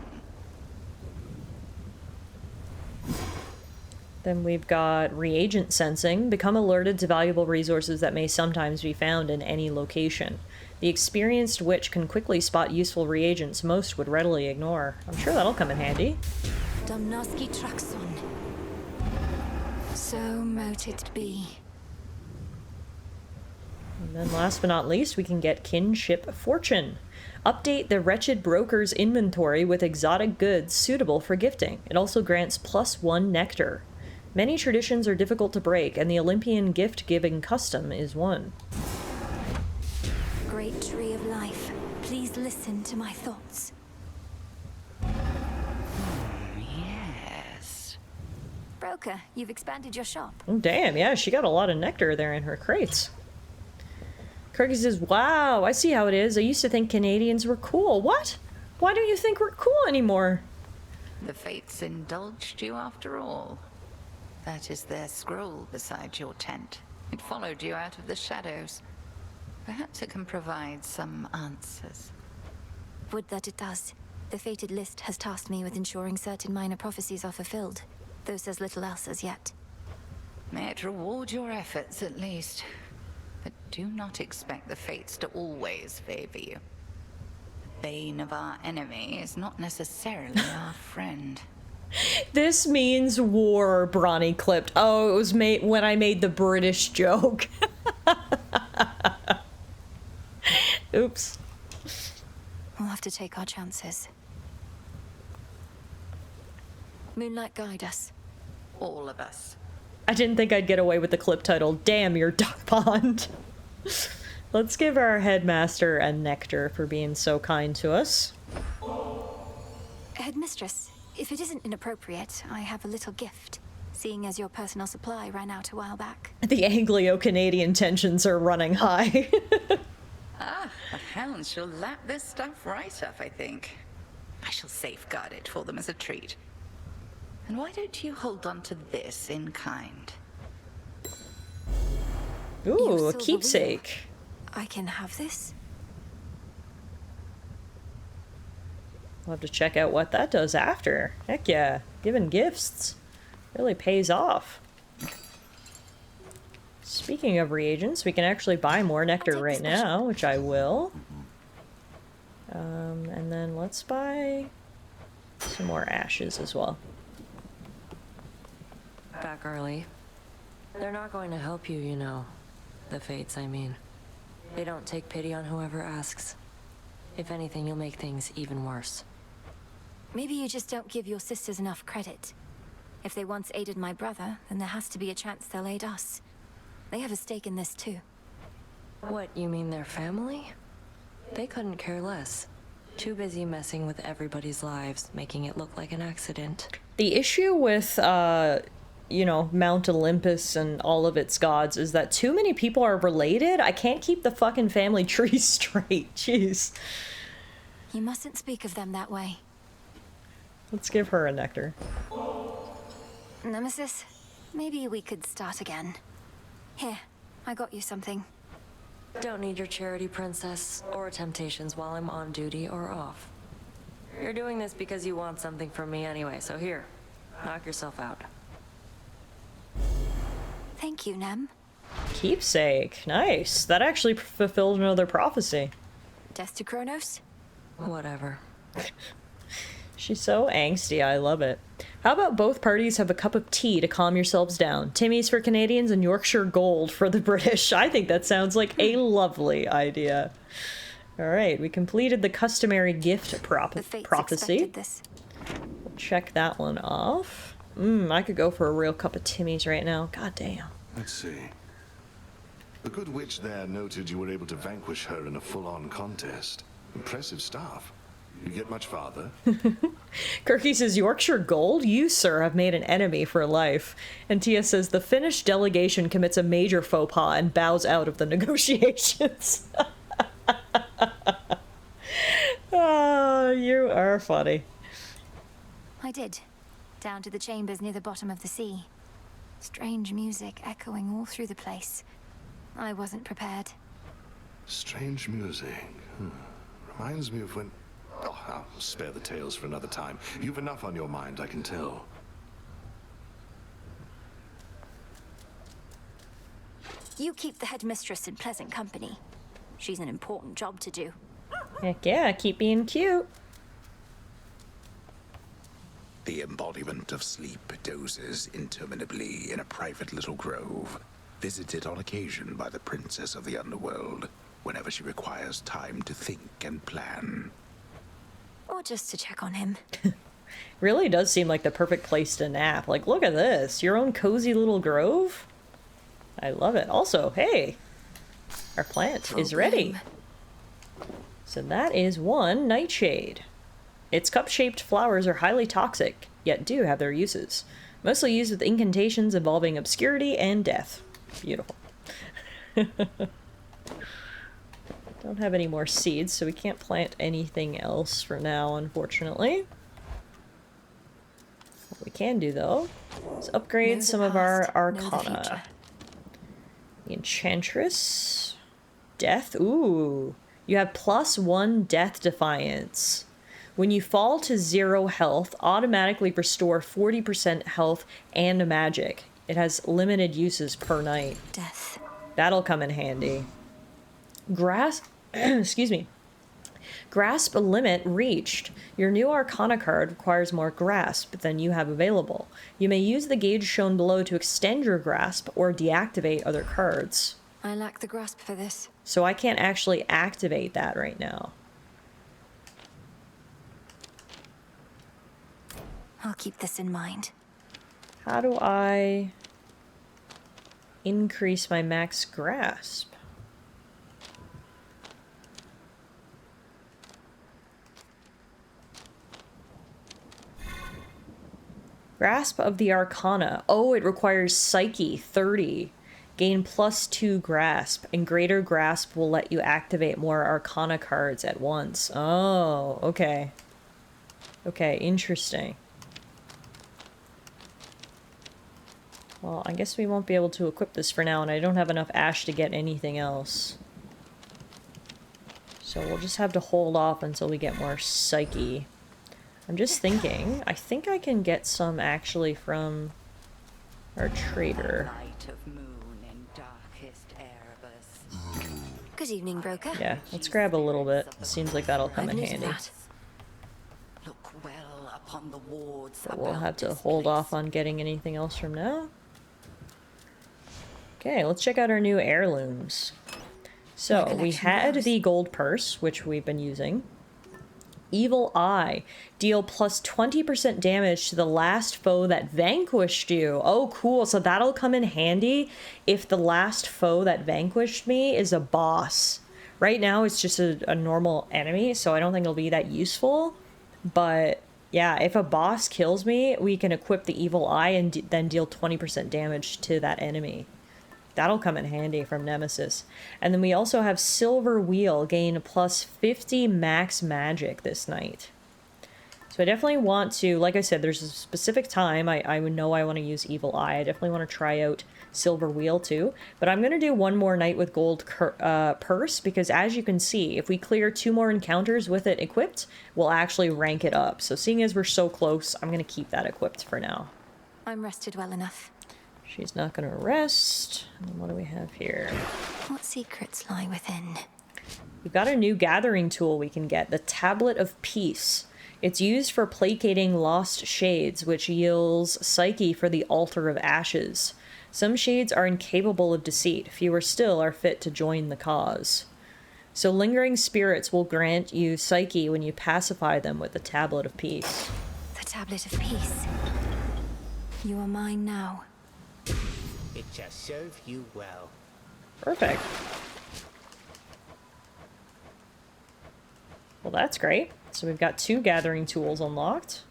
Then we've got reagent sensing. Become alerted to valuable resources that may sometimes be found in any location. The experienced witch can quickly spot useful reagents most would readily ignore. I'm sure that'll come in handy. Domnoski Traxon. So mote it be. And then last but not least, we can get Kinship Fortune. Update the Wretched Broker's inventory with exotic goods suitable for gifting. It also grants +1 nectar. Many traditions are difficult to break, and the Olympian gift-giving custom is one. Great tree of life, please listen to my thoughts. Yes. Broker, you've expanded your shop. Oh, damn, yeah, she got a lot of nectar there in her crates. Kirky says, wow, I see how it is. I used to think Canadians were cool. What? Why don't you think we're cool anymore? The fates indulged you after all. That is their scroll beside your tent. It followed you out of the shadows. Perhaps it can provide some answers. Would that it does. The fated list has tasked me with ensuring certain minor prophecies are fulfilled, though says little else as yet. May it reward your efforts at least. But do not expect the fates to always favor you. The bane of our enemy is not necessarily our friend. This means war, Bronny clipped. Oh, it was made when I made the British joke. Oops. We'll have to take our chances. Moonlight guide us. All of us. I didn't think I'd get away with the clip title, Damn Your Duck Pond. Let's give our headmaster a nectar for being so kind to us. Headmistress, if it isn't inappropriate, I have a little gift. seeing as your personal supply ran out a while back. The Anglo-Canadian tensions are running high. Ah, the hounds shall lap this stuff right up, I think. I shall safeguard it for them as a treat. And why don't you hold on to this in kind? Ooh, a keepsake. I can have this? We'll have to check out what that does after. Heck yeah, giving gifts really pays off. Speaking of reagents, we can actually buy more nectar right now, which I will. And then let's buy some more ashes as well. Back early. They're not going to help you, you know. The Fates, I mean. They don't take pity on whoever asks. If anything, you'll make things even worse. Maybe you just don't give your sisters enough credit. If they once aided my brother, then there has to be a chance they'll aid us. They have a stake in this too. What, you mean their family? They couldn't care less. Too busy messing with everybody's lives, making it look like an accident. The issue with, you know, Mount Olympus and all of its gods is that too many people are related. I can't keep the fucking family tree straight. Jeez. You mustn't speak of them that way. Let's give her a nectar. Nemesis, maybe we could start again. Here, I got you something. Don't need your charity, princess, or temptations while I'm on duty or off. You're doing this because you want something from me anyway, so here, knock yourself out. Thank you, Nem. Keepsake. Nice. That actually fulfilled another prophecy. Death to Kronos? Whatever. She's so angsty. I love it. How about both parties have a cup of tea to calm yourselves down? Timmy's for Canadians and Yorkshire Gold for the British. I think that sounds like a lovely idea. All right, we completed the customary gift prophecy. We'll check that one off. I could go for a real cup of Timmy's right now. God damn. Let's see. The good witch there noted you were able to vanquish her in a full-on contest. Impressive stuff. You get much farther? Kirky says, Yorkshire Gold? You, sir, have made an enemy for life. And Tia says, the Finnish delegation commits a major faux pas and bows out of the negotiations. Oh, you are funny. I did. Down to the chambers near the bottom of the sea. Strange music echoing all through the place. I wasn't prepared. Strange music. Reminds me of when... Oh, I'll spare the tales for another time. You've enough on your mind, I can tell. You keep the headmistress in pleasant company. She's an important job to do. Heck yeah, keep being cute. The embodiment of sleep dozes interminably in a private little grove, visited on occasion by the princess of the underworld, whenever she requires time to think and plan. Or just to check on him. Really does seem like the perfect place to nap. Like, look at this. Your own cozy little grove. I love it. Also, hey, our plant is ready. So that is one nightshade. Its cup-shaped flowers are highly toxic, yet do have their uses. Mostly used with incantations involving obscurity and death. Beautiful. Don't have any more seeds, so we can't plant anything else for now, unfortunately. What we can do, though, is upgrade some of our arcana. The Enchantress. Death. Ooh. You have +1 death defiance. When you fall to 0 health, automatically restore 40% health and magic. It has limited uses per night. Death. That'll come in handy. Excuse me. Grasp limit reached. Your new Arcana card requires more grasp than you have available. You may use the gauge shown below to extend your grasp or deactivate other cards. I lack the grasp for this. So I can't actually activate that right now. I'll keep this in mind. How do I increase my max grasp? Grasp of the Arcana. Oh, it requires Psyche 30. Gain +2 grasp, and greater grasp will let you activate more Arcana cards at once. Oh, okay. Okay, interesting. Well, I guess we won't be able to equip this for now, and I don't have enough ash to get anything else. So we'll just have to hold off until we get more Psyche. I'm just thinking, I think I can get some actually from our trader. Good evening, broker. Yeah, let's grab a little bit. Seems like that'll come in handy. Look well upon the wards. But we'll have to hold off on getting anything else from now. Okay, let's check out our new heirlooms. So, we had the gold purse, which we've been using. Evil Eye. Deal plus 20% damage to the last foe that vanquished you. Oh, cool. So that'll come in handy if the last foe that vanquished me is a boss. Right now, it's just a normal enemy, so I don't think it'll be that useful. But yeah, if a boss kills me, we can equip the Evil Eye and then deal 20% damage to that enemy. That'll come in handy from Nemesis. And then we also have Silver Wheel, gain plus 50 max magic this night. So I definitely want to, like I said, there's a specific time I would know I want to use Evil Eye. I definitely want to try out Silver Wheel too. But I'm going to do one more night with Gold Purse, because as you can see, if we clear 2 more encounters with it equipped, we'll actually rank it up. So seeing as we're so close, I'm going to keep that equipped for now. I'm rested well enough. She's not going to rest. And what do we have here? What secrets lie within? We've got a new gathering tool we can get, the Tablet of Peace. It's used for placating lost shades, which yields Psyche for the Altar of Ashes. Some shades are incapable of deceit, fewer still are fit to join the cause. So lingering spirits will grant you Psyche when you pacify them with the Tablet of Peace. The Tablet of Peace. You are mine now. It shall serve you well. Perfect. Well, that's great. So we've got 2 gathering tools unlocked.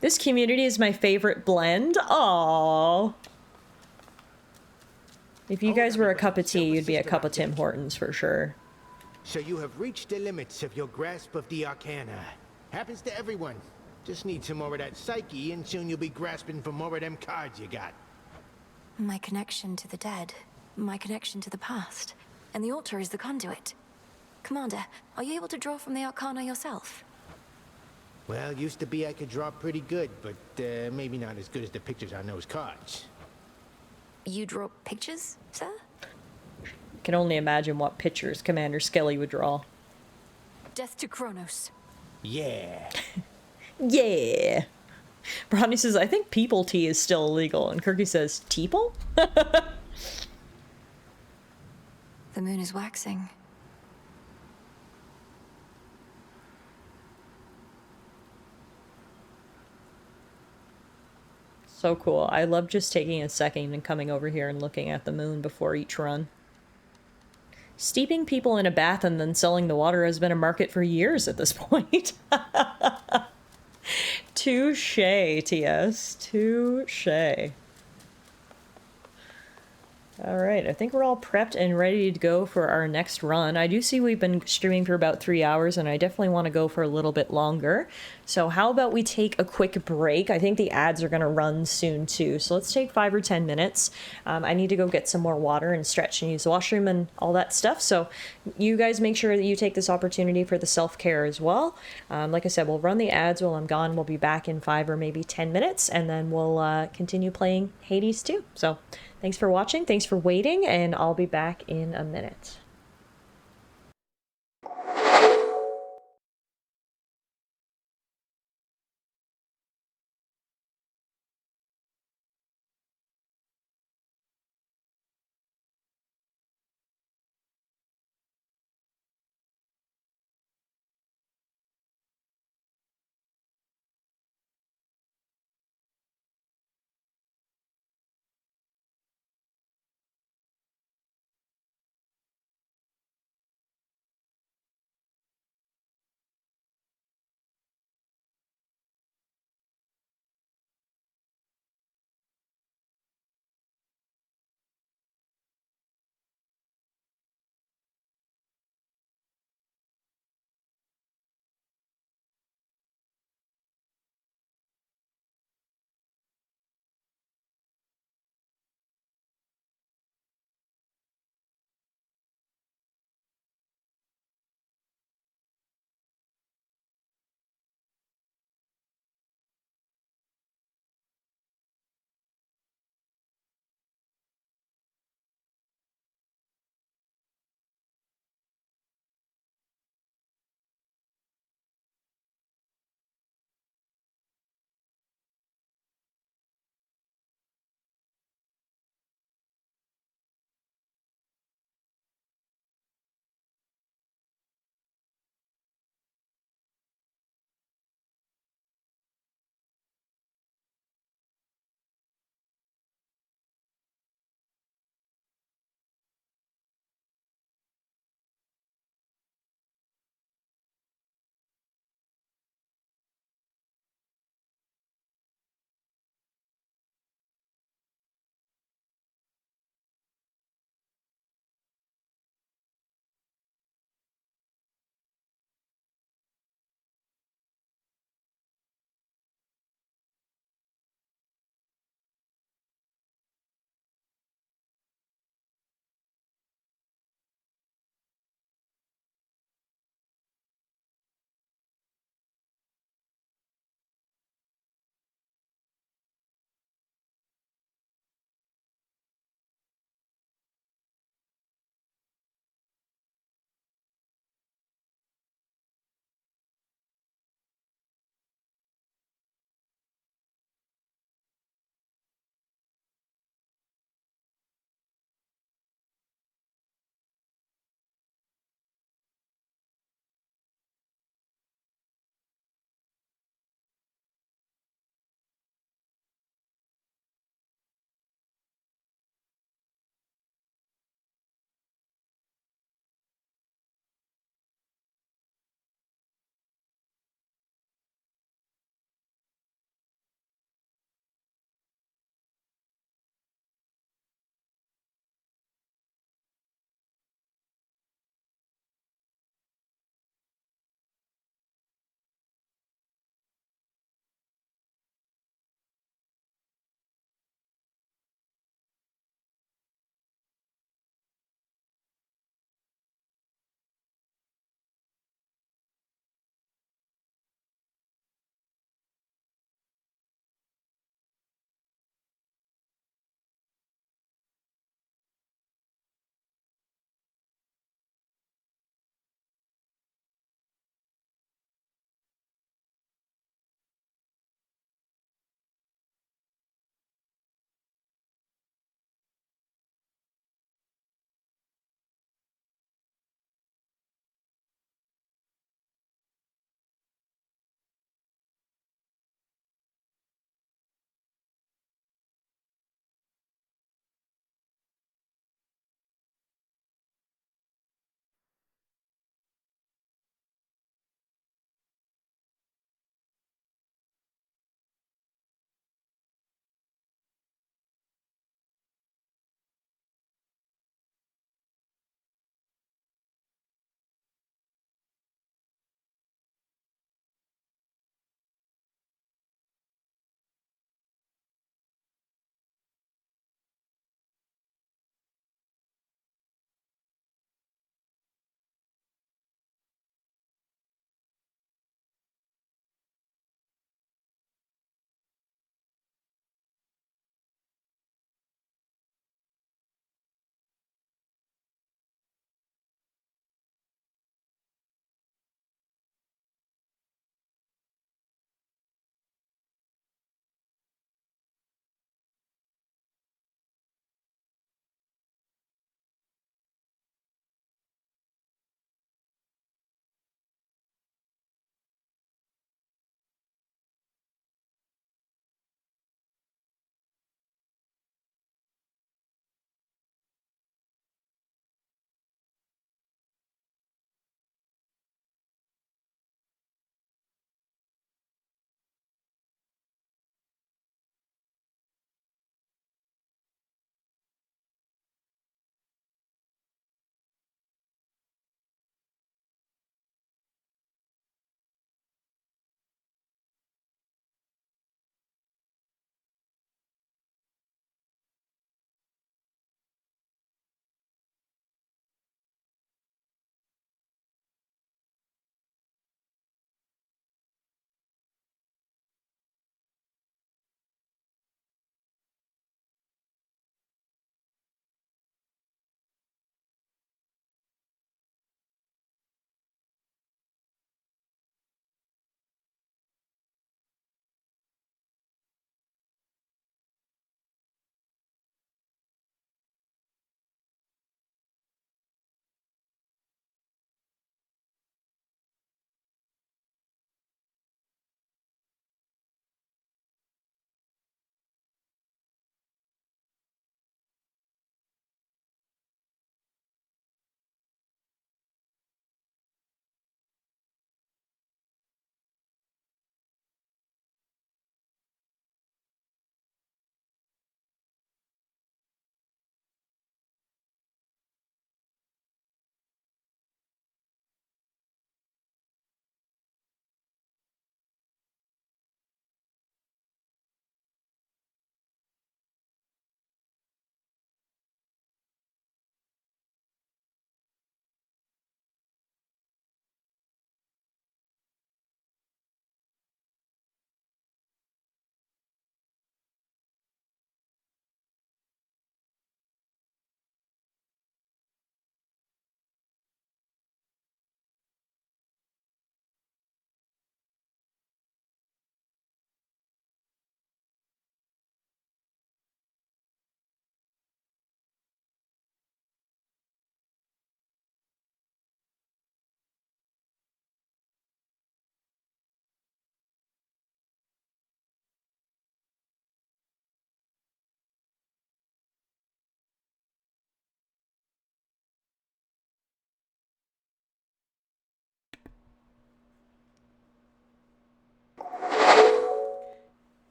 This community is my favorite blend. Aww. If you guys were a cup of tea, you'd be a cup of Tim Hortons for sure. So you have reached the limits of your grasp of the Arcana. Happens to everyone. Just need some more of that Psyche, and soon you'll be grasping for more of them cards you got. My connection to the dead. My connection to the past. And the altar is the conduit. Commander, are you able to draw from the Arcana yourself? Well, used to be I could draw pretty good, but maybe not as good as the pictures on those cards. You draw pictures, sir? I can only imagine what pictures Commander Skelly would draw. Death to Kronos. Yeah. Yeah. Bronny says, I think people tea is still illegal. And Kirky says, teeple? The moon is waxing. So cool. I love just taking a second and coming over here and looking at the moon before each run. Steeping people in a bath and then selling the water has been a market for years at this point. Touche, TS. Touche. Alright, I think we're all prepped and ready to go for our next run. I do see we've been streaming for about 3 hours, and I definitely want to go for a little bit longer. So how about we take a quick break? I think the ads are going to run soon too, so let's take 5 or 10 minutes. I need to go get some more water and stretch and use the washroom and all that stuff, so you guys make sure that you take this opportunity for the self-care as well. Like I said, we'll run the ads while I'm gone. We'll be back in 5 or maybe 10 minutes, and then we'll continue playing Hades 2. So thanks for watching, thanks for waiting, and I'll be back in a minute.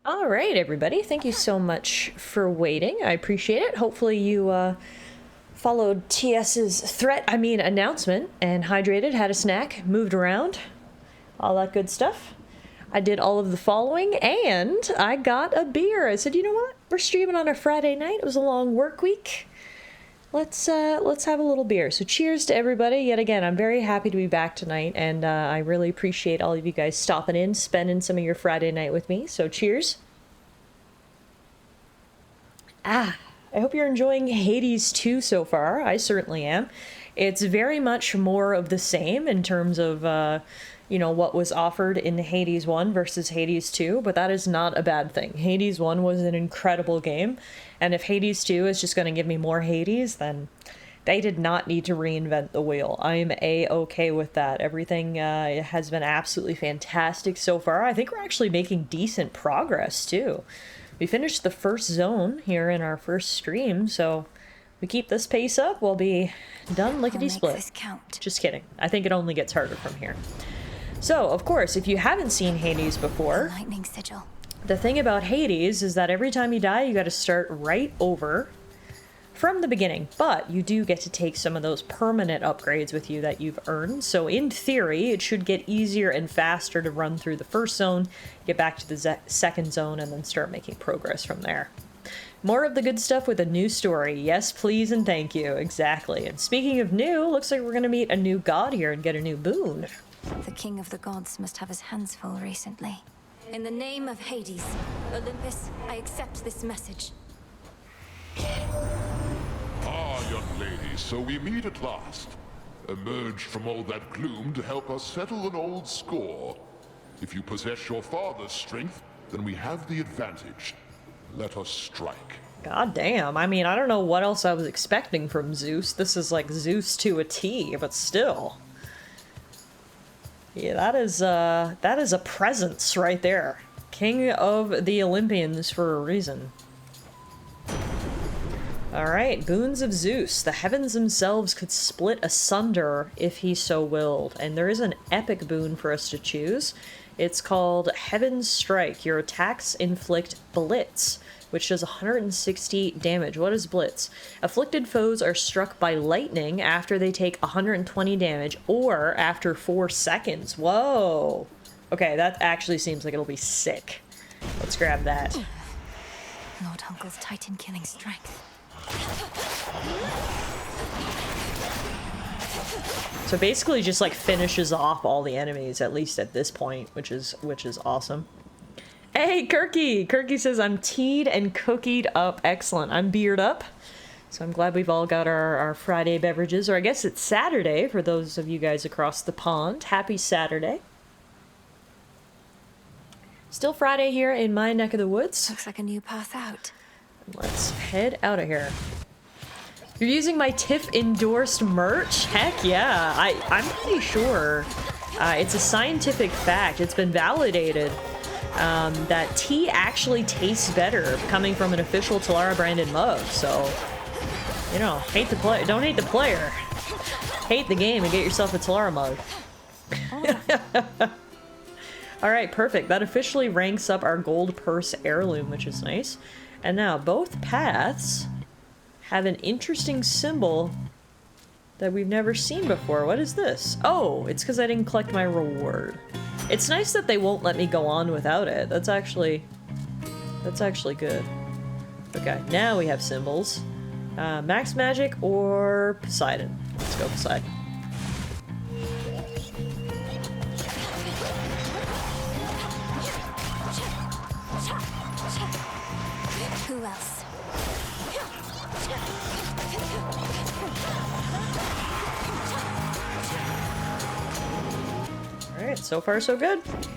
All right, everybody. Thank you so much for waiting. I appreciate it. Hopefully you followed TS's announcement, and hydrated, had a snack, moved around, all that good stuff. I did all of the following, and I got a beer. I said, you know what? We're streaming on a Friday night. It was a long work week. Let's have a little beer. So cheers to everybody. Yet again, I'm very happy to be back tonight, and I really appreciate all of you guys stopping in, spending some of your Friday night with me. So cheers. I hope you're enjoying Hades 2 so far. I certainly am. It's very much more of the same in terms of, what was offered in Hades 1 versus Hades 2, but that is not a bad thing. Hades 1 was an incredible game, and if Hades 2 is just going to give me more Hades, then they did not need to reinvent the wheel. I am A-okay with that. Everything has been absolutely fantastic so far. I think we're actually making decent progress, too. We finished the first zone here in our first stream, so we keep this pace up, we'll be done lickety-split. Just kidding. I think it only gets harder from here. So, of course, if you haven't seen Hades before, Lightning sigil. The thing about Hades is that every time you die, you gotta start right over from the beginning, but you do get to take some of those permanent upgrades with you that you've earned. So in theory, it should get easier and faster to run through the first zone, get back to the second zone, and then start making progress from there. More of the good stuff with a new story. Yes, please, and thank you. Exactly. And speaking of new, looks like we're gonna meet a new god here and get a new boon. The king of the gods must have his hands full recently. In the name of Hades, Olympus, I accept this message. Ah, young lady, so we meet at last. Emerged from all that gloom to help us settle an old score. If you possess your father's strength, then we have the advantage. Let us strike. God damn, I mean, I don't know what else I was expecting from Zeus. This is like Zeus to a T, but still. Yeah, that is a presence right there. King of the Olympians for a reason. Alright, boons of Zeus. The heavens themselves could split asunder if he so willed, and there is an epic boon for us to choose. It's called Heaven's Strike. Your attacks inflict blitz, which does 160 damage. What is blitz? Afflicted foes are struck by lightning after they take 120 damage, or after 4 seconds. Whoa! Okay, that actually seems like it'll be sick. Let's grab that. Lord Uncle's Titan killing strength. So basically just like finishes off all the enemies, at least at this point, which is awesome. Hey, Kirky! Kirky says, I'm teed and cookied up. Excellent. I'm beard up. So I'm glad we've all got our Friday beverages, or I guess it's Saturday for those of you guys across the pond. Happy Saturday. Still Friday here in my neck of the woods. Looks like a new path out. Let's head out of here. You're using my TIFF endorsed merch? Heck yeah. I'm pretty sure it's a scientific fact. It's been validated that tea actually tastes better coming from an official Tallara branded mug. So, you know, hate the player. Don't hate the player. Hate the game and get yourself a Tallara mug. All right, perfect. That officially ranks up our gold purse heirloom, which is nice. And now both paths have an interesting symbol that we've never seen before. What is this? Oh, it's because I didn't collect my reward. It's nice that they won't let me go on without it. That's actually good. Okay, now we have symbols. Max Magic or Poseidon. Let's go Poseidon. Who else? Alright, so far so good. First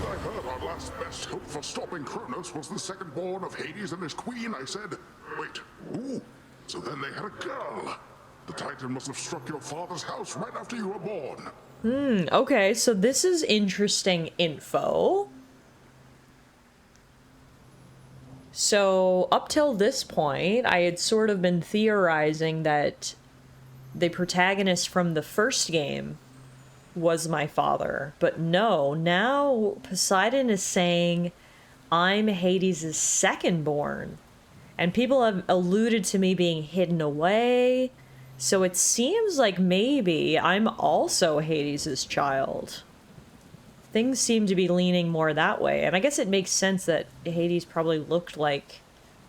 I heard our last best hope for stopping Kronos was the second born of Hades and his queen, I said, wait, ooh, so then they had a girl. The Titan must have struck your father's house right after you were born. Okay, so this is interesting info. So, up till this point, I had sort of been theorizing that the protagonist from the first game was my father. But no, now Poseidon is saying I'm Hades' second-born. And people have alluded to me being hidden away. So it seems like maybe I'm also Hades' child. Things seem to be leaning more that way. And I guess it makes sense that Hades probably looked like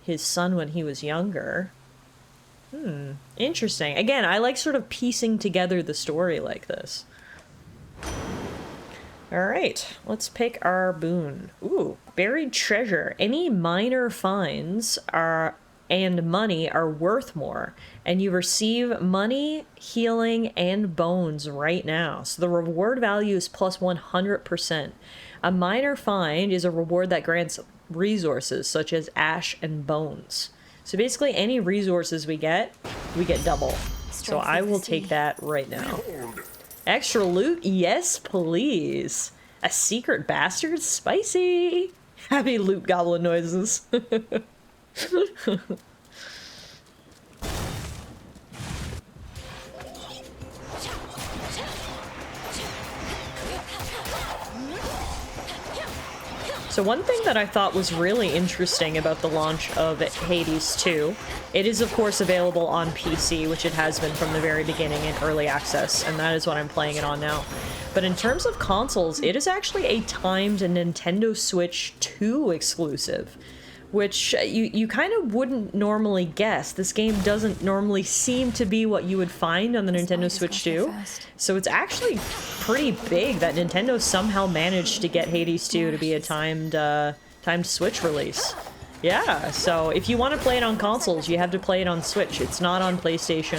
his son when he was younger. Interesting. Again, I like sort of piecing together the story like this. Alright, let's pick our boon. Ooh, buried treasure. Any minor finds and money are worth more, and you receive money, healing, and bones right now. So the reward value is plus 100%. A minor find is a reward that grants resources such as ash and bones. So basically any resources we get double. So I will take that right now. Extra loot? Yes, please. A secret bastard? Spicy. Happy loot goblin noises. So one thing that I thought was really interesting about the launch of Hades 2, it is of course available on PC, which it has been from the very beginning in early access, and that is what I'm playing it on now. But in terms of consoles, it is actually a timed Nintendo Switch 2 exclusive, which you kind of wouldn't normally guess. This game doesn't normally seem to be what you would find on the Nintendo Switch 2. So it's actually pretty big that Nintendo somehow managed to get Hades 2 to be a timed Switch release. Yeah, so if you want to play it on consoles, you have to play it on Switch. It's not on PlayStation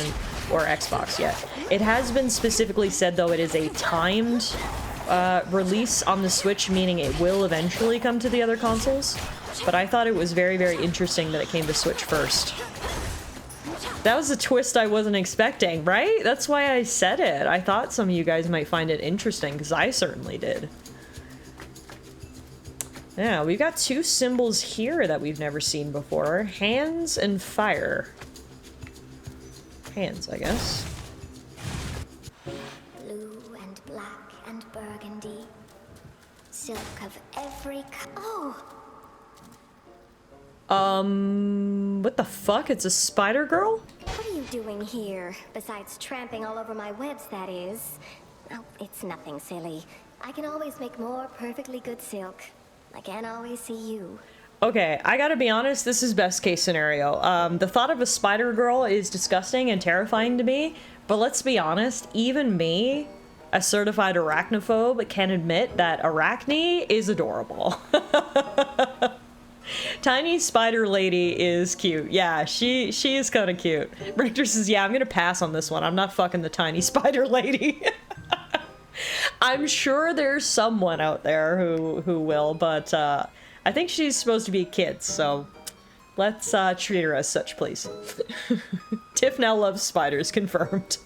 or Xbox yet. It has been specifically said, though, it is a timed release on the Switch, meaning it will eventually come to the other consoles. But I thought it was very, very interesting that it came to Switch first. That was a twist I wasn't expecting, right? That's why I said it. I thought some of you guys might find it interesting, because I certainly did. Yeah, we've got two symbols here that we've never seen before. Hands and fire. Hands, I guess. Blue and black and burgundy. Silk of every oh! What the fuck? It's a spider girl? What are you doing here? Besides tramping all over my webs, that is. Oh, it's nothing silly. I can always make more perfectly good silk. I can't always see you. Okay, I gotta be honest, this is best case scenario. The thought of a spider girl is disgusting and terrifying to me, but let's be honest, even me, a certified arachnophobe, can admit that Arachne is adorable. Tiny spider lady is cute. Yeah, she is kind of cute. Richter says, yeah, I'm gonna pass on this one. I'm not fucking the tiny spider lady. I'm sure there's someone out there who will, but I think she's supposed to be a kid, so let's treat her as such, please. Tiff now loves spiders, confirmed.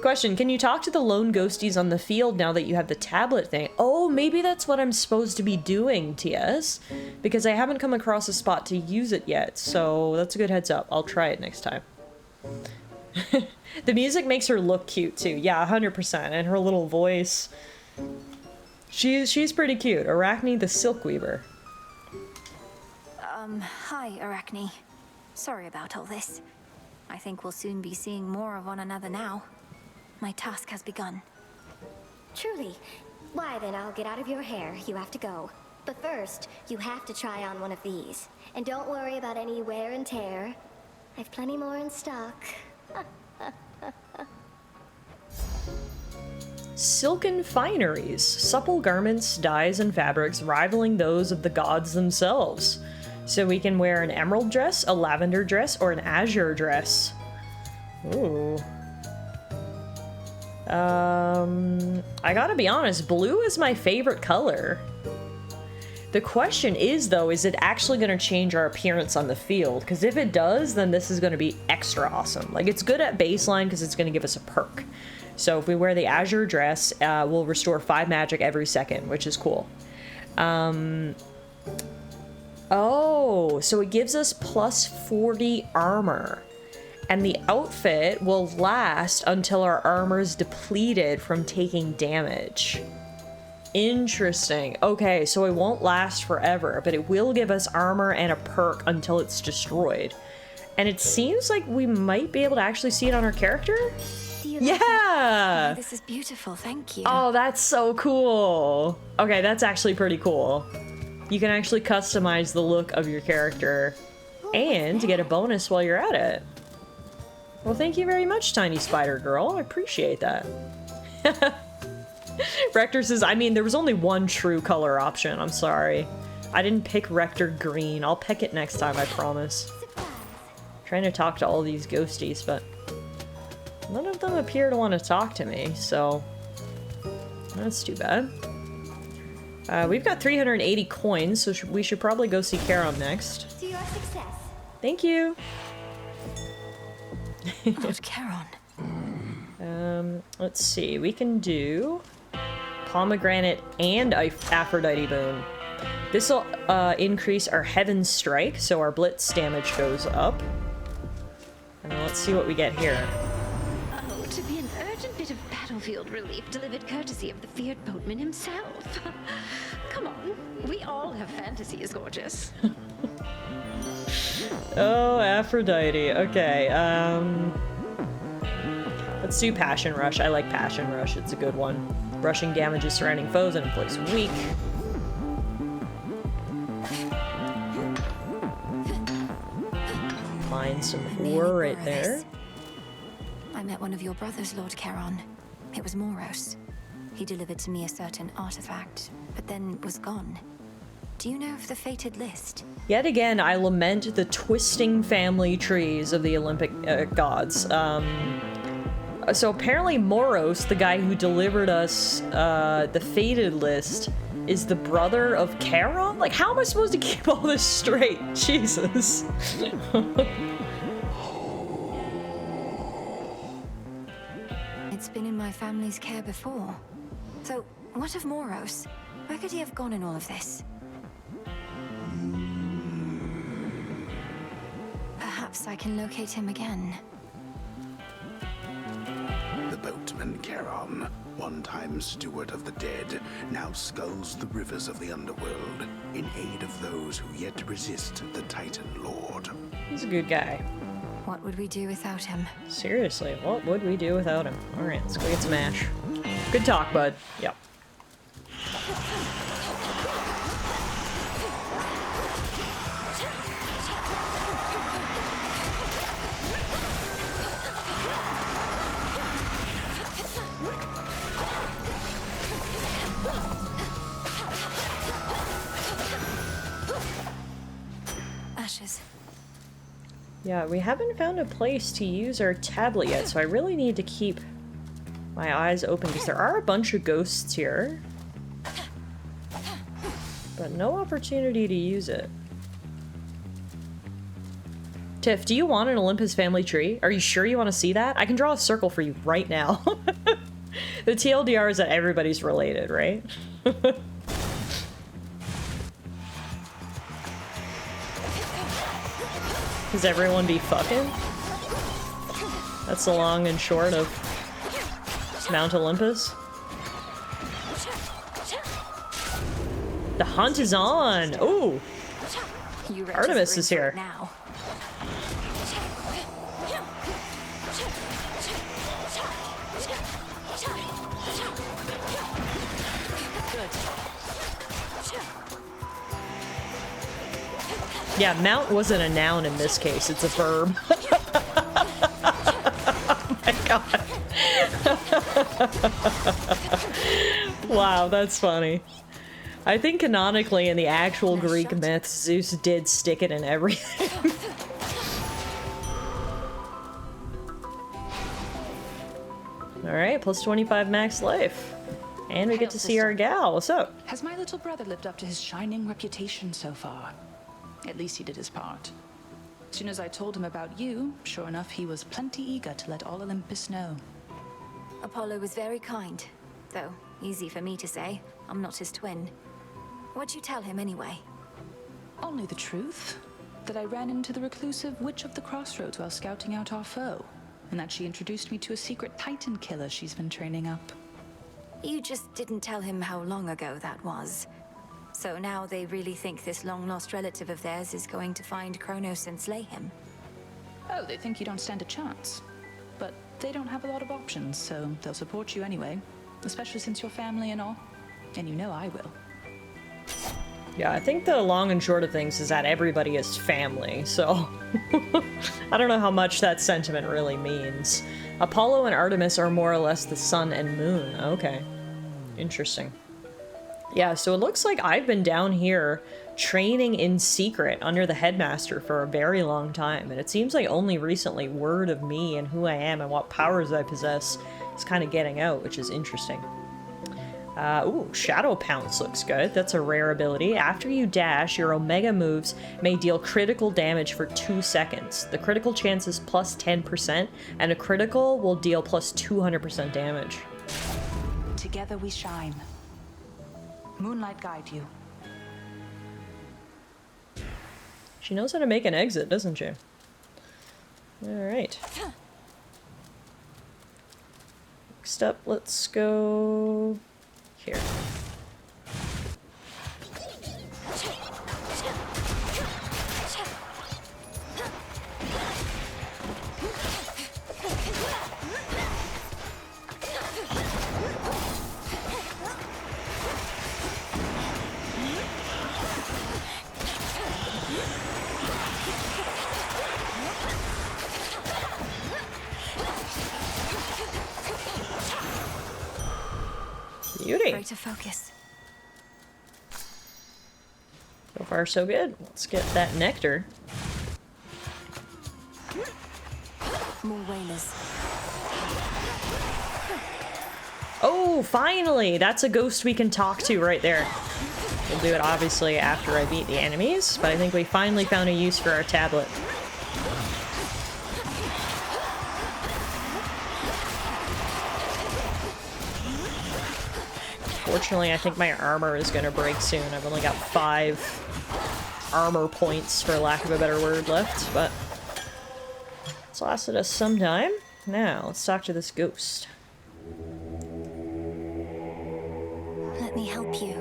Question, can you talk to the lone ghosties on the field now that you have the tablet thing? Oh, maybe that's what I'm supposed to be doing, TS, because I haven't come across a spot to use it yet, so that's a good heads up. I'll try it next time. The music makes her look cute too. Yeah, 100%. And her little voice. She's pretty cute. Arachne the Silk Weaver. Hi, Arachne. Sorry about all this. I think we'll soon be seeing more of one another now. My task has begun. Truly. Why then, I'll get out of your hair. You have to go. But first, you have to try on one of these. And don't worry about any wear and tear. I've plenty more in stock. Silken fineries. Supple garments, dyes, and fabrics rivaling those of the gods themselves. So we can wear an emerald dress, a lavender dress, or an azure dress. Ooh. I gotta be honest, blue is my favorite color. The question is, though, is it actually going to change our appearance on the field? Because if it does, then this is going to be extra awesome. Like, it's good at baseline because it's going to give us a perk. So if we wear the azure dress, we'll restore 5 magic every second, which is cool. Oh, so it gives us plus 40 armor. And the outfit will last until our armor's depleted from taking damage. Interesting. Okay, so it won't last forever, but it will give us armor and a perk until it's destroyed. And it seems like we might be able to actually see it on our character? Yeah! Oh, this is beautiful, thank you. Oh, that's so cool. Okay, that's actually pretty cool. You can actually customize the look of your character and get a bonus while you're at it. Well, thank you very much, Tiny Spider Girl. I appreciate that. Rector says, I mean, there was only one true color option. I'm sorry. I didn't pick Rector green. I'll pick it next time, I promise. Trying to talk to all these ghosties, but none of them appear to want to talk to me, so that's too bad. We've got 380 coins, so we should probably go see Charon next. To your success. Thank you. Lord Charon. Let's see. We can do pomegranate and Aphrodite boon. This will increase our Heaven Strike, so our blitz damage goes up. And let's see what we get here. Oh, to be an urgent bit of battlefield relief delivered courtesy of the feared boatman himself. Come on, we all have fantasies, gorgeous. Oh, Aphrodite. Okay, let's do Passion Rush. I like Passion Rush. It's a good one. Rushing damages surrounding foes and inflicts weak. Find some ore right there. I met one of your brothers, Lord Charon. It was Moros. He delivered to me a certain artifact, but then was gone. Do you know of the fated list? Yet again, I lament the twisting family trees of the Olympic gods. So apparently Moros, the guy who delivered us the fated list, is the brother of Charon? Like, how am I supposed to keep all this straight? Jesus. It's been in my family's care before. So, what of Moros? Where could he have gone in all of this? Perhaps I can locate him again. The boatman Charon, one-time steward of the dead, now sculls the rivers of the underworld in aid of those who yet resist the Titan Lord. He's a good guy. What would we do without him? Seriously, what would we do without him? Alright, let's go get some ash. Good talk, bud. Yep. Ashes. Yeah, we haven't found a place to use our tablet yet, so I really need to keep my eyes open because there are a bunch of ghosts here, but no opportunity to use it. Tiff, do you want an Olympus family tree? Are you sure you want to see that? I can draw a circle for you right now. The TLDR is that everybody's related, right? Does everyone be fucking? That's the long and short of Mount Olympus. The hunt is on! Ooh! Artemis is here. Now. Yeah, mount wasn't a noun in this case, it's a verb. Oh my god. Wow, that's funny. I think canonically in the actual Greek myths, Zeus did stick it in everything. Alright, plus 25 max life. And we get to see our gal. What's up? Has my little brother lived up to his shining reputation so far? At least he did his part. As soon as I told him about you, sure enough, he was plenty eager to let all Olympus know. Apollo was very kind, though easy for me to say. I'm not his twin. What'd you tell him anyway? Only the truth. that I ran into the reclusive Witch of the Crossroads while scouting out our foe, and that she introduced me to a secret Titan killer she's been training up. You just didn't tell him how long ago that was. So now they really think this long-lost relative of theirs is going to find Kronos and slay him. Oh, they think you don't stand a chance. But they don't have a lot of options, so they'll support you anyway. Especially since you're family and all. And you know I will. Yeah, I think the long and short of things is that everybody is family, so I don't know how much that sentiment really means. Apollo and Artemis are more or less the sun and moon. Okay. Interesting. Yeah, so it looks like I've been down here training in secret under the headmaster for a very long time, and it seems like only recently word of me and who I am and what powers I possess is kind of getting out, which is interesting. Ooh, Shadow Pounce looks good. That's a rare ability. After you dash, your Omega moves may deal critical damage for 2 seconds. The critical chance is plus 10%, and a critical will deal plus 200% damage. Together we shine. Moonlight guide you. She knows how to make an exit, doesn't she? Alright. Next up, let's go here. Beauty. Greater focus. So far, so good. Let's get that nectar. More whalers. Oh, finally! That's a ghost we can talk to right there. We'll do it obviously after I beat the enemies, but I think we finally found a use for our tablet. Fortunately, I think my armor is gonna break soon. I've only got 5 armor points, for lack of a better word, left, but it's lasted us some time. Now, let's talk to this ghost. Let me help you.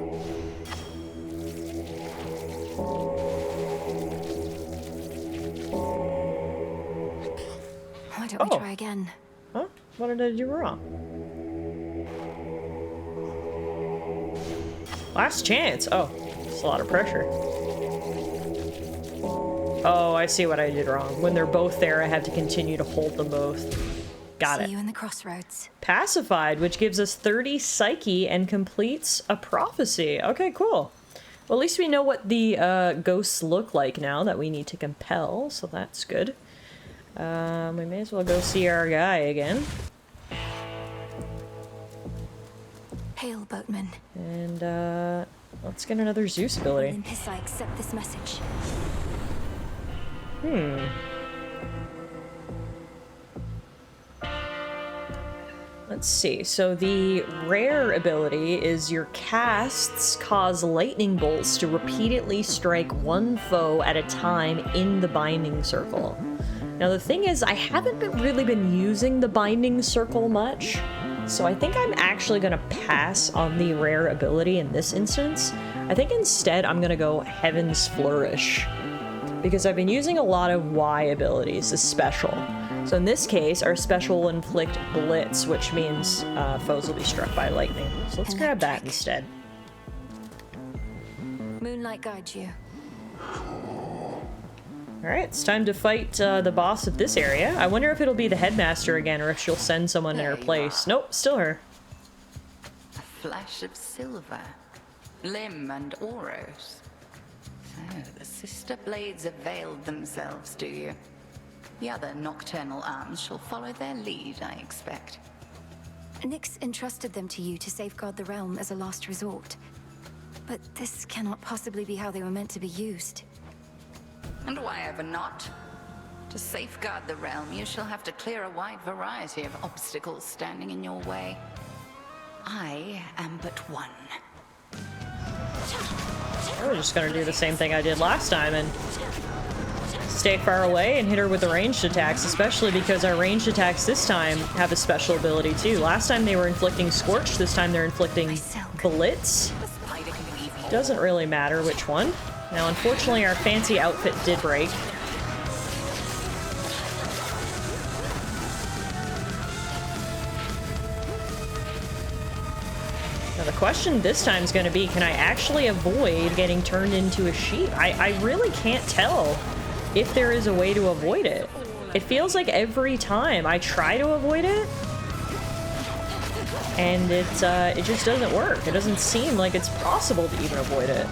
Why don't we try again? Huh? What did I do wrong? Last chance. Oh, it's a lot of pressure. Oh, I see what I did wrong. When they're both there, I have to continue to hold them both. Got it. See you in the crossroads. Pacified, which gives us 30 psyche and completes a prophecy. Okay, cool. Well, at least we know what the ghosts look like now that we need to compel, so that's good. We may as well go see our guy again. Hail, boatman. And, let's get another Zeus ability. Olympus, I accept this message. Let's see. So the rare ability is your casts cause lightning bolts to repeatedly strike one foe at a time in the binding circle. Now the thing is, I haven't really been using the binding circle much, so I think I'm actually gonna pass on the rare ability in this instance. I think instead I'm gonna go Heaven's Flourish, because I've been using a lot of Y abilities as special. So in this case, our special will inflict Blitz, which means foes will be struck by lightning. So let's grab that instead. Moonlight guide you. Alright, it's time to fight the boss of this area. I wonder if it'll be the headmaster again, or if she'll send someone in her place. Nope, still her. A flash of silver, Lim and Oros. So the sister blades have veiled themselves, do you? The other nocturnal arms shall follow their lead, I expect. Nyx entrusted them to you to safeguard the realm as a last resort. But this cannot possibly be how they were meant to be used. And why ever not? To safeguard the realm, you shall have to clear a wide variety of obstacles standing in your way. I am but one. I was just gonna do the same thing I did last time and stay far away and hit her with the ranged attacks, especially because our ranged attacks this time have a special ability too. Last time they were inflicting Scorch, this time they're inflicting Blitz. Doesn't really matter which one. Now, unfortunately, our fancy outfit did break. Now, the question this time is going to be, can I actually avoid getting turned into a sheep? I really can't tell if there is a way to avoid it. It feels like every time I try to avoid it, and it just doesn't work. It doesn't seem like it's possible to even avoid it.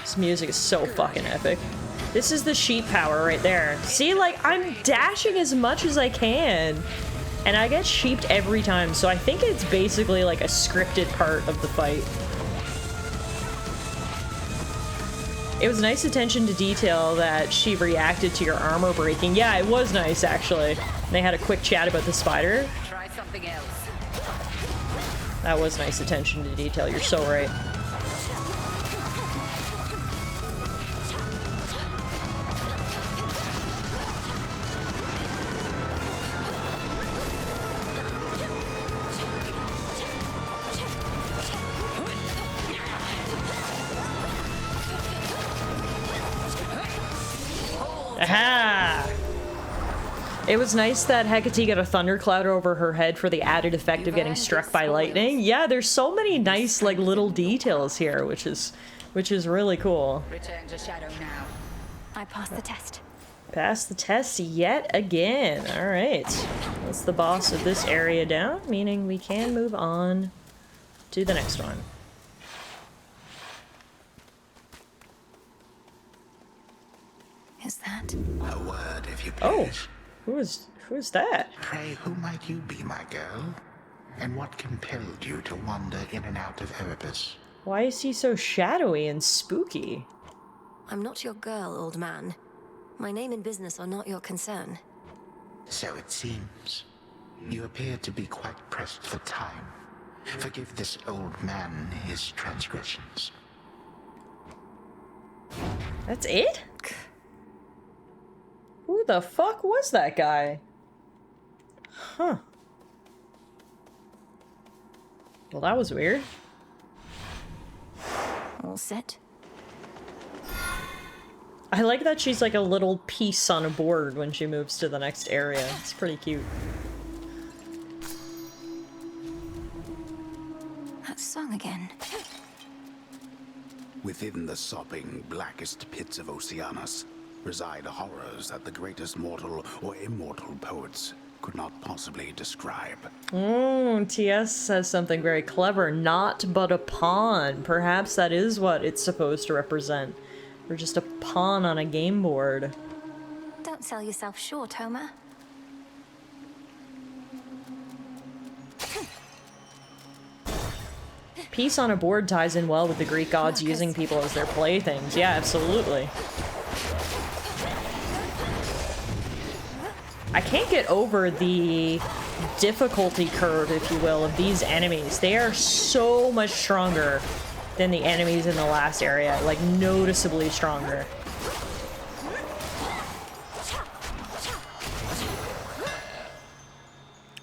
This music is so fucking epic. This is the sheep power right there. See, like, I'm dashing as much as I can, and I get sheeped every time, so I think it's basically like a scripted part of the fight. It was nice attention to detail that she reacted to your armor breaking. Yeah, it was nice, actually. They had a quick chat about the spider. Try something else. That was nice attention to detail. You're so right. Aha! It was nice that Hecate got a thundercloud over her head for the added effect of getting struck by lightning. Yeah, there's so many nice, like, little details here, which is really cool. Return to Shadow now. I passed the test. Passed the test yet again. All right, that's the boss of this area down, meaning we can move on to the next one. Is that? A word, if you please. Oh, who is that? Pray, who might you be, my girl? And what compelled you to wander in and out of Erebus? Why is he so shadowy and spooky? I'm not your girl, old man. My name and business are not your concern. So it seems. You appear to be quite pressed for time. Forgive this old man his transgressions. That's it? Who the fuck was that guy? Huh. Well, that was weird. All set. I like that she's like a little piece on a board when she moves to the next area. It's pretty cute. That song again. Within the sopping, blackest pits of Oceanus reside horrors that the greatest mortal or immortal poets could not possibly describe. TS says something very clever. Not but a pawn. Perhaps that is what it's supposed to represent. We're just a pawn on a game board. Don't sell yourself short, Homer. Piece on a board ties in well with the Greek gods using people as their playthings. Yeah, absolutely. I can't get over the difficulty curve, if you will, of these enemies. They are so much stronger than the enemies in the last area, like noticeably stronger.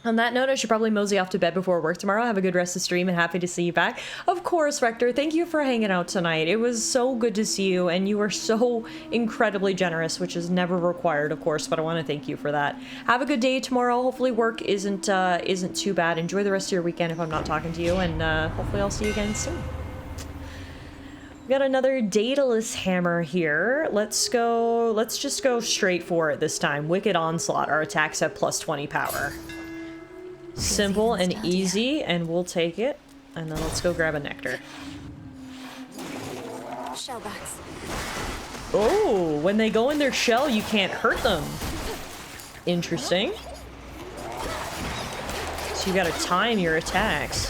On that note, I should probably mosey off to bed before work tomorrow. Have a good rest of the stream and happy to see you back. Of course, Rector, thank you for hanging out tonight. It was so good to see you, and you were so incredibly generous, which is never required, of course, but I want to thank you for that. Have a good day tomorrow. Hopefully work isn't too bad. Enjoy the rest of your weekend if I'm not talking to you, and hopefully I'll see you again soon. We got another Daedalus hammer here. Let's just go straight for it this time. Wicked Onslaught. Our attacks have plus 20 power. Simple and easy, and we'll take it. And then let's go grab a nectar. Shellbacks. Oh, when they go in their shell, you can't hurt them. Interesting. So you gotta time your attacks.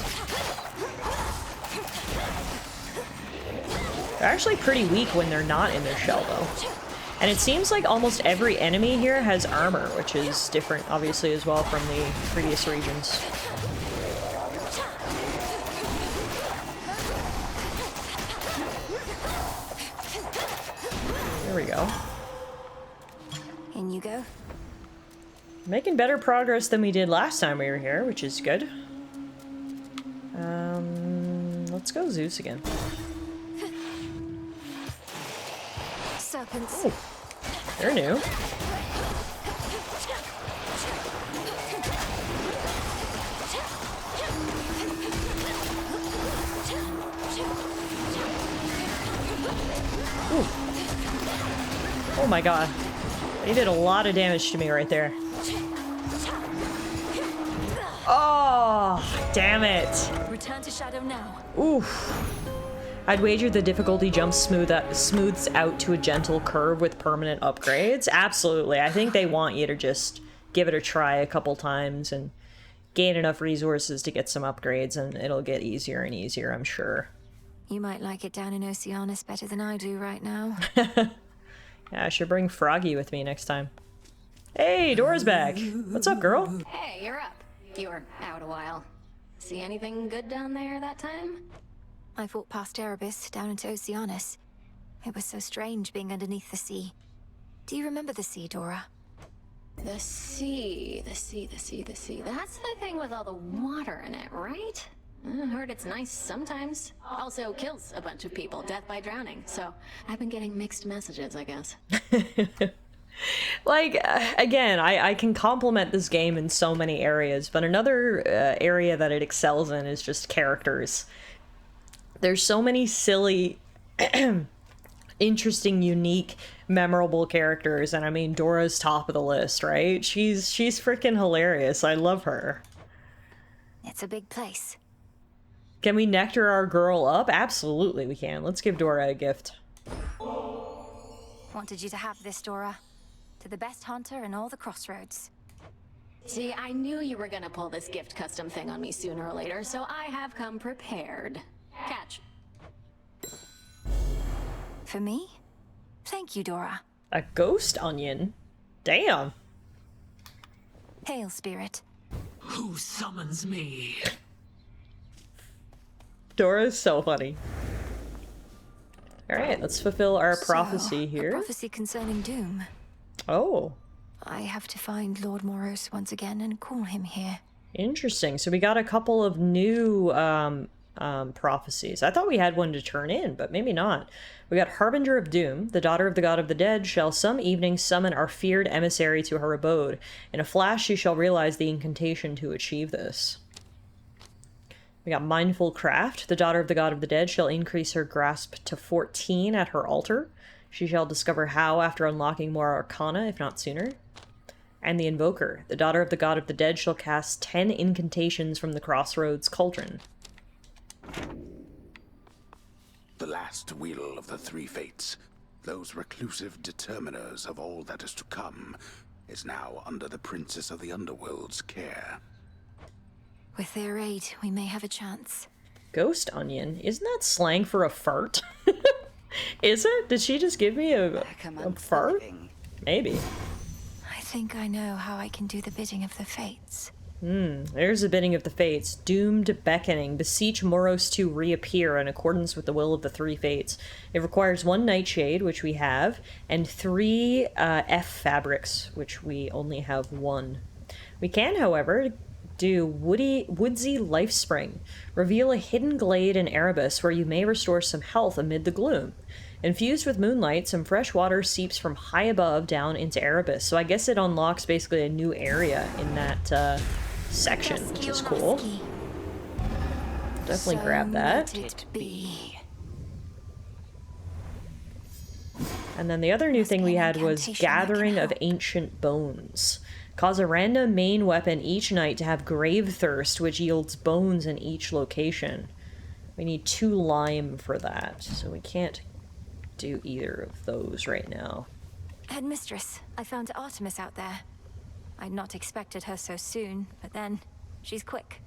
They're actually pretty weak when they're not in their shell, though. And it seems like almost every enemy here has armor, which is different, obviously, as well from the previous regions. There we go. In you go. Making better progress than we did last time we were here, which is good. Let's go Zeus again. Serpents. Ooh, they're new. Ooh. Oh my god. He did a lot of damage to me right there. Oh, damn it. Return to shadow now. Oof. I'd wager the difficulty jump smooths out to a gentle curve with permanent upgrades. Absolutely. I think they want you to just give it a try a couple times and gain enough resources to get some upgrades, and it'll get easier and easier, I'm sure. You might like it down in Oceanus better than I do right now. Yeah, I should bring Froggy with me next time. Hey, Dora's back. What's up, girl? Hey, you're up. You were out a while. See anything good down there that time? I fought past Erebus down into Oceanus. It was so strange being underneath the sea. Do you remember the sea, Dora? The sea. That's the thing with all the water in it, right? I heard it's nice sometimes. Also kills a bunch of people, death by drowning. So I've been getting mixed messages, I guess. Like, again, I can compliment this game in so many areas, but another area that it excels in is just characters. There's so many silly, interesting, unique, memorable characters, and I mean, Dora's top of the list, right? She's freaking hilarious. I love her. It's a big place. Can we nectar our girl up? Absolutely we can. Let's give Dora a gift. Wanted you to have this, Dora. To the best hunter in all the crossroads. See, I knew you were gonna pull this gift custom thing on me sooner or later, so I have come prepared. Catch. For me? Thank you, Dora. A ghost onion? Damn. Hail, spirit. Who summons me? Dora's so funny. Alright, let's fulfill our prophecy here. A prophecy concerning doom. Oh. I have to find Lord Moros once again and call him here. Interesting. So we got a couple of new prophecies. I thought we had one to turn in, but maybe not. We got Harbinger of Doom. The daughter of the god of the dead shall some evening summon our feared emissary to her abode. In a flash she shall realize the incantation to achieve this. We got Mindful Craft. The daughter of the god of the dead shall increase her grasp to 14 at her altar. She shall discover how after unlocking more arcana, if not sooner. And the Invoker. The daughter of the god of the dead shall cast 10 incantations from the Crossroads Cauldron. The last wheel of the three fates, those reclusive determiners of all that is to come, is now under the Princess of the Underworld's care. With their aid, we may have a chance. Ghost onion? Isn't that slang for a fart? Is it? Did she just give me a fart? Maybe. I think I know how I can do the bidding of the fates. There's the bidding of the fates. Doomed beckoning. Beseech Moros to reappear in accordance with the will of the three fates. It requires 1 nightshade, which we have, and 3 F fabrics, which we only have 1. We can, however, do Woodsy Lifespring. Reveal a hidden glade in Erebus where you may restore some health amid the gloom. Infused with moonlight, some fresh water seeps from high above down into Erebus. So I guess it unlocks basically a new area in that section, which is cool. Definitely grab that. And then the other new thing we had was Gathering of Ancient Bones. Cause a random main weapon each night to have Grave Thirst, which yields bones in each location. We need 2 lime for that, so we can't do either of those right now. Headmistress, I found Artemis out there. I'd not expected her so soon, but then, she's quick.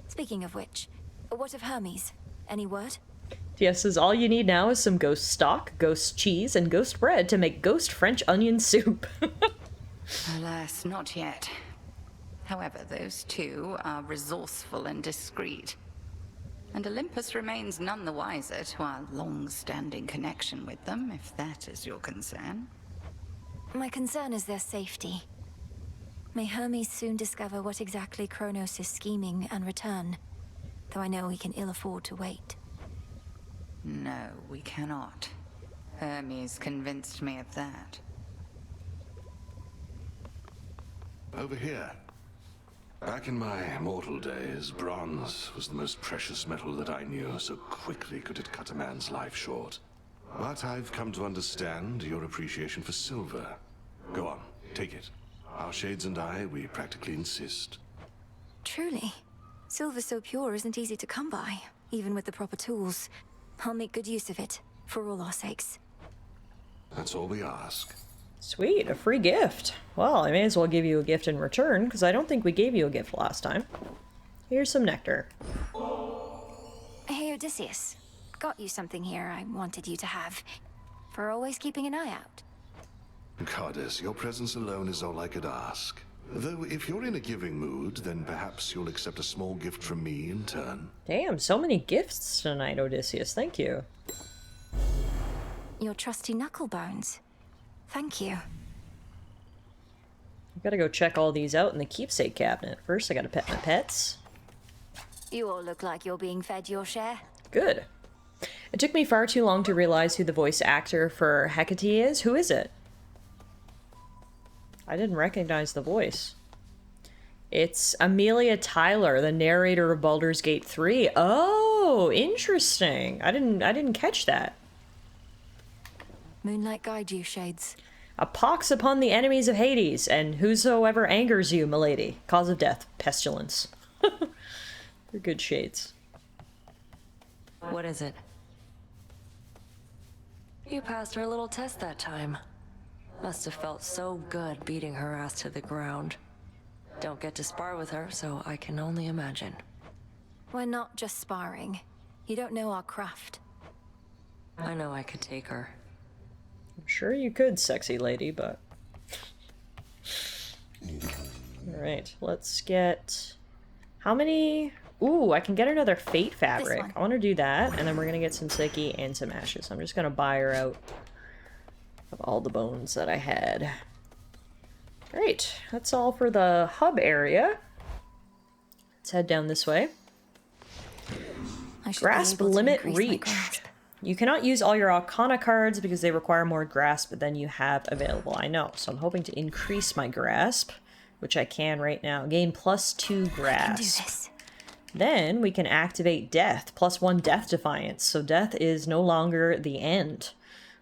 Speaking of which, what of Hermes? Any word? Yes, says all you need now is some ghost stock, ghost cheese, and ghost bread to make ghost French onion soup. Alas, not yet. However, those two are resourceful and discreet. And Olympus remains none the wiser to our long-standing connection with them, if that is your concern. My concern is their safety. May Hermes soon discover what exactly Kronos is scheming and return, though I know we can ill afford to wait. No, we cannot. Hermes convinced me of that. Over here. Back in my mortal days, bronze was the most precious metal that I knew, so quickly could it cut a man's life short. But I've come to understand your appreciation for silver. Go on, take it. Our shades and I, we practically insist. Truly. Silver so pure isn't easy to come by, even with the proper tools. I'll make good use of it, for all our sakes. That's all we ask. Sweet, a free gift. Well, I may as well give you a gift in return, because I don't think we gave you a gift last time. Here's some nectar. Hey, Odysseus. Got you something here I wanted you to have. For always keeping an eye out. Goddess, your presence alone is all I could ask. Though if you're in a giving mood, then perhaps you'll accept a small gift from me in turn. Damn, so many gifts tonight, Odysseus. Thank you. Your trusty knucklebones. Thank you. I gotta go check all these out in the keepsake cabinet. First, I gotta pet my pets. You all look like you're being fed your share. Good. It took me far too long to realize who the voice actor for Hecate is. Who is it? I didn't recognize the voice. It's Amelia Tyler, the narrator of Baldur's Gate 3. Oh, interesting. I didn't catch that. Moonlight guide you, Shades. A pox upon the enemies of Hades, and whosoever angers you, milady. Cause of death, pestilence. They're good shades. What is it? You passed her little test that time. Must have felt so good beating her ass to the ground. Don't get to spar with her, so I can only imagine. We're not just sparring. You don't know our craft. I know I could take her. I'm sure you could, sexy lady, but... Alright, let's get... How many... Ooh, I can get another Fate Fabric. I want to do that, and then we're gonna get some Psyche and some Ashes. I'm just gonna buy her out of all the bones that I had. Great, that's all for the hub area. Let's head down this way. Grasp limit reached. You cannot use all your Arcana cards because they require more grasp than you have available. I know, so I'm hoping to increase my grasp, which I can right now. Gain +2 grasp. I can do this. Then we can activate death, +1 death defiance. So death is no longer the end.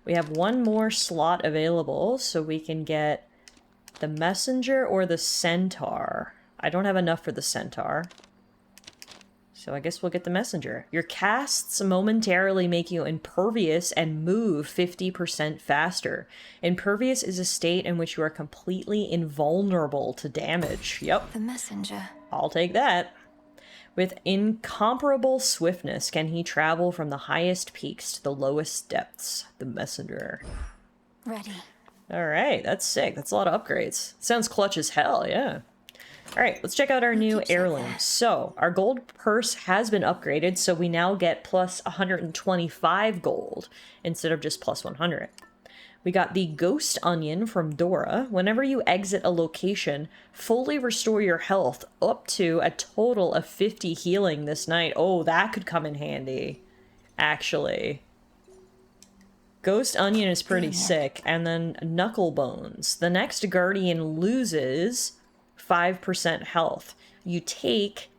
We have one more slot available, so we can get the messenger or the centaur. I don't have enough for the centaur. So I guess we'll get the messenger. Your casts momentarily make you impervious and move 50% faster. Impervious is a state in which you are completely invulnerable to damage. Yep. The messenger. I'll take that. With incomparable swiftness can he travel from the highest peaks to the lowest depths. The messenger. Ready. Alright, that's sick. That's a lot of upgrades. Sounds clutch as hell, yeah. Alright, let's check out our new heirloom. So, our gold purse has been upgraded, so we now get +125 gold instead of just +100. We got the Ghost Onion from Dora. Whenever you exit a location, fully restore your health up to a total of 50 healing this night. Oh, that could come in handy, actually. Ghost Onion is pretty sick. And then Knuckle Bones. The next Guardian loses 5% health. You take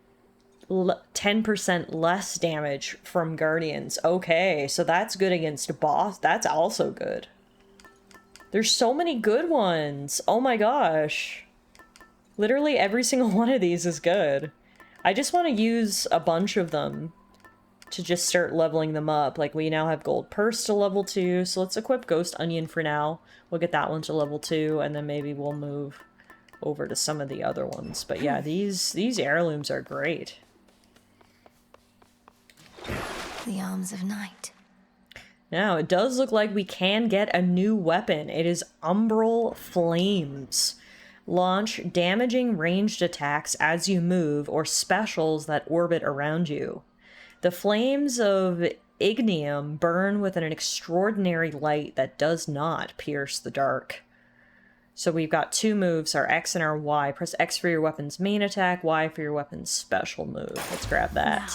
10% less damage from Guardians. Okay, so that's good against a boss. That's also good. There's so many good ones. Oh my gosh. Literally every single one of these is good. I just want to use a bunch of them to just start leveling them up. Like, we now have Gold Purse to level 2, so let's equip Ghost Onion for now. We'll get that one to level 2, and then maybe we'll move over to some of the other ones. But yeah, these heirlooms are great. The arms of night. Now, it does look like we can get a new weapon. It is Umbral Flames. Launch damaging ranged attacks as you move, or specials that orbit around you. The flames of ignium burn with an extraordinary light that does not pierce the dark. So we've got two moves, our X and our Y. Press X for your weapon's main attack, Y for your weapon's special move. Let's grab that.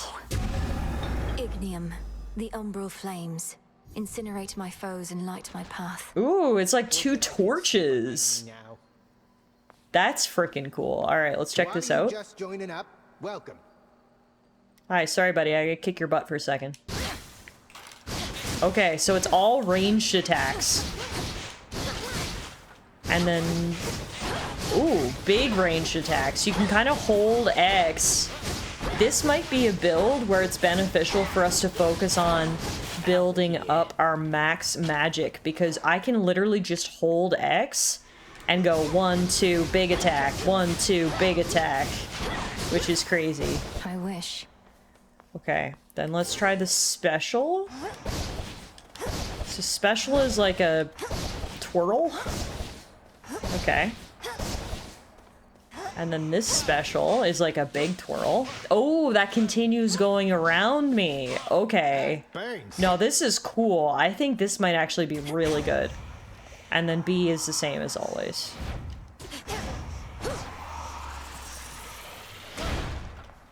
Ignium, the umbral flames. Incinerate my foes and light my path. Ooh, it's like two torches. That's freaking cool. All right, let's check this out. Just joining up. Welcome. Hi, sorry buddy, I gotta kick your butt for a second. Okay, so it's all ranged attacks. And then, ooh, big ranged attacks. You can kind of hold X. This might be a build where it's beneficial for us to focus on building up our max magic, because I can literally just hold X and go 1, 2, big attack, 1, 2, big attack, which is crazy. I wish. Okay, then let's try the special. So special is like a twirl. Okay. And then this special is like a big twirl. Oh, that continues going around me. Okay. No, this is cool. I think this might actually be really good. And then B is the same as always.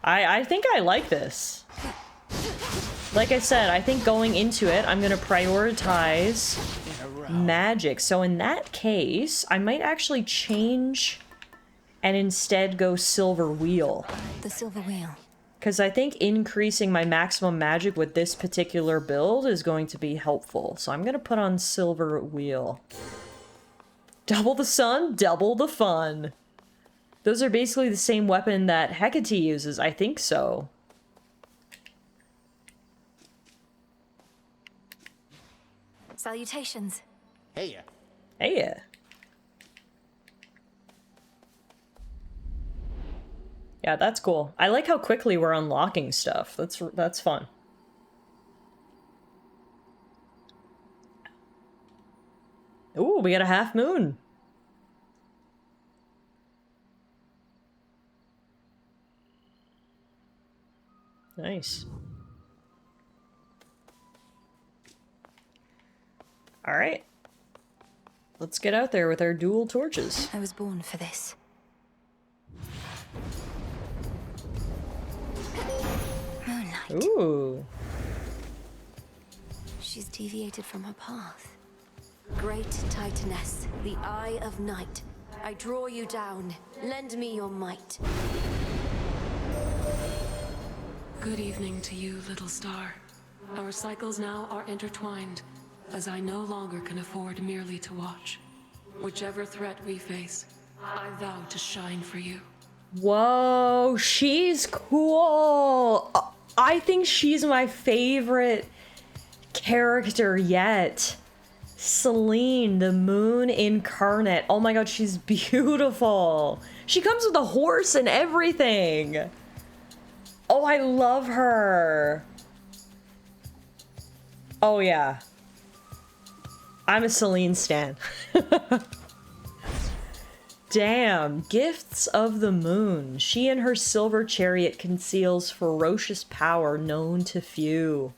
I think I like this. Like I said, I think going into it, I'm gonna prioritize magic. So in that case, I might actually change and instead go silver wheel. The silver wheel. Because I think increasing my maximum magic with this particular build is going to be helpful. So I'm going to put on silver wheel. Double the sun, double the fun. Those are basically the same weapon that Hecate uses. I think so. Salutations. Heya. Heya. Yeah, that's cool. I like how quickly we're unlocking stuff. That's fun. Ooh, we got a half moon. Nice. All right. Let's get out there with our dual torches. I was born for this. Moonlight. Ooh. She's deviated from her path. Great Titaness, the Eye of Night, I draw you down. Lend me your might. Good evening to you, little star. Our cycles now are intertwined, as I no longer can afford merely to watch. Whichever threat we face, I vow to shine for you. Whoa, she's cool. I think she's my favorite character yet. Selene, the moon incarnate. Oh my god, she's beautiful. She comes with a horse and everything. Oh, I love her. Oh yeah. I'm a Selene stan. Damn, gifts of the moon. She and her silver chariot conceals ferocious power known to few.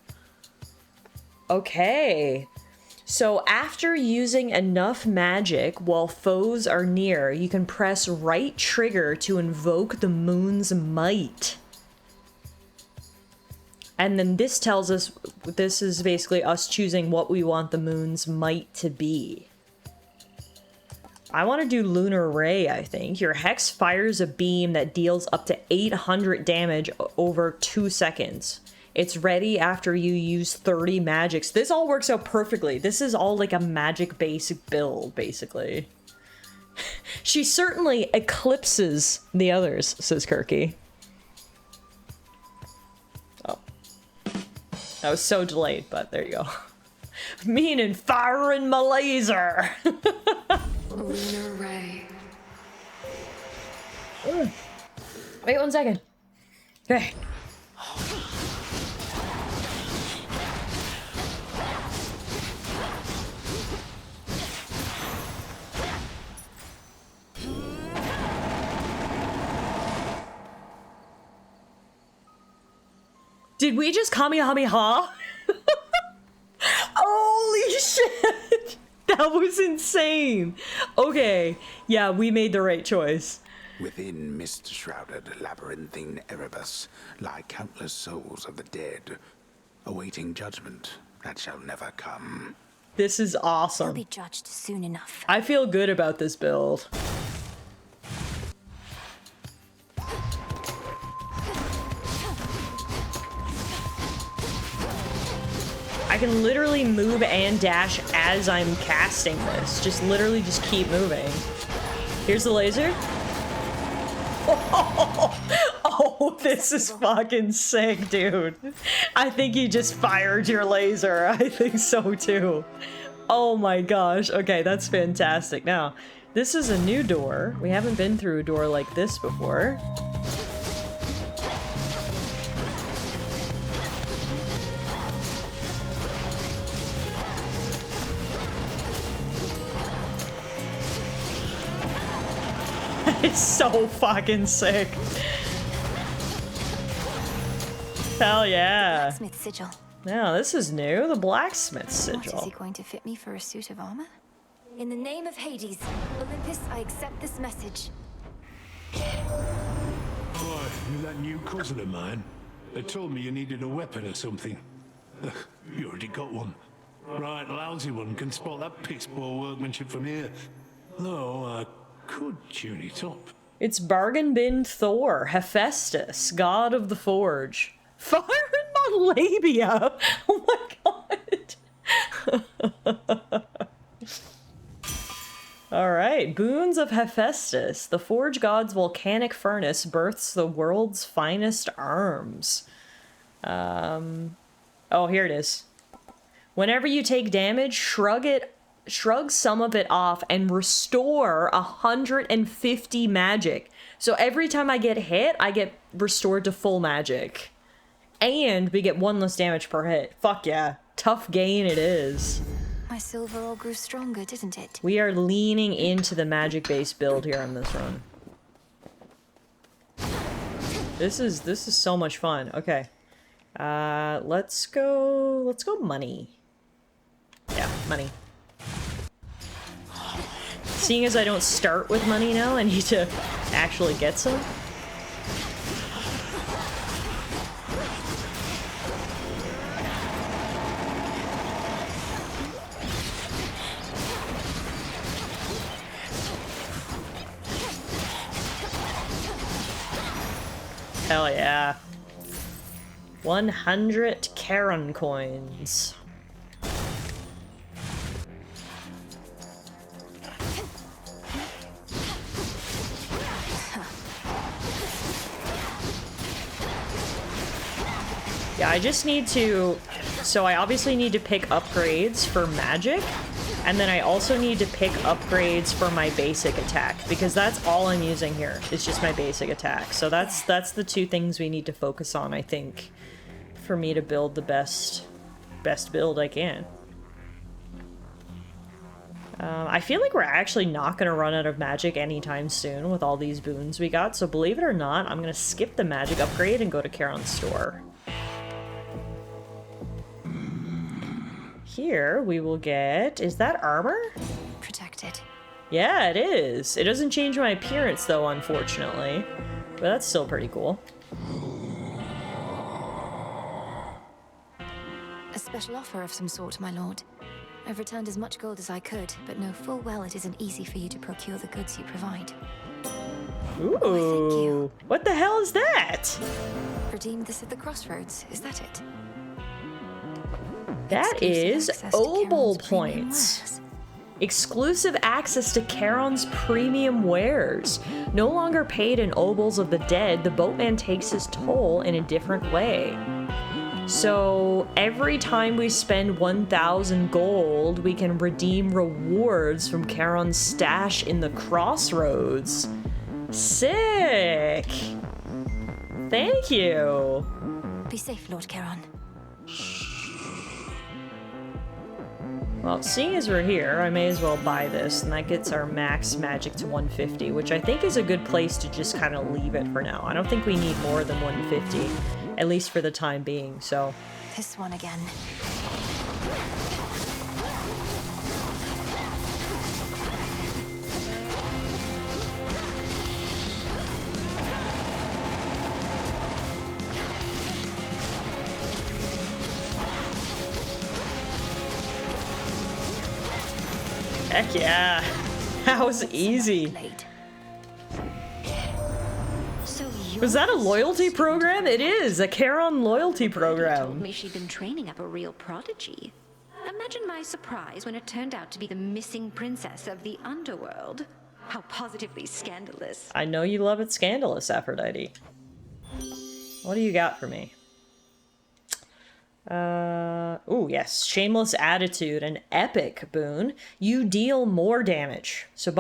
Okay. So after using enough magic while foes are near, you can press right trigger to invoke the moon's might. And then this tells us, this is basically us choosing what we want the moon's might to be. I want to do Lunar Ray, I think. Your hex fires a beam that deals up to 800 damage over 2 seconds. It's ready after you use 30 magics. This all works out perfectly. This is all like a magic basic build, basically. She certainly eclipses the others, says Kirky. Oh. I was so delayed, but there you go. Meaning firing my laser. Lunar Ray. Wait 1 second. Okay. Did we just Kamehameha? Holy shit! That was insane. Okay, yeah, we made the right choice. Within mist-shrouded labyrinthine Erebus lie countless souls of the dead, awaiting judgment that shall never come. This is awesome. He'll be judged soon enough. I feel good about this build. I can literally move and dash as I'm casting this. Just literally just keep moving. Here's the laser. Oh, this is fucking sick, dude. I think you just fired your laser. I think so too. Oh my gosh. Okay, that's fantastic. Now, this is a new door. We haven't been through a door like this before. It's so fucking sick. Hell yeah. Blacksmith sigil. Now, this is new. The blacksmith What, is sigil. he going to fit me for a suit of armor? In the name of Hades, Olympus, I accept this message. Boy, you that new cousin of mine? They told me you needed a weapon or something. You already got one. Right, lousy one can spot that piss poor workmanship from here. Though I could tune it up. It's bargain bin Thor, Hephaestus, god of the forge. Fire in my labia! Oh my god! Alright, boons of Hephaestus. The forge god's volcanic furnace births the world's finest arms. Oh, here it is. Whenever you take damage, shrug some of it off and restore 150 magic. So every time I get hit, I get restored to full magic. And we get 1 less damage per hit. Fuck yeah. Tough gain it is. My silver all grew stronger, didn't it? We are leaning into the magic-based build here on this run. This is so much fun. Okay. Let's go money. Yeah, money. Seeing as I don't start with money now, I need to actually get some. Hell yeah. 100 Charon coins. Yeah, I just need to... So I obviously need to pick upgrades for magic, and then I also need to pick upgrades for my basic attack, because that's all I'm using here. It's just my basic attack. So that's the 2 things we need to focus on, I think, for me to build the best build I can. I feel like we're actually not going to run out of magic anytime soon with all these boons we got, so believe it or not, I'm going to skip the magic upgrade and go to Charon's store. Here we will get... Is that armor? Protected. Yeah, it is. It doesn't change my appearance though, unfortunately. But that's still pretty cool. A special offer of some sort, my lord. I've returned as much gold as I could, but know full well it isn't easy for you to procure the goods you provide. Ooh, oh, thank you. What the hell is that? Redeem this at the crossroads, is that it? That is Obol points. Exclusive access to Charon's premium wares. No longer paid in obols of the dead, the boatman takes his toll in a different way. So every time we spend 1,000 gold, we can redeem rewards from Charon's stash in the crossroads. Sick! Thank you! Be safe, Lord Charon. Well, seeing as we're here, I may as well buy this, and that gets our max magic to 150, which I think is a good place to just kind of leave it for now. I don't think we need more than 150. at least for the time being, so. This one again. Heck yeah. That was easy. Was that a loyalty program? It is, a Charon loyalty Told program. me she'd been training up a real prodigy. Imagine my surprise when it turned out to be the missing princess of the underworld. How positively scandalous. I know you love it scandalous, Aphrodite. What do you got for me? Oh yes, Shameless Attitude, an epic boon. You deal more damage. So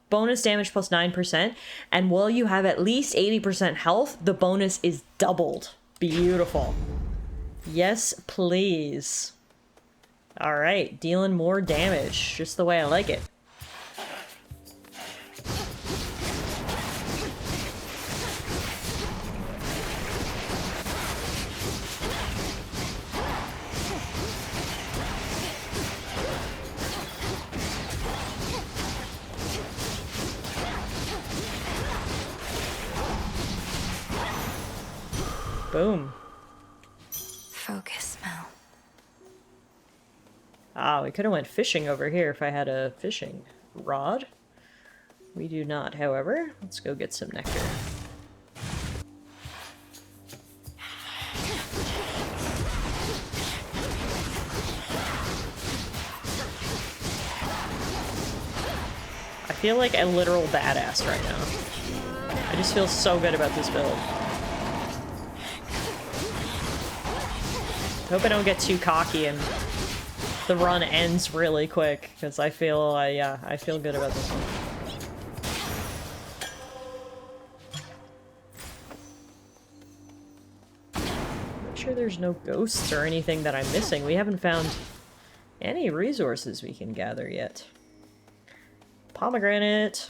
bonus damage plus 9%, and while you have at least 80% health, the bonus is doubled. Beautiful. Yes, please. Alright, dealing more damage, just the way I like it. Boom. Focus, Mel. Ah, we could have went fishing over here if I had a fishing rod. We do not, however. Let's go get some nectar. I feel like a literal badass right now. I just feel so good about this build. Hope I don't get too cocky and the run ends really quick, because I feel, yeah, I feel good about this one. Make sure there's no ghosts or anything that I'm missing. We haven't found any resources we can gather yet. Pomegranate.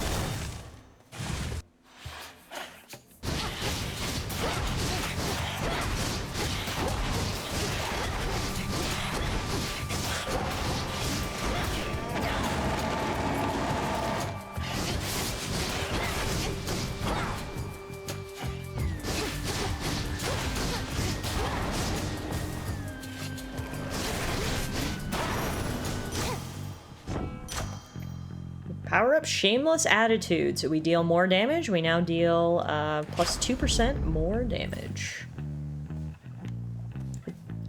Power up Shameless Attitude. So we deal more damage. We now deal plus 2% more damage.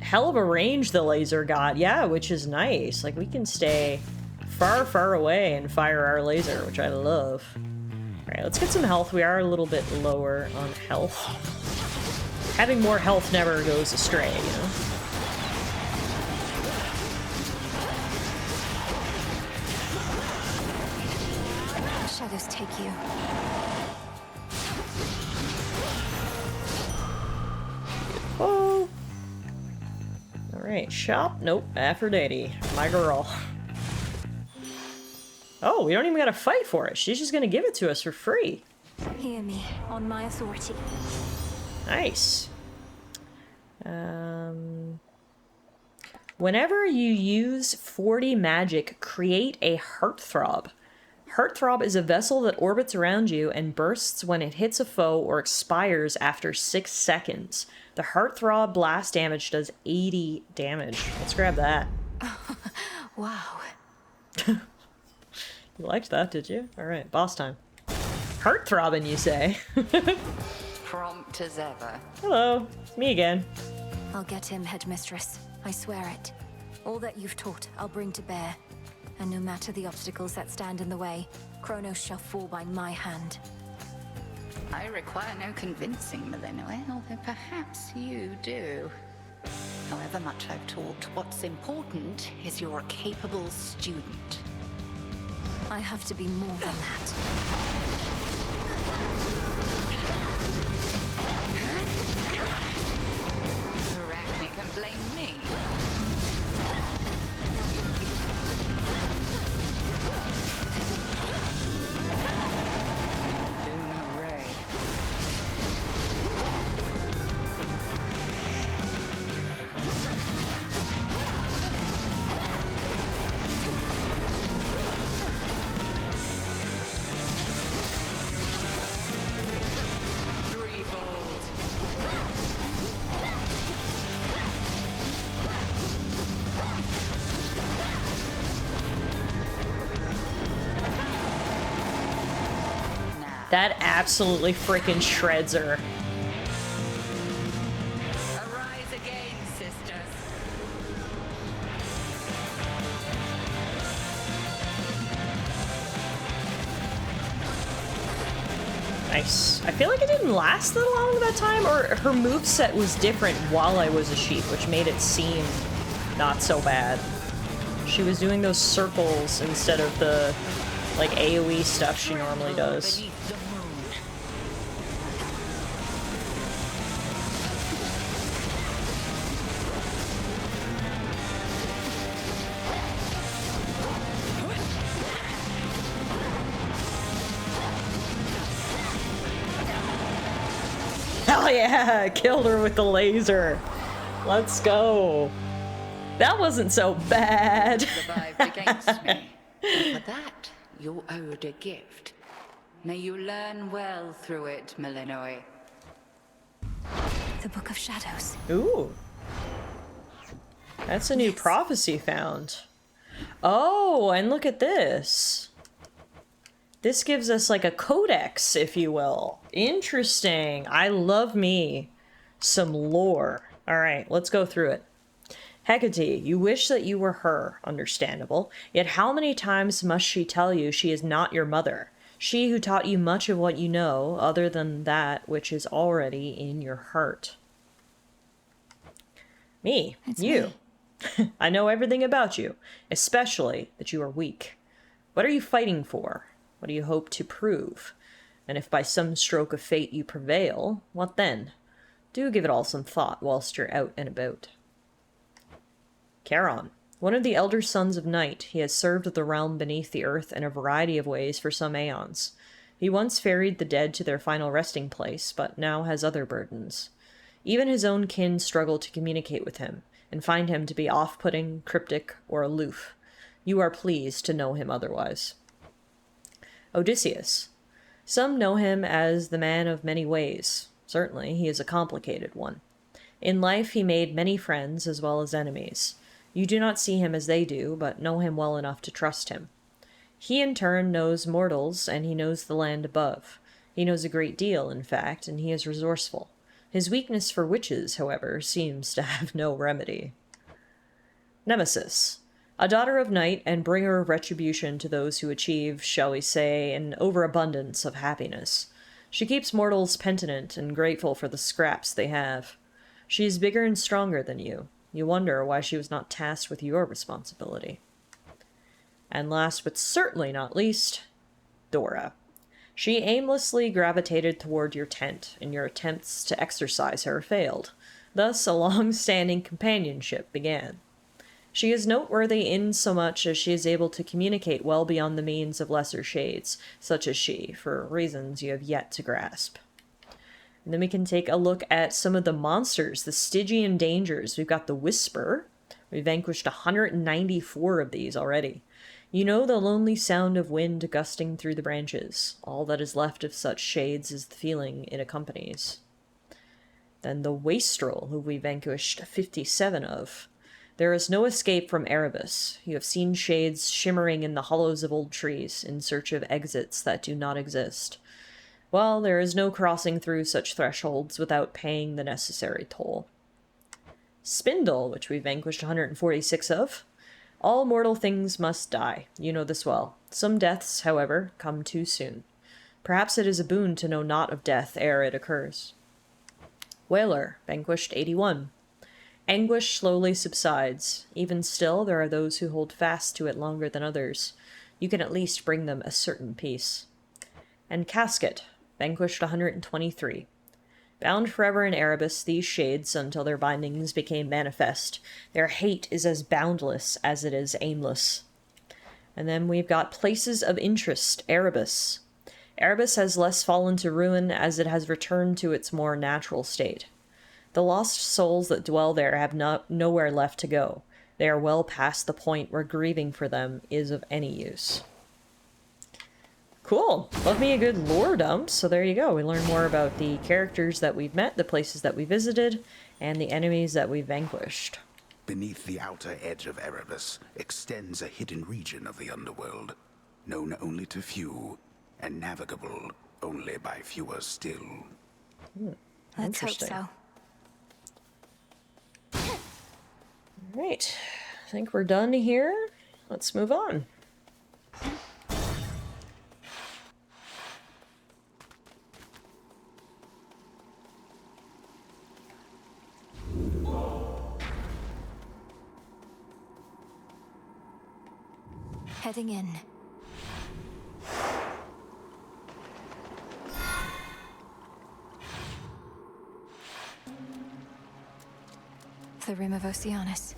Hell of a range the laser got. Yeah, which is nice. Like, we can stay far, far away and fire our laser, which I love. Alright, let's get some health. We are a little bit lower on health. Having more health never goes astray, you know? Shadows take you. Oh. Alright, shop. Nope, Aphrodite. My girl. Oh, we don't even gotta fight for it. She's just gonna give it to us for free. Hear me, on my authority. Nice. Whenever you use 40 magic, create a heartthrob. Heartthrob is a vessel that orbits around you and bursts when it hits a foe or expires after 6 seconds. The Heartthrob blast damage does 80 damage. Let's grab that. Wow. You liked that, did you? Alright, boss time. Heartthrobbing, you say? Prompt as ever. Hello, it's me again. I'll get him, Headmistress. I swear it. All that you've taught, I'll bring to bear. And no matter the obstacles that stand in the way, Kronos shall fall by my hand. I require no convincing, Malinois, although perhaps you do. However much I've taught, what's important is you're a capable student. I have to be more than that. Arachne can blame me. That absolutely freaking shreds her. Arise again, sisters. Nice. I feel like it didn't last that long that time, or her moveset was different while I was a sheep, which made it seem not so bad. She was doing those circles instead of the, like, AoE stuff she normally does. Hell yeah! Killed her with the laser. Let's go. That wasn't so bad. Survived against me. And for that, you're owed a gift. May you learn well through it, Melinoi. The Book of Shadows. Ooh. That's a new prophecy found. Oh, and look at this. This gives us like a codex, if you will. Interesting. I love me some lore. All right, let's go through it. Hecate, you wish that you were her, understandable. Yet how many times must she tell you she is not your mother? She who taught you much of what you know, other than that which is already in your heart. Me. It's you. Me. I know everything about you, especially that you are weak. What are you fighting for? What do you hope to prove? And if by some stroke of fate you prevail, what then? Do give it all some thought whilst you're out and about. Charon. One of the elder sons of Night, he has served the realm beneath the earth in a variety of ways for some aeons. He once ferried the dead to their final resting place, but now has other burdens. Even his own kin struggle to communicate with him, and find him to be off-putting, cryptic, or aloof. You are pleased to know him otherwise. Odysseus. Some know him as the man of many ways. Certainly, he is a complicated one. In life, he made many friends as well as enemies. You do not see him as they do, but know him well enough to trust him. He, in turn, knows mortals, and he knows the land above. He knows a great deal, in fact, and he is resourceful. His weakness for witches, however, seems to have no remedy. Nemesis. A daughter of night and bringer of retribution to those who achieve, shall we say, an overabundance of happiness. She keeps mortals penitent and grateful for the scraps they have. She is bigger and stronger than you. You wonder why she was not tasked with your responsibility. And last but certainly not least, Dora. She aimlessly gravitated toward your tent, and your attempts to exorcise her failed. Thus, a long-standing companionship began. She is noteworthy in so much as she is able to communicate well beyond the means of lesser shades, such as she, for reasons you have yet to grasp. And then we can take a look at some of the monsters, the Stygian dangers. We've got the Whisper. We vanquished 194 of these already. You know the lonely sound of wind gusting through the branches. All that is left of such shades is the feeling it accompanies. Then the Wastrel, who we vanquished 57 of. There is no escape from Erebus. You have seen shades shimmering in the hollows of old trees in search of exits that do not exist. Well, there is no crossing through such thresholds without paying the necessary toll. Spindle, which we vanquished 146 of. All mortal things must die. You know this well. Some deaths, however, come too soon. Perhaps it is a boon to know naught of death ere it occurs. Whaler, vanquished 81. Anguish slowly subsides. Even still, there are those who hold fast to it longer than others. You can at least bring them a certain peace. And Casket, vanquished 123. Bound forever in Erebus, these shades, until their bindings became manifest. Their hate is as boundless as it is aimless. And then we've got Places of Interest, Erebus. Erebus has less fallen to ruin as it has returned to its more natural state. The lost souls that dwell there have nowhere left to go. They are well past the point where grieving for them is of any use. Cool. Love me a good lore dump. So there you go. We learn more about the characters that we've met, the places that we visited, and the enemies that we vanquished. Beneath the outer edge of Erebus extends a hidden region of the underworld, known only to few and navigable only by fewer still. Let's hope Interesting. so. Alright, I think we're done here. Let's move on. Heading in. The Rim of Oceanus.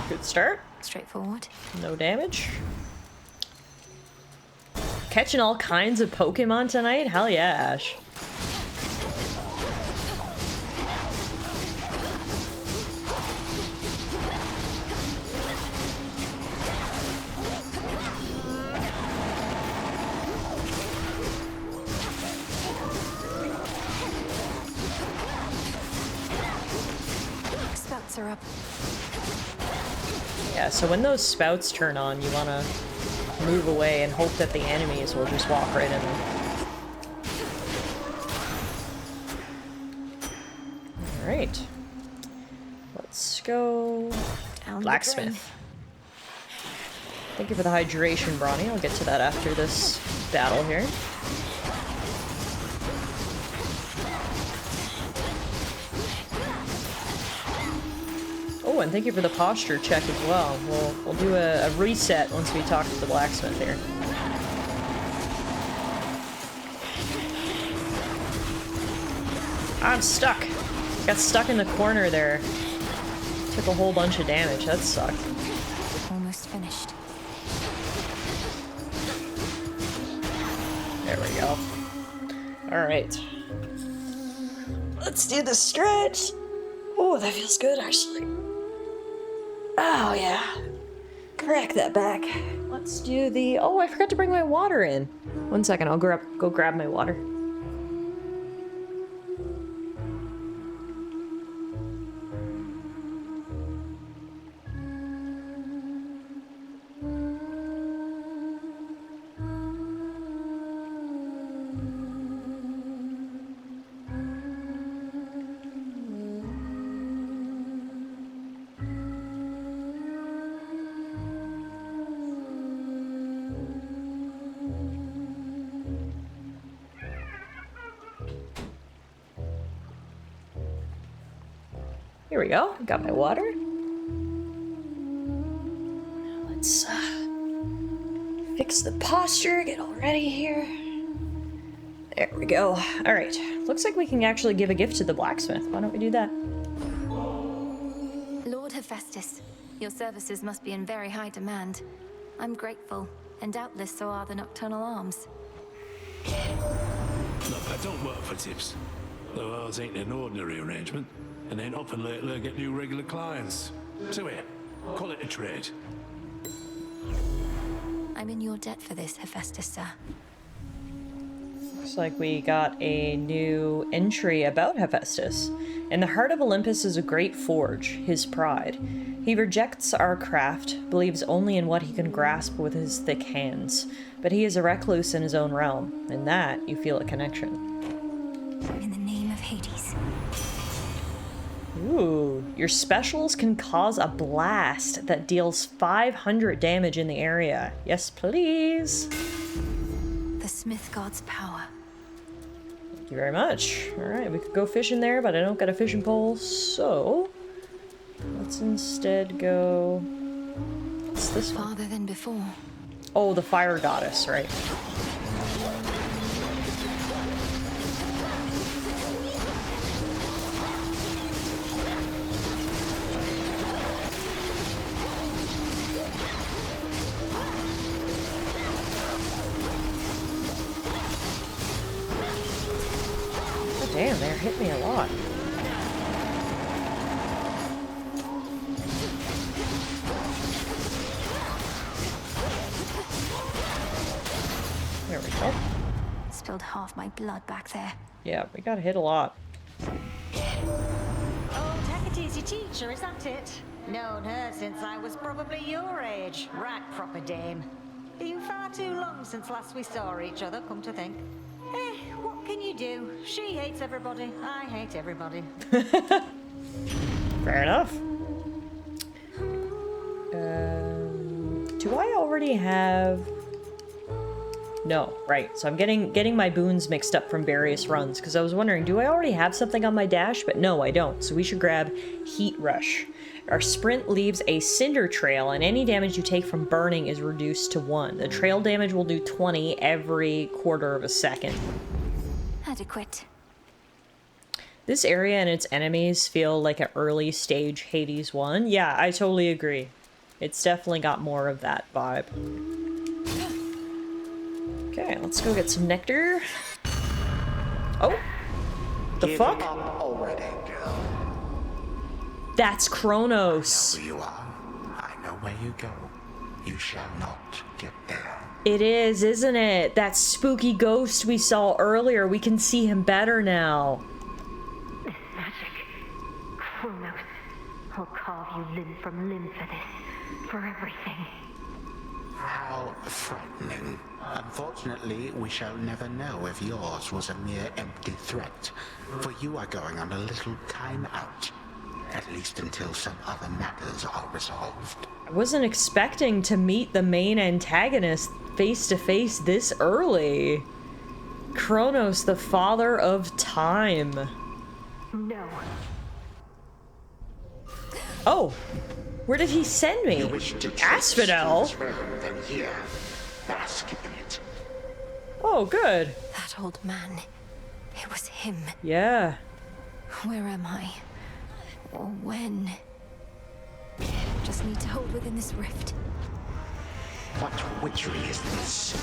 Good start. Straightforward. No damage. Catching all kinds of Pokemon tonight? Hell yeah, Ash. Spouts are up. Yeah, so when those spouts turn on, you want to move away and hope that the enemies will just walk right in them. Alright. Let's go... Down the Blacksmith. Thank you for the hydration, Bronny. I'll get to that after this battle here. Oh, and thank you for the posture check as well. We'll do a reset once we talk to the blacksmith here. I'm stuck. Got stuck in the corner there. Took a whole bunch of damage. That sucked. Almost finished. There we go. Alright. Let's do the stretch. Oh, that feels good, actually. Oh, yeah. Crack that back. Let's do the... Oh, I forgot to bring my water in. 1 second, I'll go grab my water. Here we go. Got my water. Let's fix the posture, get all ready here. There we go. All right. Looks like we can actually give a gift to the blacksmith. Why don't we do that? Lord Hephaestus, your services must be in very high demand. I'm grateful, and doubtless so are the Nocturnal Arms. Look, I don't work for tips. Though ours ain't an ordinary arrangement, and ain't often lately I get new regular clients. So here, call it a trade. I'm in your debt for this, Hephaestus, sir. Looks like we got a new entry about Hephaestus. In the heart of Olympus is a great forge, his pride. He rejects our craft, believes only in what he can grasp with his thick hands. But he is a recluse in his own realm. In that, you feel a connection. In the name of Hades. Ooh, your specials can cause a blast that deals 500 damage in the area. Yes, please. The Smith God's power. Thank you very much. Alright, we could go fishing there, but I don't got a fishing pole, so... let's instead go... what's this one? Farther than before. Oh, the fire goddess, right. Damn, they hit me a lot. Oh. Spilled half my blood back there. Yeah, we got hit a lot. Oh, Hecate's your teacher, is that it? Known her since I was probably your age. Right proper dame. Been far too long since last we saw each other, come to think. Eh, what can you do? She hates everybody. I hate everybody. Fair enough. Do I already have... No, right. So I'm getting my boons mixed up from various runs, because I was wondering, do I already have something on my dash? But no, I don't. So we should grab Heat Rush. Our sprint leaves a cinder trail, and any damage you take from burning is reduced to 1. The trail damage will do 20 every quarter of a second. Adequate. This area and its enemies feel like an early stage Hades 1. Yeah, I totally agree. It's definitely got more of that vibe. Okay, let's go get some nectar. Oh! The fuck? Already, girl. That's Kronos. I know who you are. I know where you go. You shall not get there. It is, isn't it? That spooky ghost we saw earlier. We can see him better now. This magic. Kronos. I'll carve you limb from limb for this. For everything. How frightening. Unfortunately, we shall never know if yours was a mere empty threat, for you are going on a little time out, at least until some other matters are resolved. I wasn't expecting to meet the main antagonist face to face this early. Kronos, the father of time. No. Oh, where did he send me? Asphodel? Then here, bask in it. Oh, good. That old man. It was him. Yeah. Where am I? Or when? Just need to hold within this rift. What witchery is this?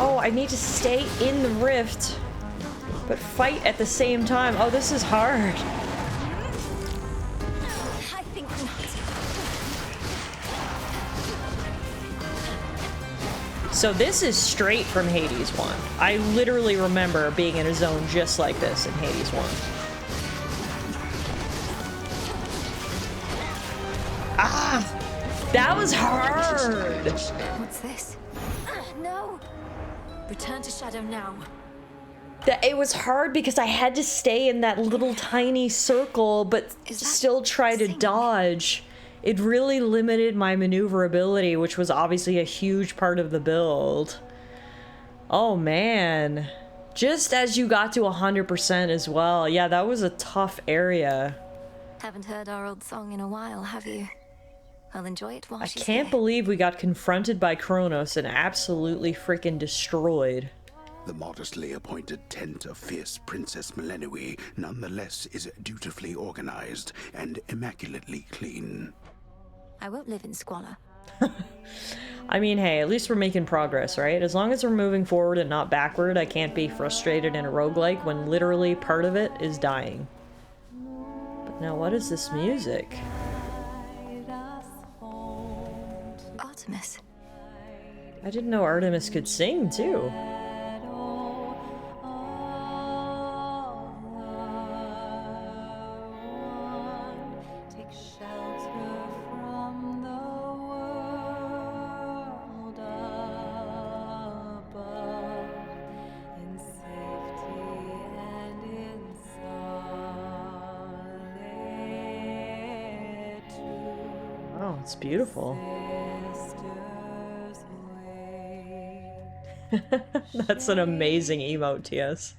Oh, I need to stay in the rift, but fight at the same time. Oh, this is hard. I think not. So this is straight from Hades 1. I literally remember being in a zone just like this in Hades 1. Ah! That was hard! What's this? No! Return to Shadow now. It was hard because I had to stay in that little tiny circle, but still try to dodge. It really limited my maneuverability, which was obviously a huge part of the build. Oh man. Just as you got to 100% as well. Yeah, that was a tough area. Haven't heard our old song in a while, have you? I'll enjoy it while I she's can't believe we got confronted by Kronos and absolutely freaking destroyed. The modestly appointed tent of fierce Princess Melenui nonetheless is dutifully organized and immaculately clean. I won't live in squalor. I mean, hey, at least we're making progress, right? As long as we're moving forward and not backward, I can't be frustrated in a roguelike when literally part of it is dying. But now what is this music? Artemis. I didn't know Artemis could sing, too. Oh, it's beautiful. That's an amazing emote, TS.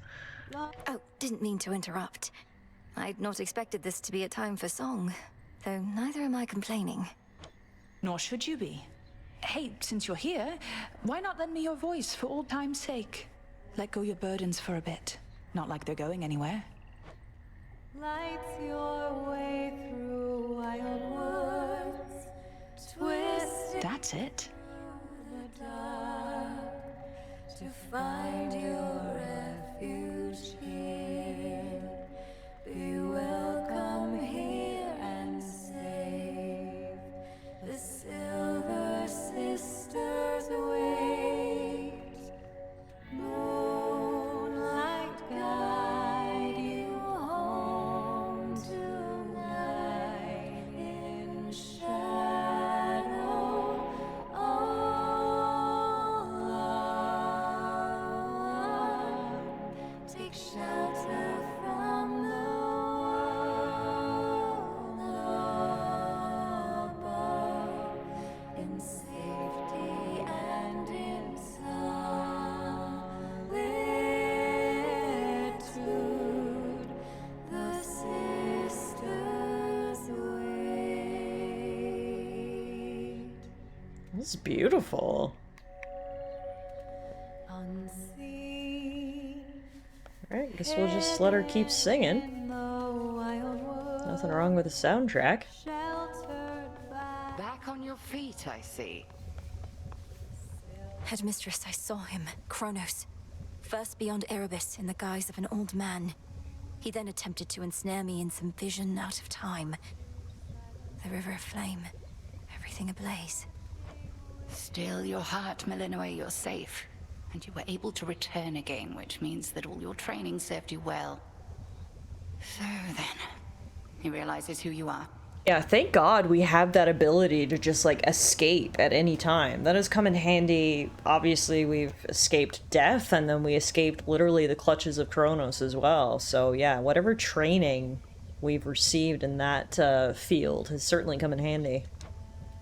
Oh, didn't mean to interrupt. I'd not expected this to be a time for song, though neither am I complaining. Nor should you be. Hey, since you're here, why not lend me your voice for old time's sake? Let go your burdens for a bit. Not like they're going anywhere. Lights your way through wild woods, twisted That's it. the dark, to find your refuge here. Be welcome. This is beautiful. Alright, guess we'll just let her keep singing. Nothing wrong with the soundtrack. Back on your feet, I see. Headmistress, I saw him, Kronos. First beyond Erebus in the guise of an old man. He then attempted to ensnare me in some vision out of time. The river aflame, everything ablaze. Still, your heart, Millenoi, you're safe. And you were able to return again, which means that all your training served you well. So then, he realizes who you are. Yeah, thank God we have that ability to just, like, escape at any time. That has come in handy. Obviously, we've escaped death, and then we escaped literally the clutches of Kronos as well. So, yeah, whatever training we've received in that field has certainly come in handy.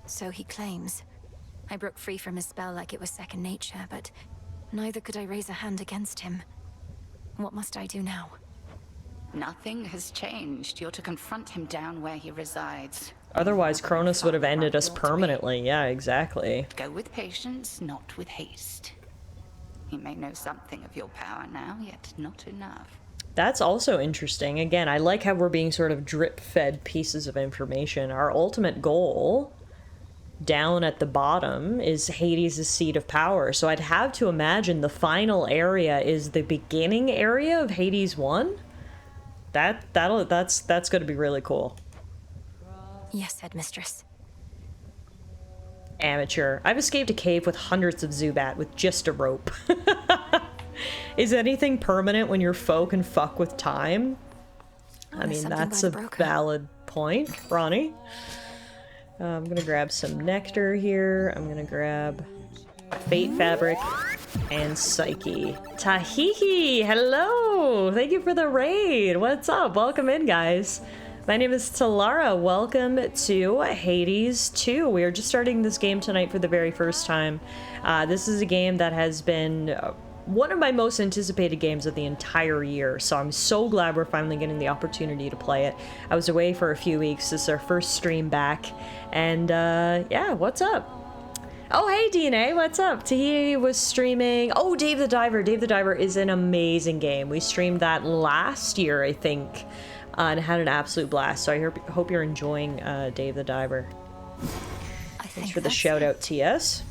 So he claims. I broke free from his spell like it was second nature, but neither could I raise a hand against him. What must I do now? Nothing has changed. You're to confront him down where he resides. Otherwise, Kronos would have ended us permanently. Yeah, exactly. Go with patience, not with haste. He may know something of your power now, yet not enough. That's also interesting. Again, I like how we're being sort of drip-fed pieces of information. Our ultimate goal down at the bottom is Hades' seat of power. So I'd have to imagine the final area is the beginning area of Hades 1. That's going to be really cool. Yes, Headmistress. Amateur. I've escaped a cave with hundreds of Zubat with just a rope. Is anything permanent when your foe can fuck with time? I mean, that's a valid point, Ronnie. I'm gonna grab some nectar here. I'm gonna grab Fate Fabric and Psyche. Tahihi! Hello! Thank you for the raid! What's up? Welcome in, guys. My name is Tallara. Welcome to Hades 2. We are just starting this game tonight for the very first time. This is a game that has been one of my most anticipated games of the entire year, so I'm so glad we're finally getting the opportunity to play it. I was away for a few weeks. This is our first stream back, and yeah, what's up? Oh, hey, DNA, what's up? Tahi was streaming. Oh, Dave the Diver. Dave the Diver is an amazing game. We streamed that last year, I think, and had an absolute blast. So I hope you're enjoying Dave the Diver. Thanks for the shout out, TS.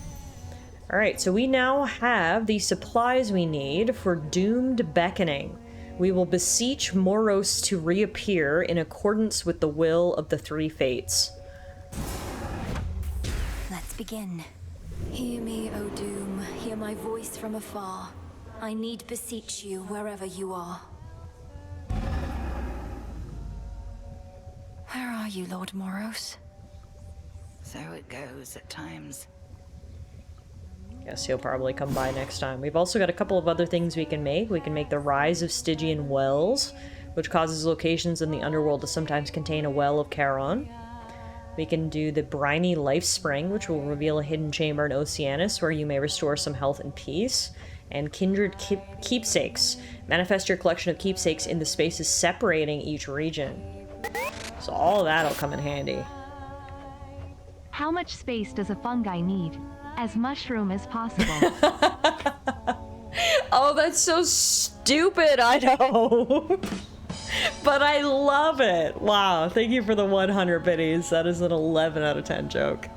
All right, so we now have the supplies we need for Doomed Beckoning. We will beseech Moros to reappear in accordance with the will of the three fates. Let's begin. Hear me, O Doom. Hear my voice from afar. I need beseech you wherever you are. Where are you, Lord Moros? So it goes at times. Guess he'll probably come by next time. We've also got a couple of other things we can make. We can make the Rise of Stygian Wells, which causes locations in the underworld to sometimes contain a well of Charon. We can do the Briny Life Spring, which will reveal a hidden chamber in Oceanus where you may restore some health and peace. And Kindred Keepsakes. Manifest your collection of keepsakes in the spaces separating each region. So all of that'll come in handy. How much space does a fungi need? As mushroom as possible. Oh, that's so stupid, I know. But I love it. Wow, thank you for the 100 biddies. That is an 11 out of 10 joke.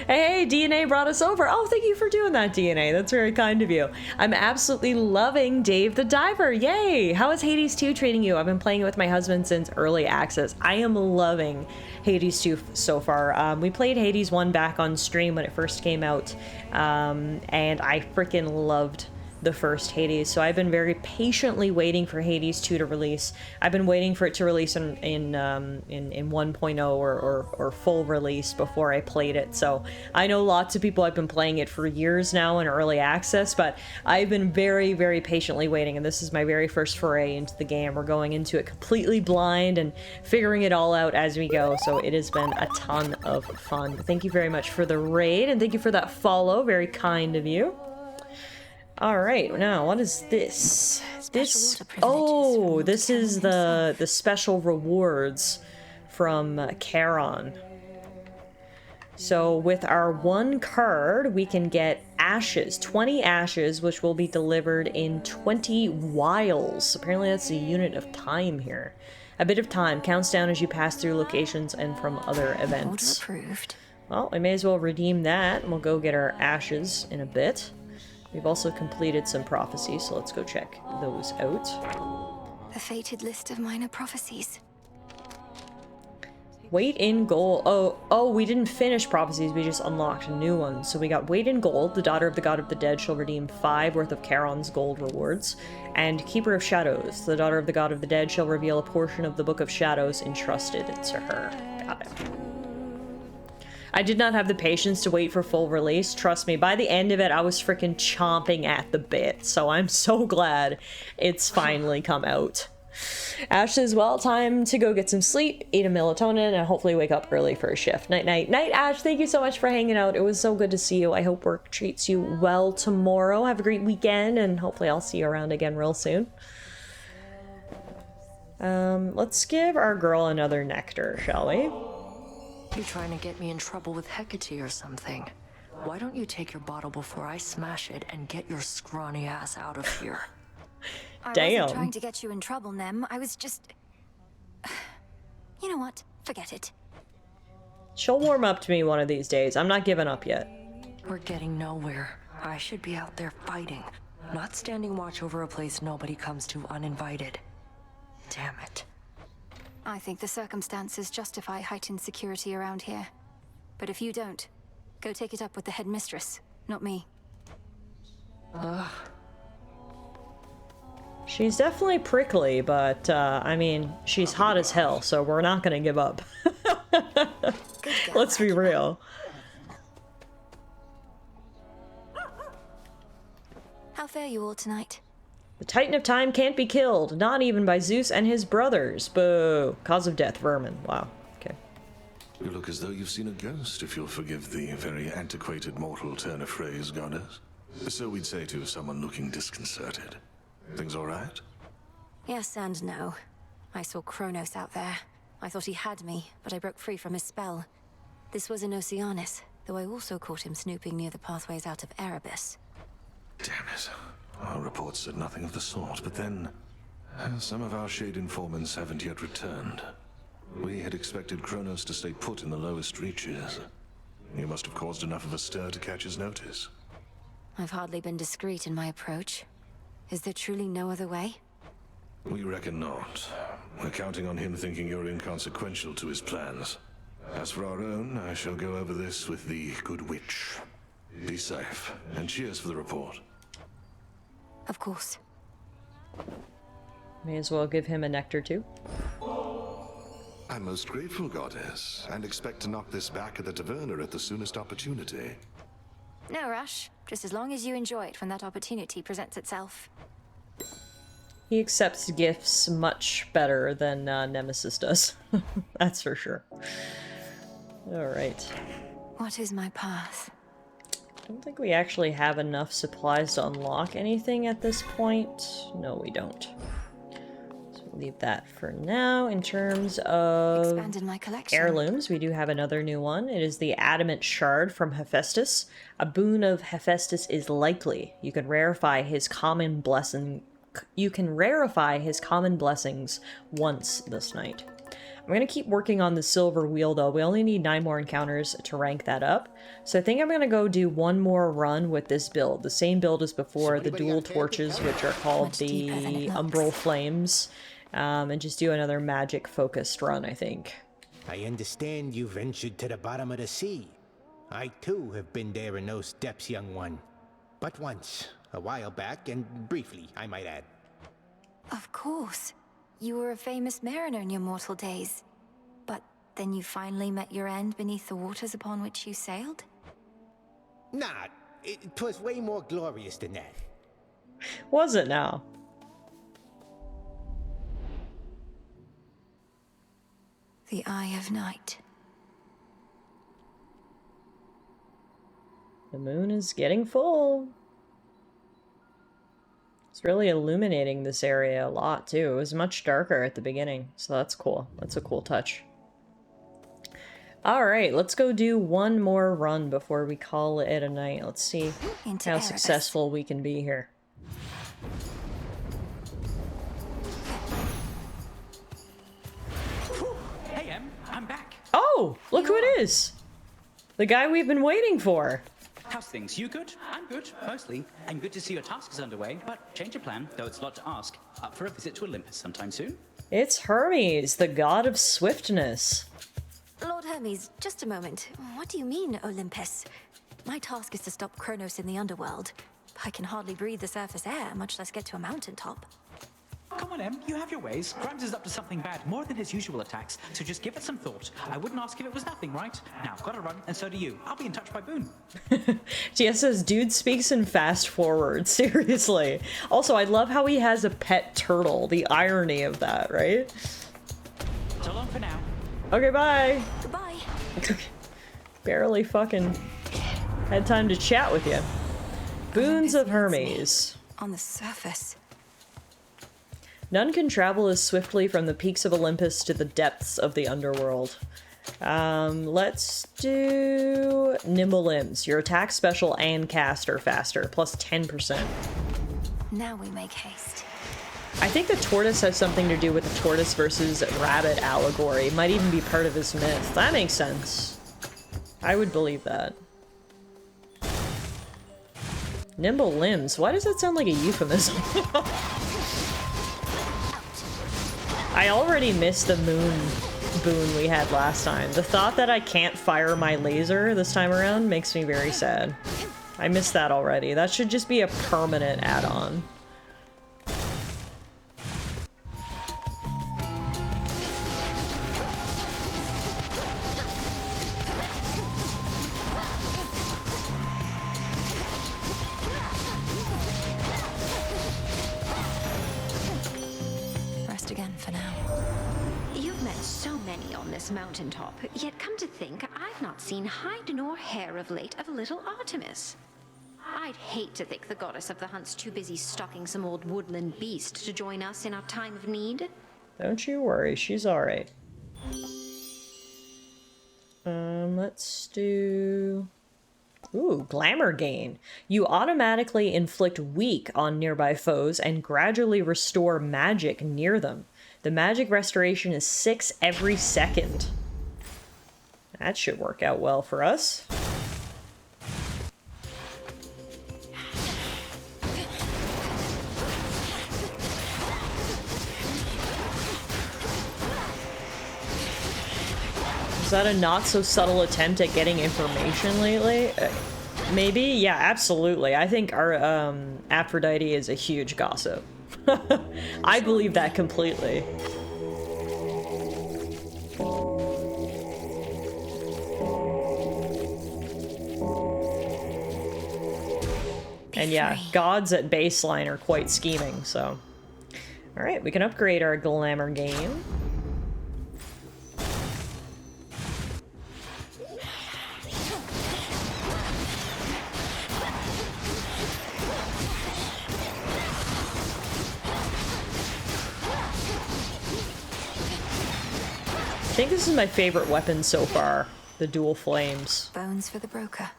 Hey, DNA brought us over. Oh, thank you for doing that, DNA. That's very kind of you. I'm absolutely loving Dave the Diver. Yay! How is Hades 2 treating you? I've been playing it with my husband since early access. I am loving Hades 2 so far. We played Hades 1 back on stream when it first came out, and I freaking loved the first Hades, so I've been very patiently waiting for Hades 2 to release. I've been waiting for it to release in 1.0 or full release before I played it. So I know lots of people have been playing it for years now in early access, but I've been very, very patiently waiting, and this is my very first foray into the game. We're going into it completely blind and figuring it all out as we go, so it has been a ton of fun. Thank you very much for the raid, and thank you for that follow. Very kind of you. All right, now what is this? This is the special rewards from Charon. So with our 1 card, we can get ashes, 20 ashes, which will be delivered in 20 whiles. Apparently that's a unit of time here. A bit of time counts down as you pass through locations and from other events. Order approved. Well, I may as well redeem that, and we'll go get our ashes in a bit. We've also completed some prophecies, so let's go check those out. The fated list of minor prophecies. Weight in gold. Oh, we didn't finish prophecies, we just unlocked a new one. So we got weight in gold. The daughter of the god of the dead shall redeem 5 worth of Charon's gold rewards. And keeper of shadows. The daughter of the god of the dead shall reveal a portion of the book of shadows entrusted to her. Got it. I did not have the patience to wait for full release. Trust me, by the end of it, I was freaking chomping at the bit. So I'm so glad it's finally come out. Ash says, well, time to go get some sleep, eat a melatonin, and hopefully wake up early for a shift. Night, night, night. Ash, thank you so much for hanging out. It was so good to see you. I hope work treats you well tomorrow. Have a great weekend, and hopefully I'll see you around again real soon. Let's give our girl another nectar, shall we? You're trying to get me in trouble with Hecate or something. Why don't you take your bottle before I smash it and get your scrawny ass out of here? I wasn't trying to get you in trouble, Nem. I was just... You know what? Forget it. She'll warm up to me one of these days. I'm not giving up yet. We're getting nowhere. I should be out there fighting, not standing watch over a place nobody comes to uninvited. Damn it. I think the circumstances justify heightened security around here. But if you don't, go take it up with the headmistress, not me. Ugh. She's definitely prickly, but, I mean, she's hot as hell, so we're not gonna give up. Let's be real. How fare you all tonight? The Titan of Time can't be killed, not even by Zeus and his brothers. Boo. Cause of death, vermin. Wow. Okay. You look as though you've seen a ghost, if you'll forgive the very antiquated mortal turn of phrase, goddess. So we'd say to someone looking disconcerted. Things all right? Yes and no. I saw Kronos out there. I thought he had me, but I broke free from his spell. This was in Oceanus, though I also caught him snooping near the pathways out of Erebus. Damn it. Our reports said nothing of the sort, but then... some of our shade informants haven't yet returned. We had expected Kronos to stay put in the lowest reaches. You must have caused enough of a stir to catch his notice. I've hardly been discreet in my approach. Is there truly no other way? We reckon not. We're counting on him thinking you're inconsequential to his plans. As for our own, I shall go over this with the good witch. Be safe, and cheers for the report. Of course. May as well give him a nectar too. I'm most grateful, goddess, and expect to knock this back at the taverna at the soonest opportunity. No rush, just as long as you enjoy it when that opportunity presents itself. He accepts gifts much better than Nemesis does. That's for sure. Alright. What is my path? I don't think we actually have enough supplies to unlock anything at this point. No, we don't. So we'll leave that for now. In terms of Expanded my collection. heirlooms, we do have another new one. It is the Adamant Shard from Hephaestus. A boon of Hephaestus is likely. You can rarefy his common blessings once this night. I'm going to keep working on the silver wheel, though. We only need 9 more encounters to rank that up. So I think I'm going to go do one more run with this build. The same build as before, the dual torches, which are called the Umbral Flames. And just do another magic-focused run, I think. I understand you ventured to the bottom of the sea. I, too, have been there in those depths, young one. But once, a while back, and briefly, I might add. Of course. You were a famous mariner in your mortal days. But then you finally met your end beneath the waters upon which you sailed? Nah, 'twas way more glorious than that. Was it now? The Eye of Night. The moon is getting full. It's really illuminating this area a lot, too. It was much darker at the beginning, so that's cool. That's a cool touch. All right, let's go do one more run before we call it a night. Let's see how successful we can be here. Hey, Em, I'm back. Oh, look who it is. The guy we've been waiting for. How's things? You good? I'm good, mostly. And good to see your task is underway, but change of plan, though it's a lot to ask. Up for a visit to Olympus sometime soon? It's Hermes, the god of swiftness. Lord Hermes, just a moment. What do you mean, Olympus? My task is to stop Kronos in the underworld. I can hardly breathe the surface air, much less get to a mountaintop. Come on, Em, you have your ways. Grimes is up to something bad, more than his usual attacks, so just give it some thought. I wouldn't ask if it was nothing, right? Now, gotta run, and so do you. I'll be in touch by Boone. Jess says, dude speaks in fast forward. Seriously. Also, I love how he has a pet turtle. The irony of that, right? So long for now. Okay, bye. Goodbye. Barely fucking had time to chat with you. Boons of Hermes. On the surface. None can travel as swiftly from the peaks of Olympus to the depths of the underworld. Let's do Nimble Limbs. Your attack, special, and cast are faster, plus 10%. Now we make haste. I think the tortoise has something to do with the tortoise versus rabbit allegory. Might even be part of his myth. That makes sense. I would believe that. Nimble Limbs. Why does that sound like a euphemism? I already missed the moon boon we had last time. The thought that I can't fire my laser this time around makes me very sad. I missed that already. That should just be a permanent add-on. Rest again for now. You've met so many on this mountaintop, yet come to think, I've not seen hide nor hair of late of little Artemis. I'd hate to think the goddess of the hunt's too busy stalking some old woodland beast to join us in our time of need. Don't you worry, she's alright. Let's do... Ooh, Glamour Gain. You automatically inflict weak on nearby foes and gradually restore magic near them. The magic restoration is 6 every second. That should work out well for us. Is that a not-so-subtle attempt at getting information lately? Maybe? Yeah, absolutely. I think our Aphrodite is a huge gossip. I believe that completely. And yeah, gods at baseline are quite scheming, so... Alright, we can upgrade our Glamour Gain. I think this is my favorite weapon so far, the dual flames. Bones for the broker.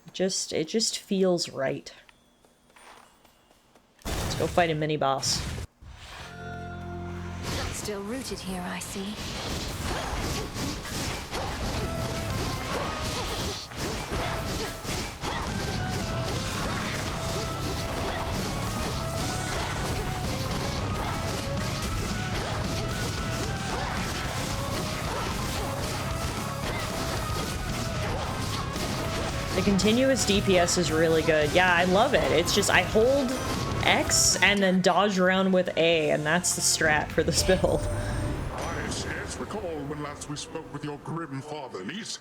It just feels right. Let's go fight a mini boss. Still rooted here, I see. The continuous DPS is really good. Yeah, I love it. It's just I hold X and then dodge around with A, and that's the strat for this build. Yes, recall when last we spoke with your grim father, niece.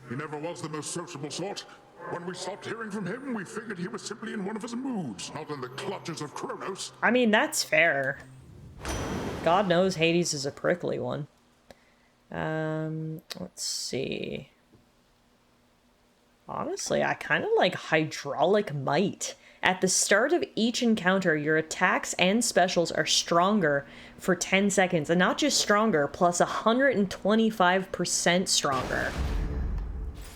He never was the most sociable sort. When we stopped hearing from him, we figured he was simply in one of his moods, not in the clutches of Kronos. I mean, that's fair. God knows Hades is a prickly one. Let's see. Honestly, I kind of like Hydraulic Might. At the start of each encounter, your attacks and specials are stronger for 10 seconds. And not just stronger, plus 125% stronger.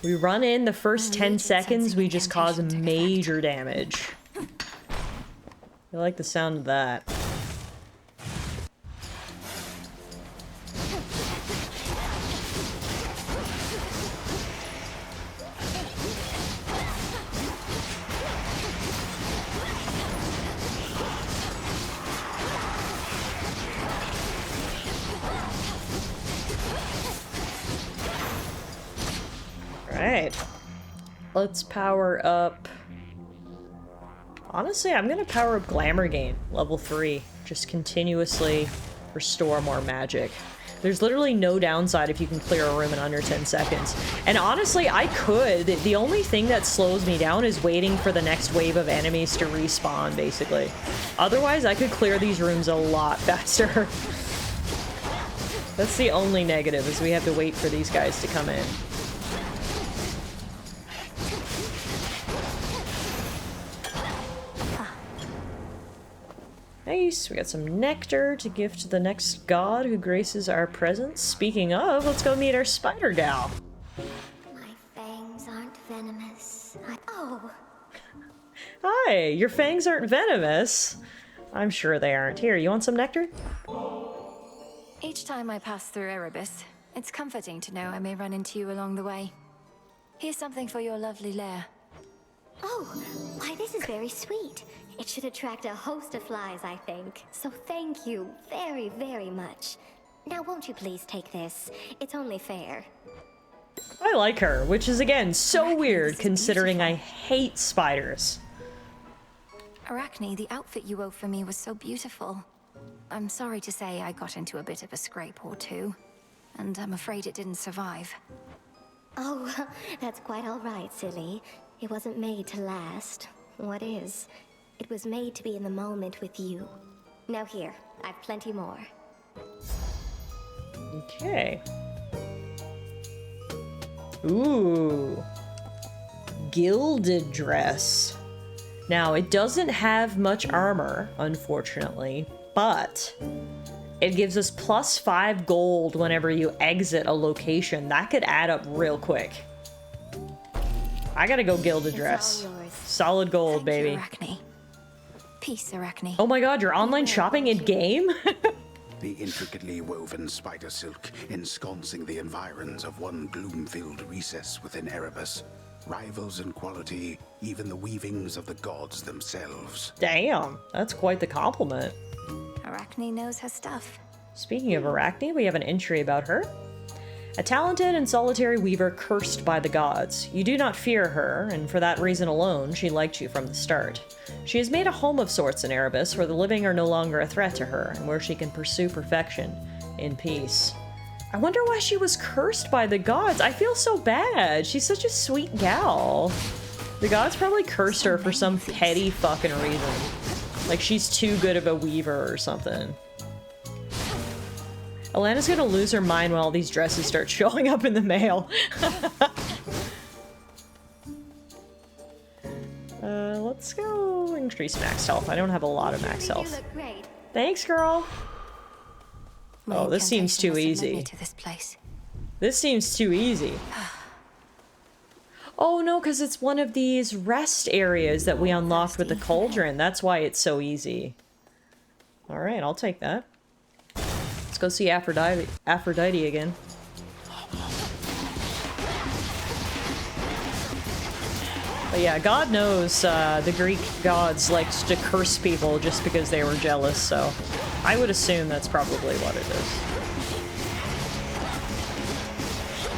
We run in the first 10 seconds, we just cause major damage. I like the sound of that. Alright. Let's power up... Honestly, I'm gonna power up Glamour Gain, level 3. Just continuously restore more magic. There's literally no downside if you can clear a room in under 10 seconds. And honestly, I could. The only thing that slows me down is waiting for the next wave of enemies to respawn, basically. Otherwise, I could clear these rooms a lot faster. That's the only negative, is we have to wait for these guys to come in. Nice, we got some nectar to give to the next god who graces our presence. Speaking of, let's go meet our spider gal. My fangs aren't venomous. Oh! Hi, your fangs aren't venomous. I'm sure they aren't. Here, you want some nectar? Each time I pass through Erebus, it's comforting to know I may run into you along the way. Here's something for your lovely lair. Oh, why this is very sweet. It should attract a host of flies, I think. So thank you very, very much. Now won't you please take this? It's only fair. I like her, which is again so weird considering I hate spiders. Arachne, the outfit you wove for me was so beautiful. I'm sorry to say I got into a bit of a scrape or two, and I'm afraid it didn't survive. Oh, that's quite all right, silly. It wasn't made to last. What is? It was made to be in the moment with you. Now here, I've plenty more. Okay. Ooh. Gilded dress. Now, it doesn't have much armor, unfortunately, but it gives us +5 gold whenever you exit a location. That could add up real quick. I gotta go gilded dress. Solid gold, baby. Arachne. Peace, Arachne. Oh my god, you're online shopping in-game? The intricately woven spider silk ensconcing the environs of one gloom-filled recess within Erebus rivals in quality even the weavings of the gods themselves. Damn, that's quite the compliment. Arachne knows her stuff. Speaking of Arachne, we have an entry about her. A talented and solitary weaver cursed by the gods. You do not fear her, and for that reason alone, she liked you from the start. She has made a home of sorts in Erebus, where the living are no longer a threat to her, and where she can pursue perfection in peace. I wonder why she was cursed by the gods. I feel so bad. She's such a sweet gal. The gods probably cursed her for some petty fucking reason. Like she's too good of a weaver or something. Alana's gonna lose her mind when all these dresses start showing up in the mail. Let's go increase max health. I don't have a lot of max health. You look great. Thanks, girl. Oh, this seems too easy. This seems too easy. Oh no, because it's one of these rest areas that we unlocked with the cauldron. That's why it's so easy. Alright, I'll take that. Let's go see Aphrodite again. But yeah, God knows the Greek gods liked to curse people just because they were jealous, so I would assume that's probably what it is.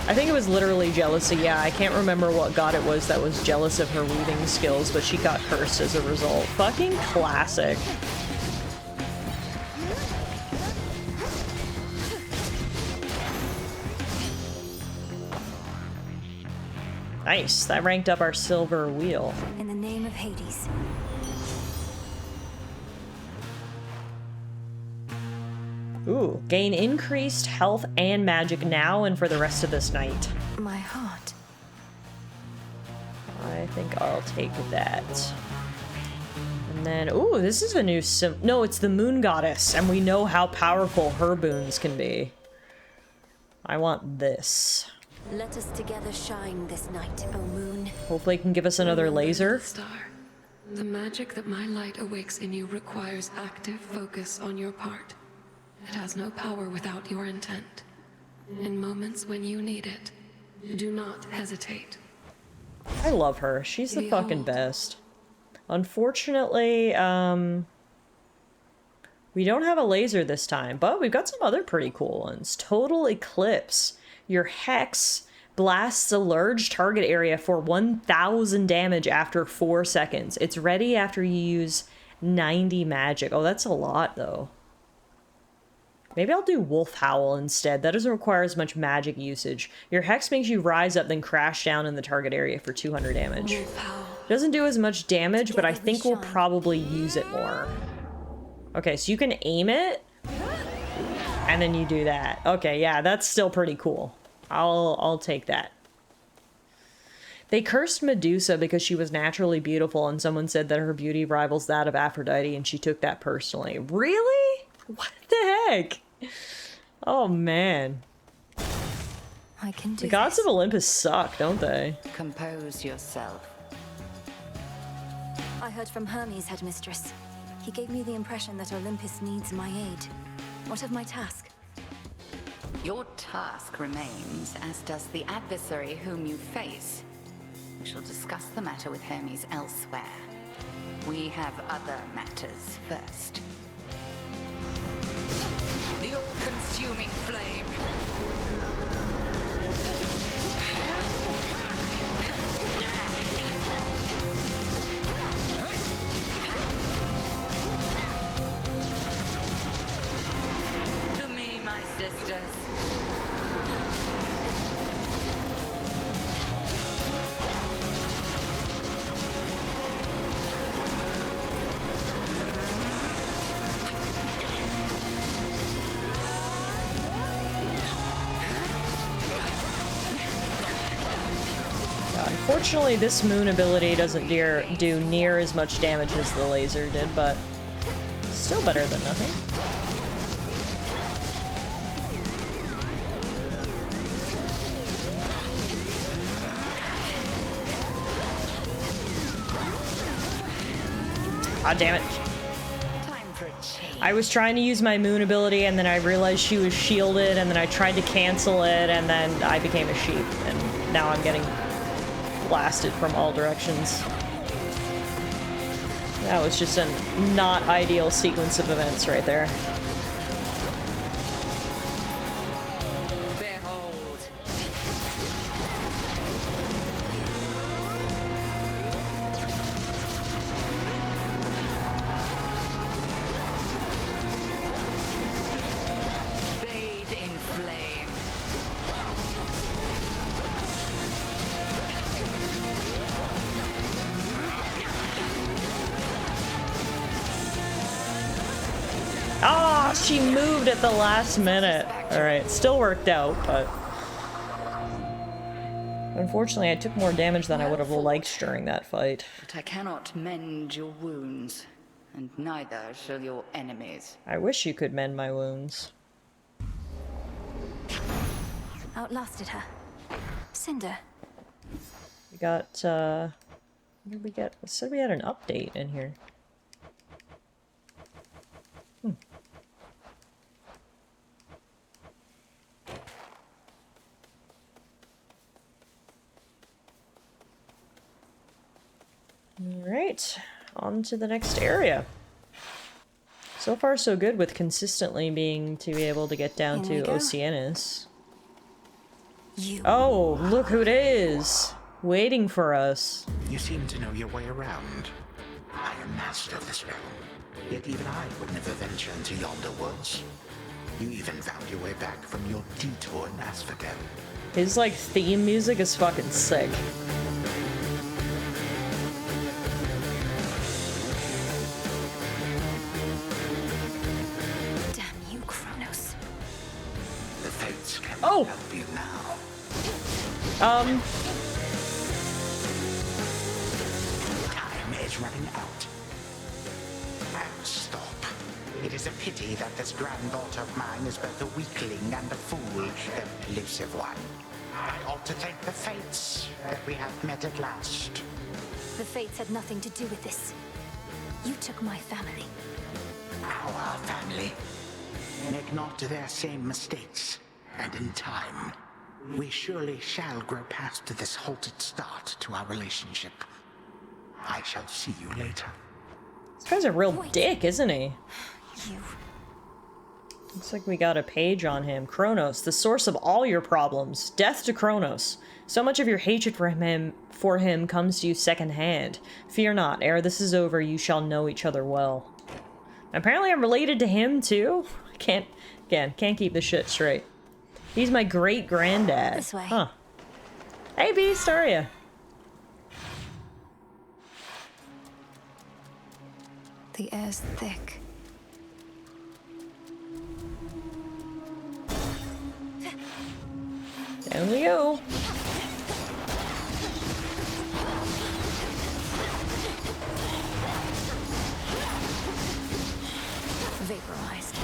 I think it was literally jealousy, yeah, I can't remember what god it was that was jealous of her weaving skills, but she got cursed as a result. Fucking classic. Nice, that ranked up our silver wheel. In the name of Hades. Ooh, gain increased health and magic now and for the rest of this night. My heart. I think I'll take that. And then, ooh, this is a new no, it's the moon goddess, and we know how powerful her boons can be. I want this. Let us together shine this night, O moon. Hopefully it can give us another laser. Star, the magic that my light awakes in you requires active focus on your part. It has no power without your intent. In moments when you need it, do not hesitate. I love her. She's the fucking best. Unfortunately, we don't have a laser this time, but we've got some other pretty cool ones. Total Eclipse. Your Hex blasts a large target area for 1,000 damage after 4 seconds. It's ready after you use 90 magic. Oh, that's a lot, though. Maybe I'll do Wolf Howl instead. That doesn't require as much magic usage. Your Hex makes you rise up, then crash down in the target area for 200 damage. Doesn't do as much damage, but I think we'll probably use it more. Okay, so you can aim it, and then you do that. Okay, yeah, that's still pretty cool. I'll take that. They cursed Medusa because she was naturally beautiful, and someone said that her beauty rivals that of Aphrodite, and she took that personally. Really? What the heck? Oh, man. I can do The gods of Olympus suck, don't they? Compose yourself. I heard from Hermes, headmistress. He gave me the impression that Olympus needs my aid. What of my task? Your task remains, as does the adversary whom you face. We shall discuss the matter with Hermes elsewhere. We have other matters first. The consuming flame. To me, my sisters. Unfortunately, this moon ability doesn't do near as much damage as the laser did, but still better than nothing. Ah, damn it. I was trying to use my moon ability, and then I realized she was shielded, and then I tried to cancel it, and then I became a sheep, and now I'm getting blasted from all directions. That was just a not ideal sequence of events right there. She moved at the last minute. Alright, still worked out, but unfortunately I took more damage than I would have liked during that fight. But I cannot mend your wounds, and neither shall your enemies. I wish you could mend my wounds. Outlasted her. Cinder. We got, what did we get? It said we had an update in here. Alright, on to the next area. So far so good with consistently being to be able to get down to Oceanus. Oh, look who it is! Waiting for us. You seem to know your way around. I am master of this realm, yet even I would never venture into yonder woods. You even found your way back from your detour in Asphodel. His, like, theme music is fucking sick. Oh! Help you now. Time is running out. is a pity that this granddaughter of mine is both a weakling and a fool, though an elusive one. I ought to thank the fates that we have met at last. The fates had nothing to do with this. You took my family. Our family. Make not their same mistakes, and in time, we surely shall grow past this halted start to our relationship. I shall see you later. This guy's a real dick, isn't he? Looks like we got a page on him. Kronos, the source of all your problems. Death to Kronos. So much of your hatred for him comes to you secondhand. Fear not, ere this is over, you shall know each other well. Apparently I'm related to him too. Can't keep this shit straight. He's my great granddad. This way. Huh. Hey Beast, how are ya? The air's thick. Down we go. Vaporized.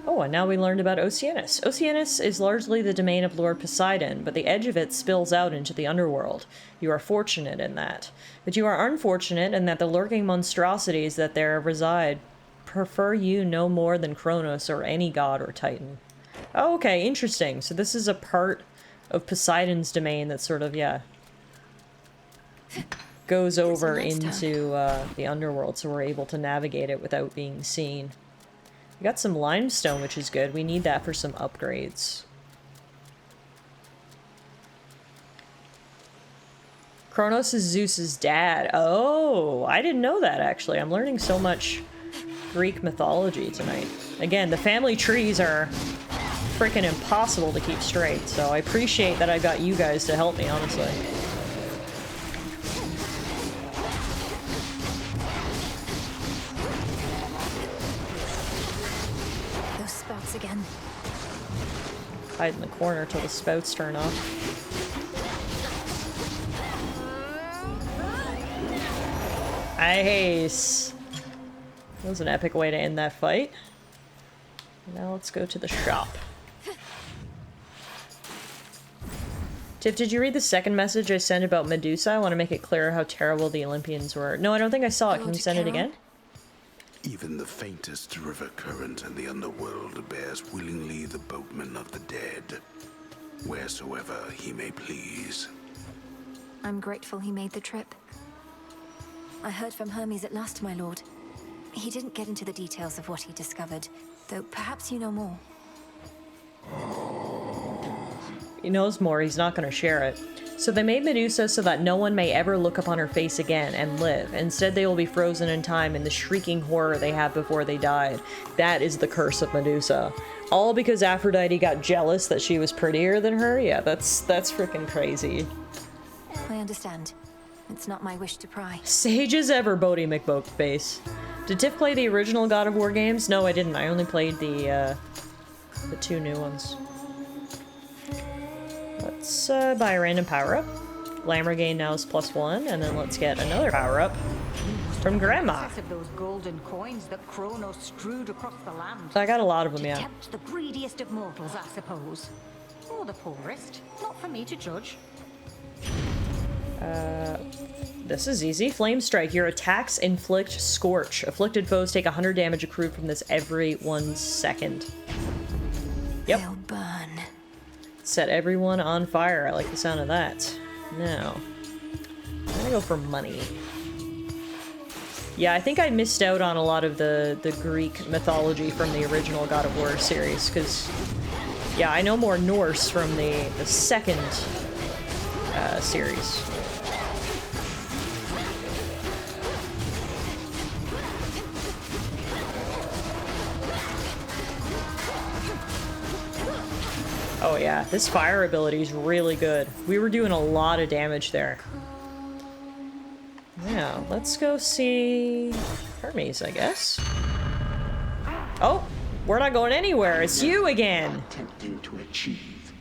Oh, and now we learned about Oceanus. Oceanus is largely the domain of Lord Poseidon, but the edge of it spills out into the underworld. You are fortunate in that. But you are unfortunate in that the lurking monstrosities that there reside prefer you no more than Kronos or any god or titan. Oh, okay, interesting. So this is a part of Poseidon's domain that sort of, yeah, goes over into the underworld, so we're able to navigate it without being seen. We got some limestone, which is good. We need that for some upgrades. Kronos is Zeus's dad. Oh, I didn't know that, actually. I'm learning so much Greek mythology tonight. Again, the family trees are freaking impossible to keep straight, so I appreciate that I got you guys to help me, honestly. Again. Hide in the corner till the spouts turn off. Nice. That was an epic way to end that fight. Now let's go to the shop. Tiff, did you read the second message I sent about Medusa? I want to make it clear how terrible the Olympians were. No, I don't think I saw it. Can you send it again? Even the faintest river current in the underworld bears willingly the boatman of the dead, wheresoever he may please. I'm grateful he made the trip. I heard from Hermes at last, my lord. He didn't get into the details of what he discovered, though perhaps you know more. He knows more, he's not going to share it. So they made Medusa so that no one may ever look upon her face again and live. Instead, they will be frozen in time in the shrieking horror they had before they died. That is the curse of Medusa. All because Aphrodite got jealous that she was prettier than her? Yeah, that's freaking crazy. I understand. It's not my wish to pry. Sage as ever, Bodhi McBoatface. Did Tiff play the original God of War games? No, I didn't. I only played the two new ones. Let's buy a random power-up. Glamour gain now is +1, and then let's get another power-up from Grandma. Of those golden coins that Kronos strewed across the land. I got a lot of them, yeah. To tempt the greediest of mortals, I suppose. Or the poorest. Not for me to judge. This is easy. Flame Strike. Your attacks inflict Scorch. Afflicted foes take 100 damage accrued from this every 1 second. Yep. They'll burn. Set everyone on fire. I like the sound of that. Now, I'm gonna go for money. Yeah, I think I missed out on a lot of the Greek mythology from the original God of War series, because, yeah, I know more Norse from the second series. Oh yeah, this fire ability is really good. We were doing a lot of damage there. Now, let's go see Hermes, I guess. Oh, we're not going anywhere. It's you again. Attempting to achieve.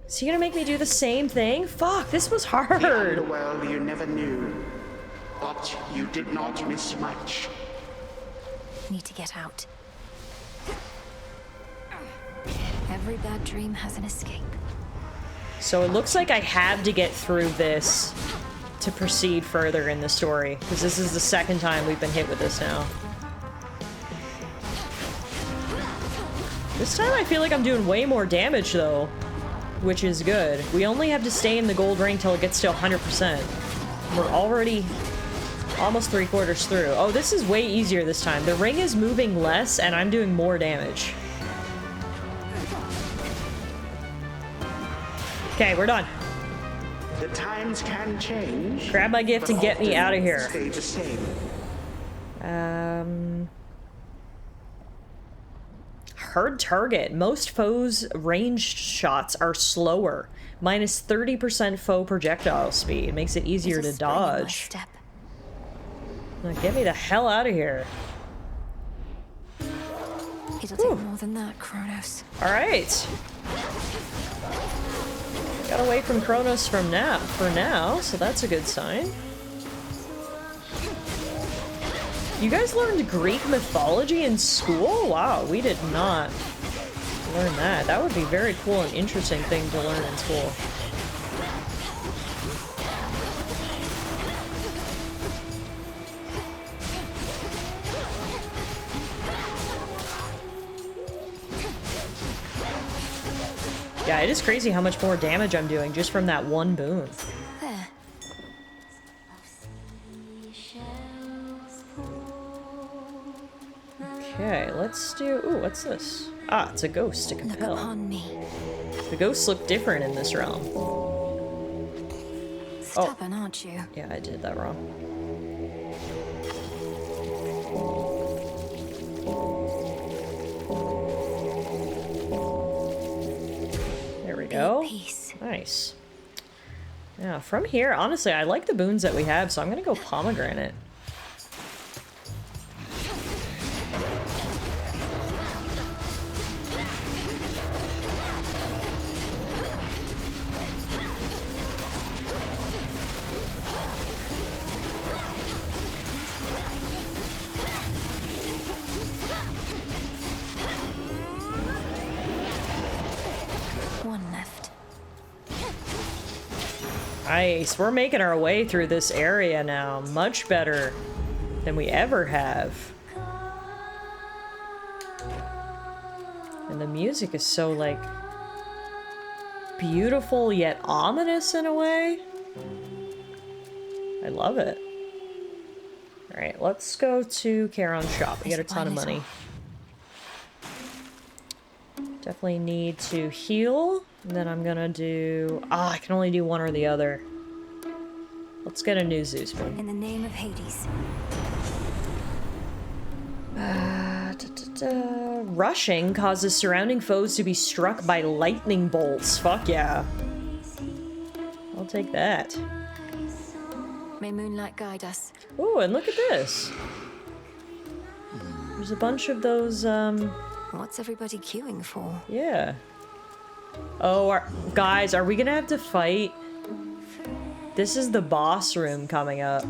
Is he gonna make me do the same thing? Fuck, this was hard. The underworld you never knew, but you did not miss much. Need to get out. Every bad dream has an escape. So it looks like I have to get through this to proceed further in the story, because this is the second time we've been hit with this now. This time I feel like I'm doing way more damage though, which is good. We only have to stay in the gold ring till it gets to 100%. We're already almost 3/4 through. Oh, this is way easier this time. The ring is moving less and I'm doing more damage. Okay, we're done. The times can change. Grab my gift and get me out of here. Stay the same. Hard target. Most foes' ranged shots are slower. Minus 30% foe projectile speed. Makes it easier to dodge. Now get me the hell out of here. It'll take more than that, Kronos. Alright. Got away from Kronos for now, so that's a good sign. You guys learned Greek mythology in school? Wow, we did not learn that. That would be a very cool and interesting thing to learn in school. Yeah, it is crazy how much more damage I'm doing just from that one boon. There. Okay, let's do... Ooh, what's this? Ah, it's a ghost to compel. Look upon me. The ghosts look different in this realm. Stubborn, aren't you? Yeah, I did that wrong. There we go. Nice. Yeah, from here, honestly, I like the boons that we have, so I'm gonna go pomegranate. One left. Nice, we're making our way through this area now. Much better than we ever have. And the music is so, like, beautiful yet ominous in a way. I love it. Alright, let's go to Charon's shop. We got a ton of money. Definitely need to heal. And then I'm gonna do... Ah, I can only do one or the other. Let's get a new Zeus one. In the name of Hades. Rushing causes surrounding foes to be struck by lightning bolts. Fuck yeah. I'll take that. May moonlight guide us. Ooh, and look at this. There's a bunch of those, What's everybody queuing for? Yeah. Oh, guys, are we gonna have to fight? This is the boss room coming up.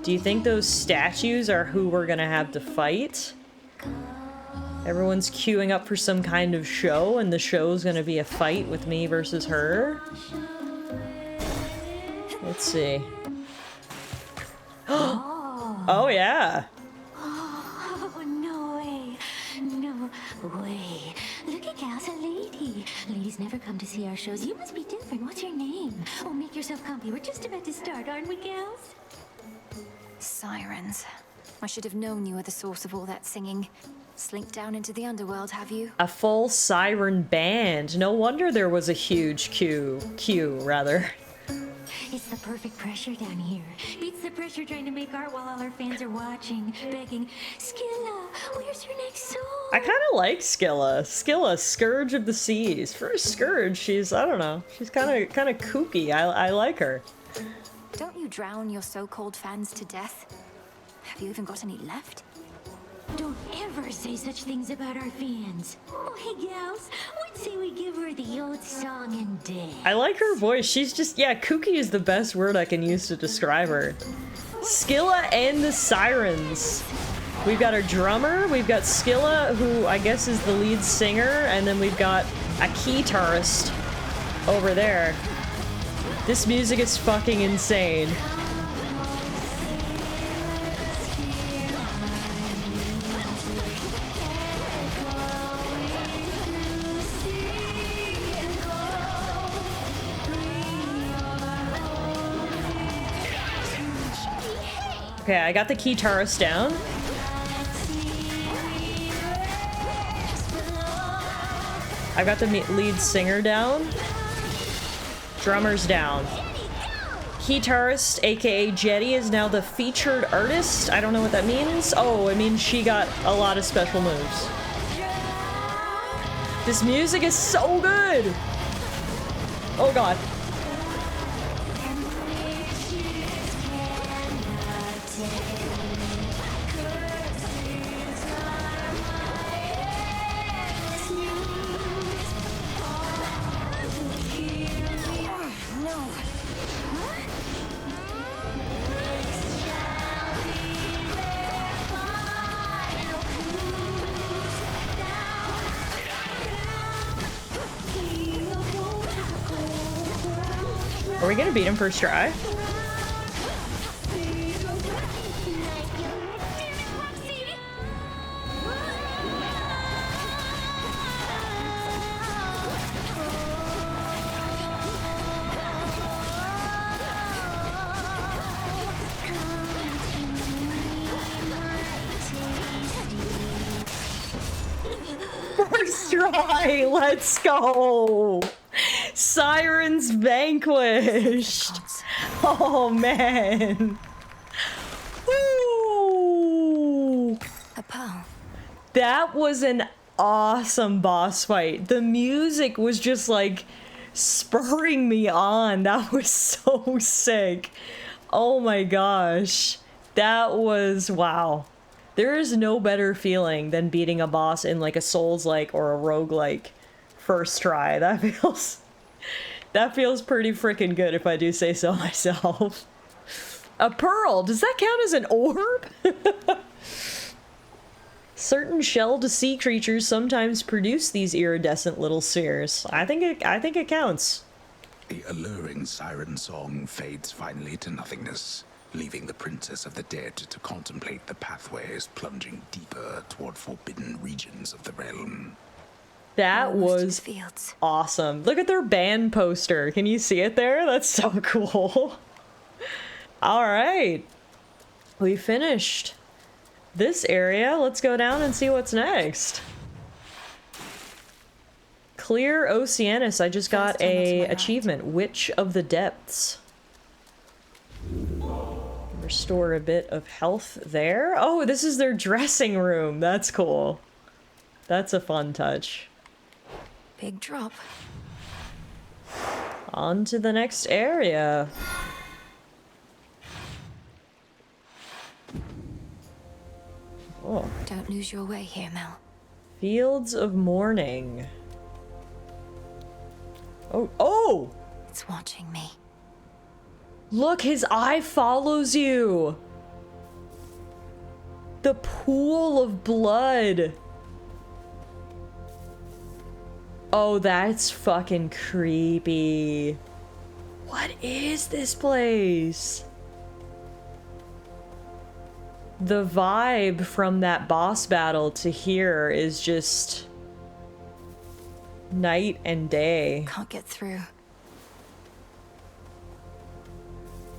Do you think those statues are who we're gonna have to fight? Everyone's queuing up for some kind of show, and the show's gonna be a fight with me versus her? Let's see. Oh, yeah. Oh, no way. No way. Look at Gal's a lady. Ladies never come to see our shows. You must be different. What's your name? Oh, make yourself comfy. We're just about to start, aren't we, gals? Sirens. I should have known you were the source of all that singing. Slinked down into the underworld, have you? A full siren band. No wonder there was a huge queue, rather. It's the perfect pressure down here. Beats the pressure trying to make art while all our fans are watching, begging, Skilla, where's your next song? I kind of like Skilla. Skilla, Scourge of the Seas. For a Scourge, she's, I don't know, she's kind of kooky. I like her. Don't you drown your so-called fans to death? Have you even got any left? Don't ever say such things about our fans. Oh, hey, gals, what's Say we give her the old song and dance. I like her voice. She's just, yeah, kooky is the best word I can use to describe her. Skilla and the Sirens. We've got our drummer, we've got Skilla, who I guess is the lead singer, and then we've got a guitarist over there. This music is fucking insane. Okay, I got the guitarist down. I got the lead singer down. Drummer's down. Guitarist, aka Jetty, is now the featured artist. I don't know what that means. Oh, it means she got a lot of special moves. This music is so good! Oh god. Are we gonna beat him first try? First try! Let's go! Sirens vanquished! Oh man! Woo! A pearl. That was an awesome boss fight. The music was just like spurring me on. That was so sick. Oh my gosh. That was wow. There is no better feeling than beating a boss in like a Souls-like or a roguelike first try. That feels pretty freaking good if I do say so myself. A pearl, does that count as an orb? Certain shelled sea creatures sometimes produce these iridescent little spheres. I think it counts. The alluring siren song fades finally to nothingness, leaving the princess of the dead to contemplate the pathways plunging deeper toward forbidden regions of the realm. That was awesome. Look at their band poster. Can you see it there? That's so cool. All right. We finished this area. Let's go down and see what's next. Clear Oceanus. I just got a achievement. Witch of the Depths. Restore a bit of health there. Oh, this is their dressing room. That's cool. That's a fun touch. Big drop. On to the next area. Oh. Don't lose your way here, Mel. Fields of Morning. Oh, oh! It's watching me. Look, his eye follows you. The pool of blood. Oh, that's fucking creepy. What is this place? The vibe from that boss battle to here is just night and day. Can't get through.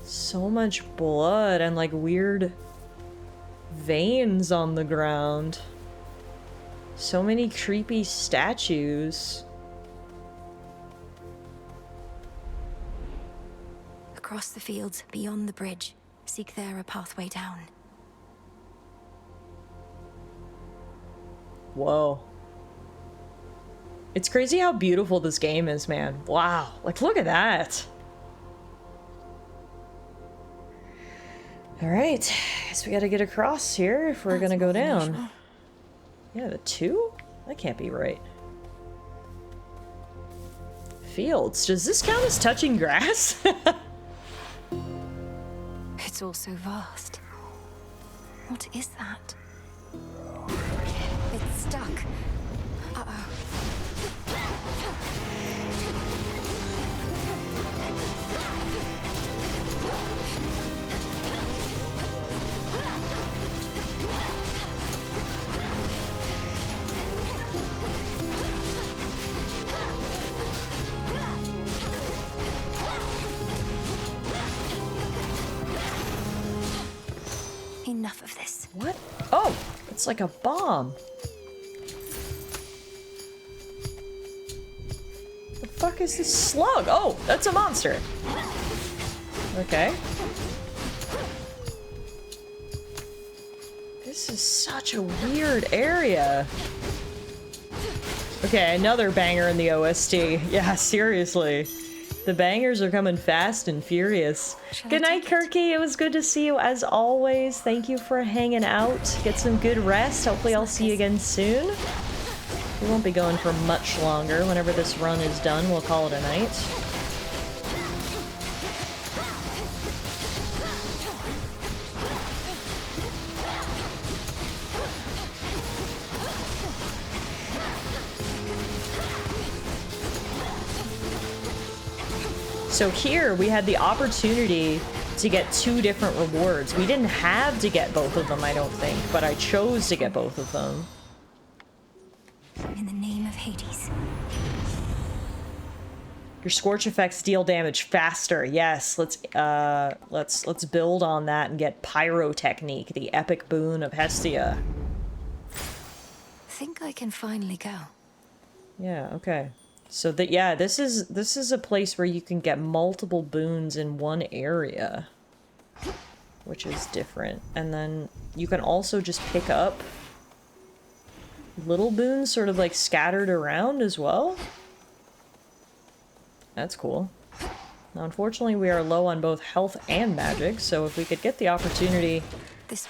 So much blood and like weird veins on the ground. So many creepy statues. Across the fields, beyond the bridge. Seek there a pathway down. Whoa. It's crazy how beautiful this game is, man. Wow. Like, look at that. Alright. Guess we gotta get across here if we're gonna go down. Yeah, the two? That can't be right. fields. Does this count as touching grass? It's all so vast. What is that? It's stuck. Uh-oh. Enough of this. What? Oh, it's like a bomb. The fuck is this slug? Oh, that's a monster. Okay. This is such a weird area. Okay, another banger in the OST. Yeah, seriously. The bangers are coming fast and furious. Good night, Kirky. It was good to see you as always. Thank you for hanging out. Get some good rest. Hopefully I'll see you again soon. We won't be going for much longer. Whenever this run is done, we'll call it a night. So here we had the opportunity to get 2 different rewards. We didn't have to get both of them, I don't think, but I chose to get both of them. In the name of Hades. Your scorch effects deal damage faster. Yes, let's build on that and get Pyrotechnique, the epic boon of Hestia. Think I can finally go. Yeah, okay. So that, yeah, this is a place where you can get multiple boons in one area, which is different. And then you can also just pick up little boons sort of like scattered around as well. That's cool. Now, unfortunately, we are low on both health and magic, so if we could get the opportunity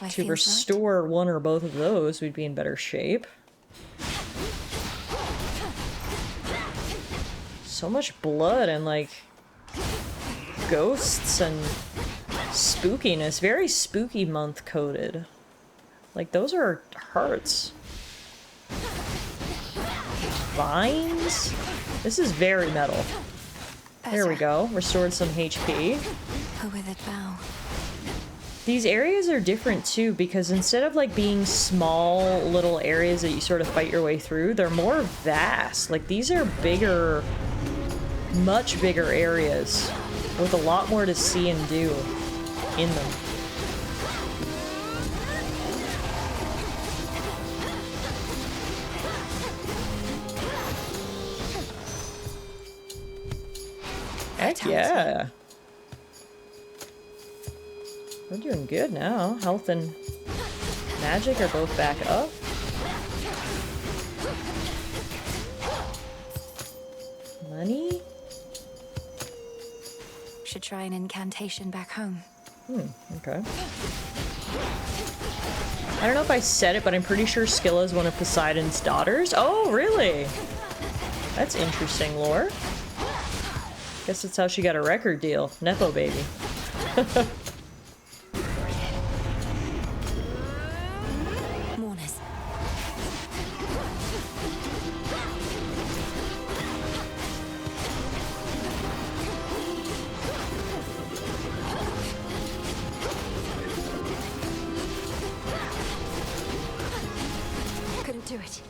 to restore one or both of those, we'd be in better shape. So much blood and, like, ghosts and spookiness. Very spooky month coded. Like, those are hearts. Vines? This is very metal. There we go. Restored some HP. A withered bough. These areas are different too, because instead of like being small little areas that you sort of fight your way through, they're more vast. Like, these are bigger, much bigger areas with a lot more to see and do in them. Heck yeah. We're doing good now. Health and magic are both back up. Money? Should try an incantation back home. Okay. I don't know if I said it, but I'm pretty sure Scylla is one of Poseidon's daughters. Oh, really? That's interesting lore. Guess that's how she got a record deal. Nepo baby. Mourners. Couldn't do it.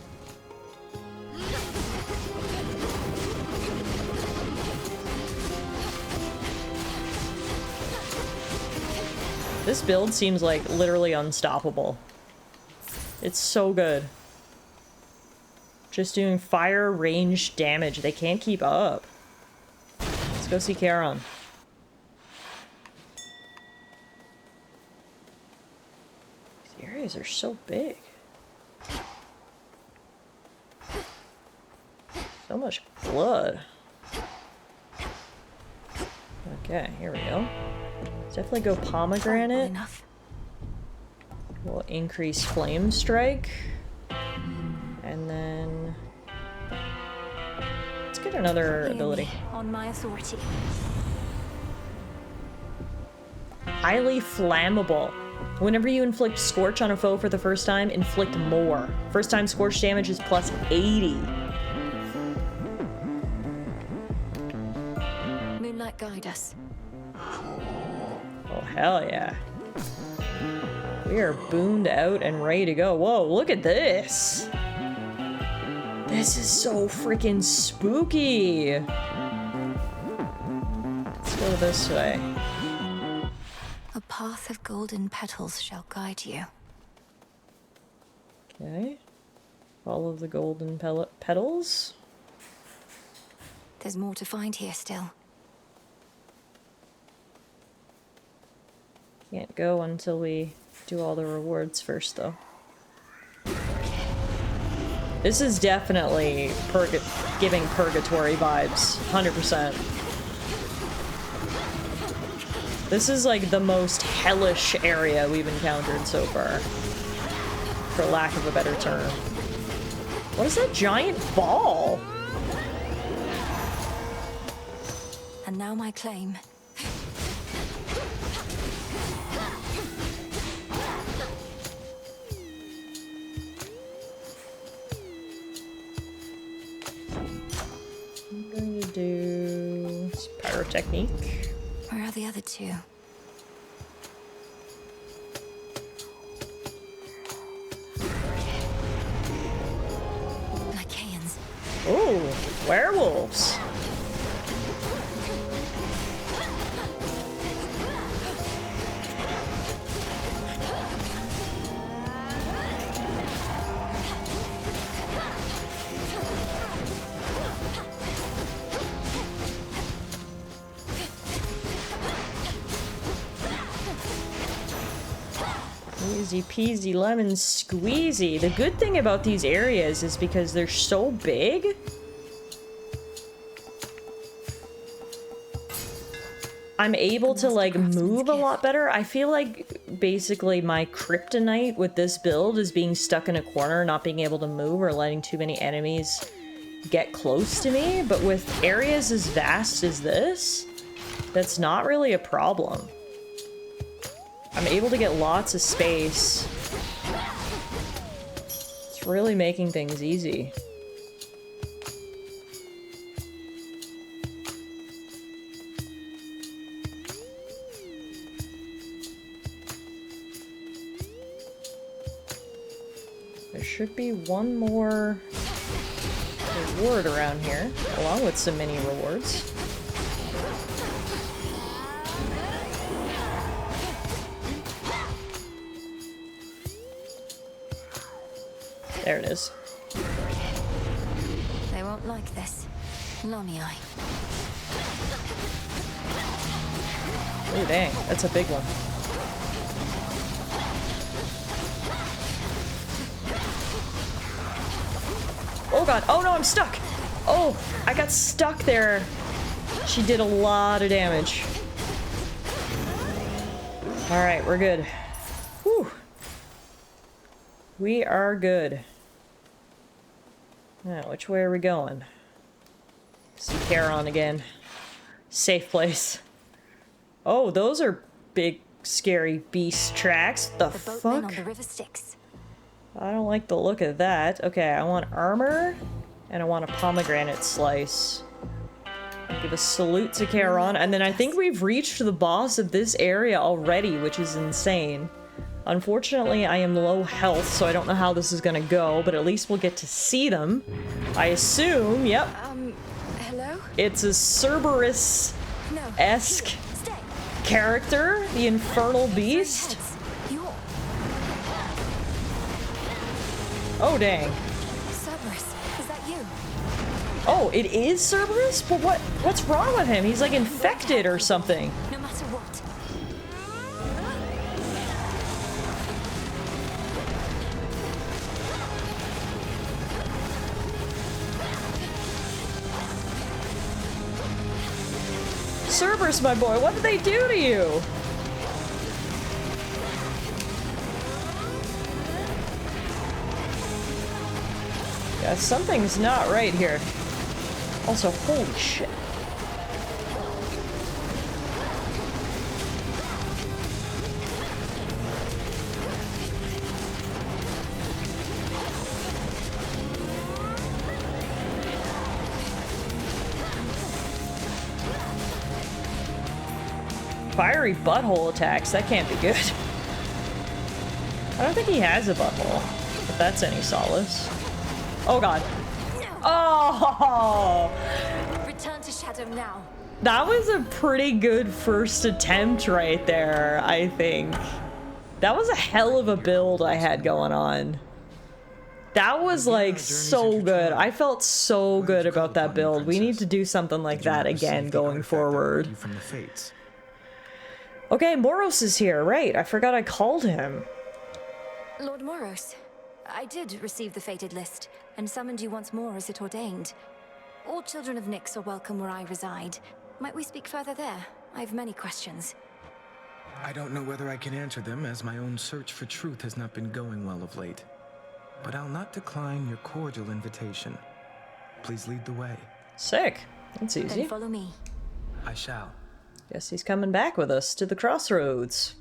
This build seems like literally unstoppable. It's so good. Just doing fire range damage. They can't keep up. Let's go see Charon. These areas are so big. So much blood. Okay, here we go. Let's definitely go pomegranate. We'll increase flame strike. And then let's get another Hear ability. me, on my authority. Highly flammable. Whenever you inflict Scorch on a foe for the first time, inflict more. First time Scorch damage is plus 80. Moonlight, guide us. Oh, hell yeah. We are booned out and ready to go. Whoa, look at this. This is so freaking spooky. Let's go this way. A path of golden petals shall guide you. Okay. Follow the golden petals. There's more to find here still. Can't go until we do all the rewards first, though. This is definitely giving purgatory vibes, 100%. This is like the most hellish area we've encountered so far, for lack of a better term. What is that giant ball? And now my claim. I'm going to do pyrotechnique. Where are the other two? Lycaeans. Ooh, werewolves. Easy peasy lemon squeezy. The good thing about these areas is because they're so big, I'm able to like move a lot better. I feel like basically my kryptonite with this build is being stuck in a corner, not being able to move or letting too many enemies get close to me. But with areas as vast as this, that's not really a problem. I'm able to get lots of space. It's really making things easy. There should be one more reward around here, along with some mini rewards. There it is. They won't like this. Lonnie eye. Oh dang, that's a big one. Oh god, oh no, I'm stuck! Oh, I got stuck there. She did a lot of damage. Alright, we're good. Whew. We are good. Now, which way are we going? See Charon again. Safe place. Oh, those are big, scary beast tracks. The boatman fuck? on the river Styx. I don't like the look of that. Okay, I want armor, and I want a pomegranate slice. Give a salute to Charon, and then I think we've reached the boss of this area already, which is insane. Unfortunately, I am low health, so I don't know how this is gonna go, but at least we'll get to see them. I assume, yep. Hello? It's a Cerberus-esque character, the Infernal Beast. Oh, dang. Cerberus, is that you? Oh, it is Cerberus? But what's wrong with him? He's like infected or something. No matter what. Cerberus, my boy, what did they do to you? Yeah, something's not right here. Also, holy shit. Fiery butthole attacks, that can't be good. I don't think he has a butthole, if that's any solace. Oh god. Oh! Return to Shadow now. That was a pretty good first attempt right there, I think. That was a hell of a build I had going on. That was like so good. I felt so good about that build. We need to do something like that again going forward. Okay, Moros is here, right? I forgot I called him. Lord Moros, I did receive the fated list, and summoned you once more as it ordained. All children of Nyx are welcome where I reside. Might we speak further there? I have many questions. I don't know whether I can answer them, as my own search for truth has not been going well of late. But I'll not decline your cordial invitation. Please lead the way. Sick. That's easy. Then follow me. I shall. Guess he's coming back with us to the crossroads.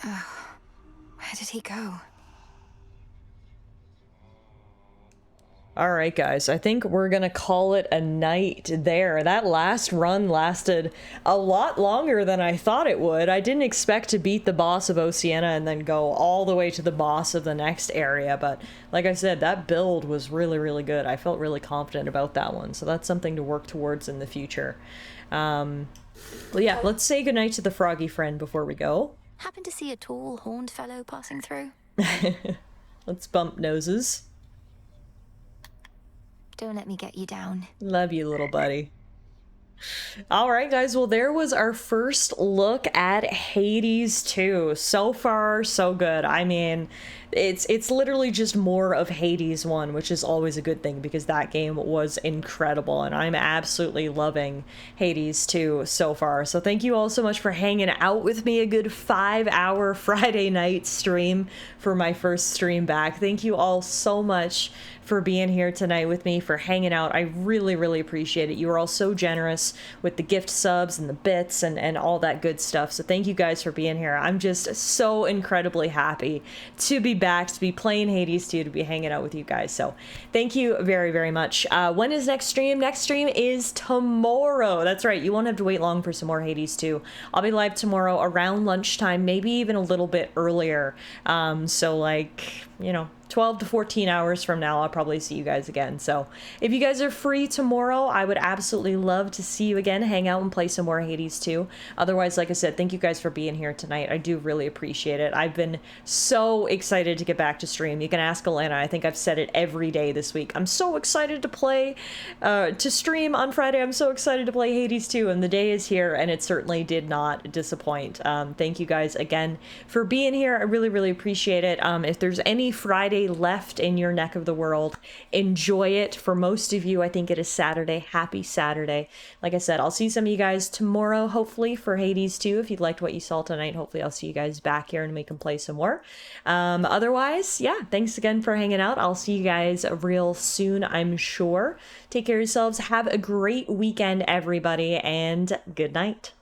Where did he go? All right, guys, I think we're gonna call it a night there. That last run lasted a lot longer than I thought it would. I didn't expect to beat the boss of Oceana and then go all the way to the boss of the next area, but like I said, that build was really, really good. I felt really confident about that one, so that's something to work towards in the future. Well, yeah, let's say goodnight to the froggy friend before we go. Happen to see a tall, horned fellow passing through? Let's bump noses. Don't let me get you down. Love you, little buddy. All right, guys. Well, there was our first look at Hades 2. So far, so good. I mean, it's literally just more of Hades 1, which is always a good thing because that game was incredible, and I'm absolutely loving Hades 2 so far. So thank you all so much for hanging out with me. A good 5-hour Friday night stream for my first stream back. Thank you all so much for being here tonight with me, for hanging out. I really, really appreciate it. You were all so generous with the gift subs and the bits and all that good stuff. So thank you guys for being here. I'm just so incredibly happy to be back, to be playing Hades 2, to be hanging out with you guys. So thank you very, very much. When is next stream? Next stream is tomorrow. That's right. You won't have to wait long for some more Hades 2. I'll be live tomorrow around lunchtime, maybe even a little bit earlier. So like, you know, 12 to 14 hours from now, I'll probably see you guys again. So if you guys are free tomorrow, I would absolutely love to see you again, hang out and play some more Hades 2. Otherwise, like I said, thank you guys for being here tonight. I do really appreciate it. I've been so excited to get back to stream. You can ask Elena. I think I've said it every day this week. I'm so excited to play, to stream on Friday. I'm so excited to play Hades 2, and the day is here, and it certainly did not disappoint. Thank you guys again for being here. I really, really appreciate it. If there's any Friday left in your neck of the world, enjoy it. For most of you, I think it is Saturday. Happy Saturday. Like I said, I'll see some of you guys tomorrow, hopefully, for Hades 2. If you liked what you saw tonight, hopefully I'll see you guys back here and we can play some more. Otherwise, yeah, thanks again for hanging out. I'll see you guys real soon, I'm sure. Take care of yourselves. Have a great weekend, everybody, and good night.